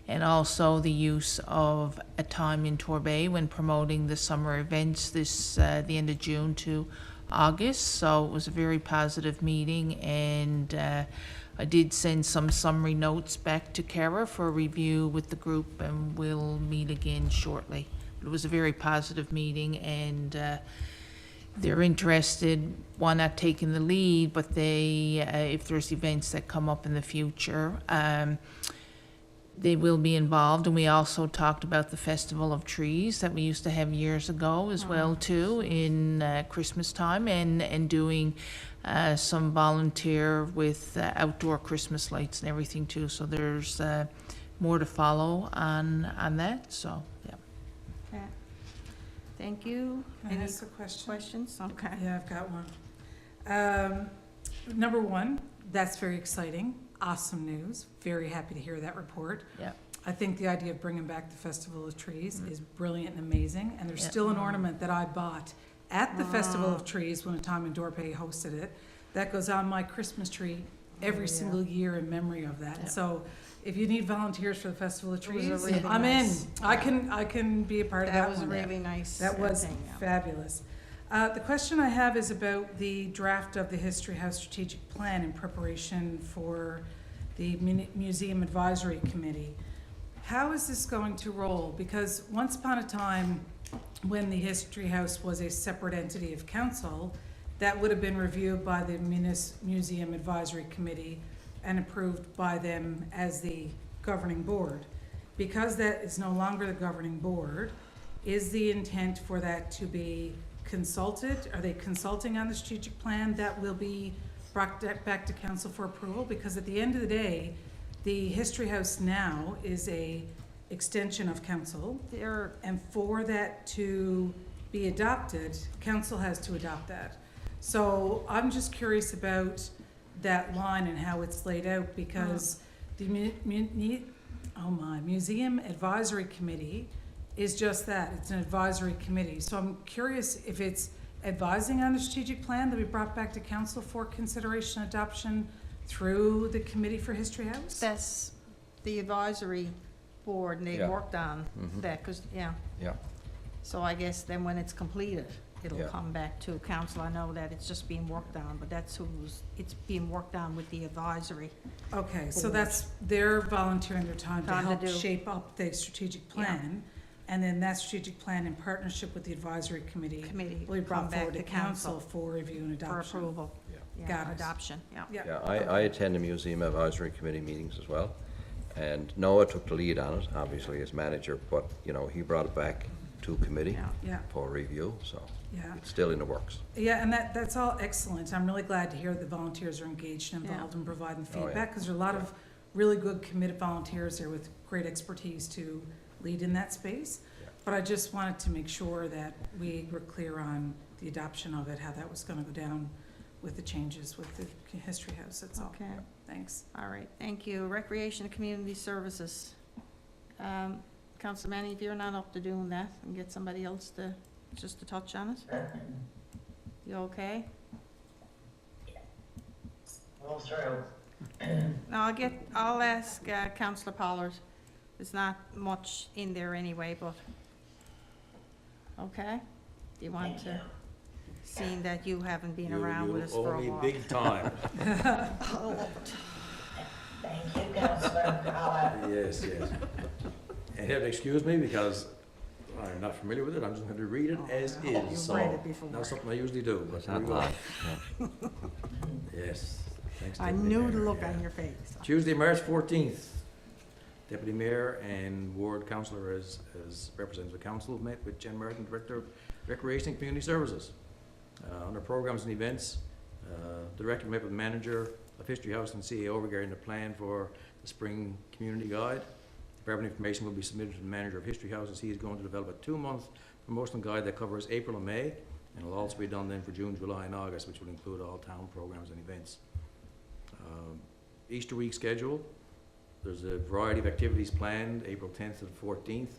and also the use of a time in Torbay when promoting the summer events this the end of June to August. So it was a very positive meeting, and I did send some summary notes back to Cara for review with the group, and we'll meet again shortly. It was a very positive meeting, and they're interested, one, not taking the lead, but they, if there's events that come up in the future, they will be involved. And we also talked about the Festival of Trees that we used to have years ago as well too, in Christmas time, and doing some volunteer with outdoor Christmas lights and everything too. So there's more to follow on that. So yeah. Okay. Thank you. Can I Any ask a question? questions? Okay. Yeah, I've got one. Number one, that's very exciting. Awesome news. Very happy to hear that report. Yeah. I think the idea of bringing back the Festival of Trees is brilliant and amazing. And there's Yeah. still an ornament that I bought at the Festival of Trees when a time in Torbay hosted it. That goes on my Christmas tree every single year in memory of that. Yeah. So if you need volunteers for the Festival of It was a Trees, really I'm nice- in. I can be a part of that That was one. really nice. That was thing, yeah. fabulous. The question I have is about the draft of the History House Strategic Plan in preparation for the Museum Advisory Committee. How is this going to roll? Because once upon a time, when the History House was a separate entity of council, that would have been reviewed by the Museum Advisory Committee and approved by them as the governing board. Because that is no longer the governing board, is the intent for that to be consulted? Are they consulting on the strategic plan that will be brought back to council for approval? Because at the end of the day, the History House now is a extension of council, and for that to be adopted, council has to adopt that. So I'm just curious about that line and how it's laid out, because the Museum Advisory Committee is just that, it's an advisory committee. So I'm curious if it's advising on the strategic plan that we brought back to council for consideration and adoption through the Committee for History House? That's the advisory board, and they Yeah. worked on Mhm. that, because, yeah. Yeah. So I guess then when it's completed, it'll Yeah. come back to council. I know that it's just being worked on, but it's being worked on with the advisory. Okay, so board. that's, they're volunteering their time to Time to help do. shape up the strategic Yeah. plan. And then that strategic plan in partnership with the advisory committee Committee will be come brought back forward to to council for review and for adoption. approval. Yeah. Got Yeah, it. adoption, yeah. Yeah, I attend the Museum Advisory Committee meetings as well, and Noah took the lead on it, obviously as manager, but, you know, he brought it back to committee Yeah. Yeah, for review, so yeah. it's still in the works. Yeah, and that's all excellent. I'm really glad to hear the volunteers are engaged and Yeah. involved in providing Oh, yeah. feedback, because there are a lot of really good committed volunteers there with great expertise to lead in that space. Yeah. But I just wanted to make sure that we were clear on the adoption of it, how that was gonna go down with the changes with the History House, that's all. Okay, Thanks. all right, thank you. Recreation and Community Services. Councilor Manning, if you're not up to doing that, and get somebody else to, just to touch on it, you okay? Roll through. No, I'll ask Councillor Pollard. There's not much in there anyway, but, okay? Do you want Thank to, you. seeing that you haven't been around with us for a while? big time. Thank you, Councillor Pollard. Yes, yes. And you have to excuse me because I'm not familiar with it, I'm just going to read it as is, You've so. read it before. Not something I usually do, but It's here we not go. live. Yes. Thanks, I Deputy knew Mayor, the look yeah. on your face. Tuesday, March 14th, Deputy Mayor and Ward Councillor as representative of council met with Jen Martin, Director of Recreation and Community Services. Under programs and events, the Director met with Manager of History House and CAO regarding the plan for the Spring Community Guide. Department information will be submitted to the Manager of History House as he is going to develop a 2-month promotional guide that covers April and May, and will also be done then for June, July, and August, which will include all town programs and events. Easter week schedule, there's a variety of activities planned, April 10th to the 14th.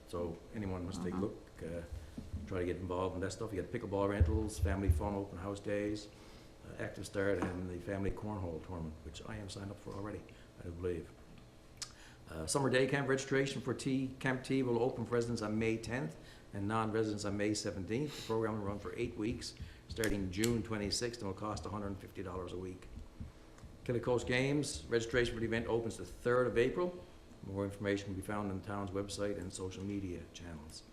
So anyone wants to take a look, try to get involved in that stuff. You got pickleball rentals, family fun open house days, active start, and the family cornhole tournament, which I am signed up for already, I do believe. Summer day camp registration for Camp T will open for residents on May 10th and non-residents on May 17th. The program will run for 8 weeks, starting June 26th, and will cost $150 a week. Killicoast Games, registration for the event opens the 3rd of April. More information can be found on the town's website and social media channels.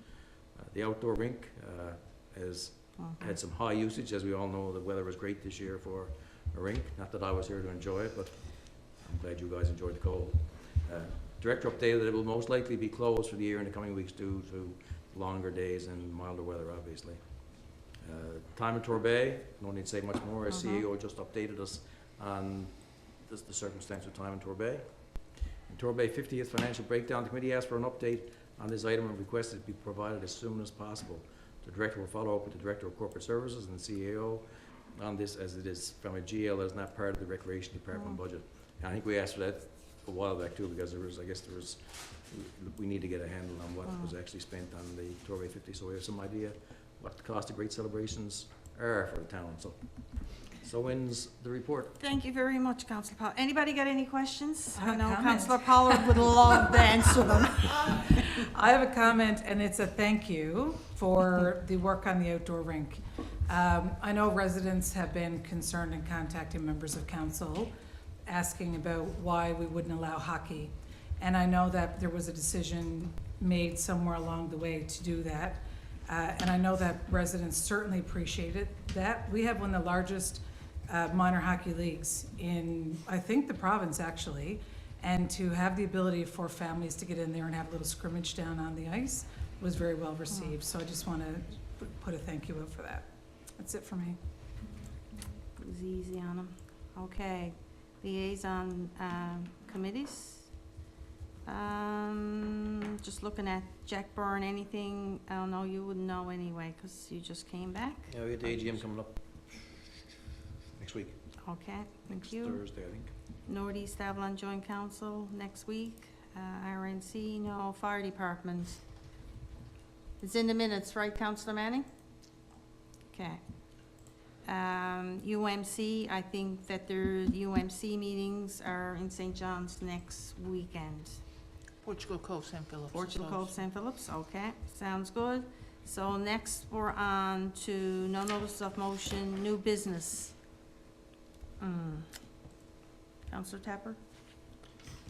The outdoor rink has had some high usage. As we all know, the weather was great this year for a rink. Not that I was here to enjoy it, but I'm glad you guys enjoyed the cold. Director updated that it will most likely be closed for the year in the coming weeks due to longer days and milder weather, obviously. Time in Torbay, no need to say much more, as CEO just updated us on the circumstance of time in Torbay. In Torbay 50th Financial Breakdown, the committee asked for an update on this item and requested it be provided as soon as possible. The director will follow up with the Director of Corporate Services and the CEO on this, as it is from a GL that is not part of the Recreation Department budget. And I think we asked for that a while back too, because we need to get a handle on what was actually spent on the Torbay 50, so we have some idea what the cost of great celebrations are for the town. So ends the report. Thank you very much, Councillor Pollard. Anybody got any questions? I have a know comment. Councillor Pollard would love to answer them. I have a comment, and it's a thank you for the work on the outdoor rink. I know residents have been concerned in contacting members of council, asking about why we wouldn't allow hockey. And I know that there was a decision made somewhere along the way to do that. And I know that residents certainly appreciated that. We have one of the largest minor hockey leagues in, I think, the province, actually. And to have the ability for families to get in there and have a little scrimmage down on the ice was very well received. So I just want to put a thank you out for that. That's it for me. It was easy on them. Okay. Liaison committees. Just looking at Jack Byrne, anything, I don't know, you wouldn't know anyway, because you just came back. Yeah, we had the AGM coming up next week, Okay, thank you. Thursday, I think. Northeast Avalon Joint Council next week. RNC, no. Fire Department. It's in the minutes, right, Councillor Manning? Okay. UMC, I think that their UMC meetings are in St. John's next weekend. Portugal Cove, St. Philip's. Portugal Cove, St. Philip's, okay, sounds good. So next, we're on to no notice of motion, new business. Councillor Tapper?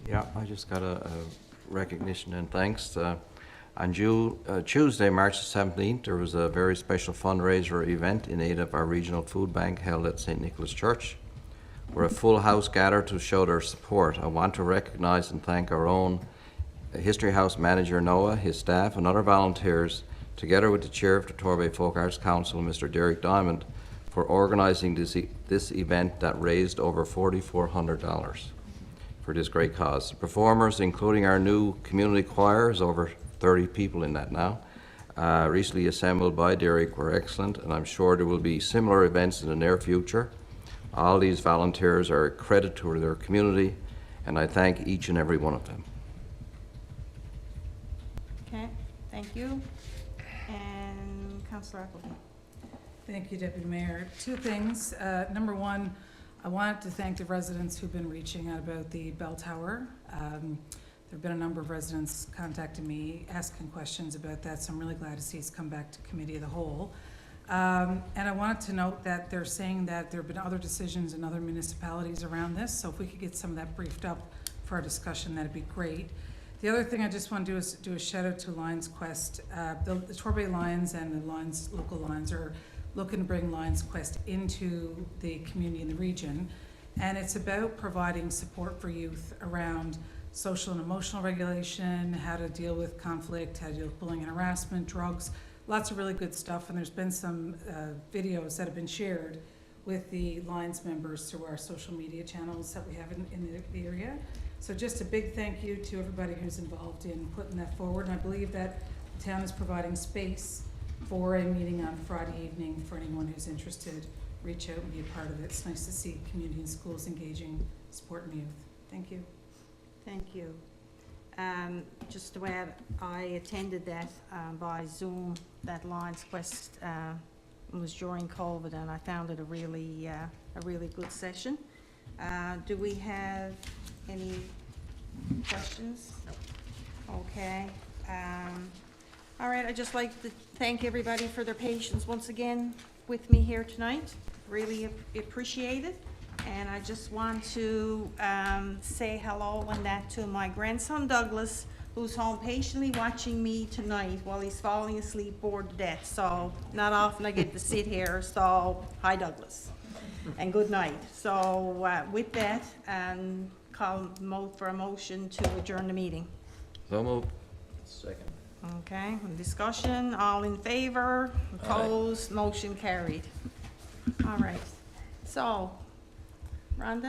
Yeah, I just got a recognition and thanks. On Tuesday, March the 17th, there was a very special fundraiser event in aid of our regional food bank held at St. Nicholas Church, where a full house gathered to show their support. I want to recognize and thank our own History House manager Noah, his staff, and other volunteers, together with the chair of the Torbay Folk Arts Council, Mr. Derek Diamond, for organizing this event that raised over $4,400 for this great cause. The performers, including our new community choir, is over 30 people in that now, recently assembled by Derek, were excellent, and I'm sure there will be similar events in the near future. All these volunteers are a credit to their community, and I thank each and every one of them. Okay, thank you. And Councillor Appleby. Thank you, Deputy Mayor. Two things. Number one, I wanted to thank the residents who've been reaching out about the bell tower. There have been a number of residents contacting me, asking questions about that, so I'm really glad to see it's come back to Committee of the Whole. And I wanted to note that they're saying that there have been other decisions in other municipalities around this, so if we could get some of that briefed up for our discussion, that'd be great. The other thing I just want to do is do a shout out to Lions Quest. The Torbay Lions and the Lions, local Lions, are looking to bring Lions Quest into the community in the region. And it's about providing support for youth around social and emotional regulation, how to deal with conflict, how to deal with bullying and harassment, drugs, lots of really good stuff. And there's been some videos that have been shared with the Lions members through our social media channels that we have in the area. So just a big thank you to everybody who's involved in putting that forward. And I believe that the town is providing space for a meeting on Friday evening for anyone who's interested. Reach out and be a part of it. It's nice to see community and schools engaging, supporting youth. Thank you. Thank you. Just to add, I attended that by Zoom, that Lions Quest was during COVID, and I found it a really good session. Do we have any questions? Okay. All right, I'd just like to thank everybody for their patience once again with me here tonight. Really appreciate it. And I just want to say hello and that to my grandson Douglas, who's home patiently watching me tonight while he's falling asleep bored to death. So not often I get to sit here, so hi Douglas, and good night. So with that, call for a motion to adjourn the meeting. So moved. Second. Okay, discussion, all in favor, opposed, motion carried. All right, so, Rhonda?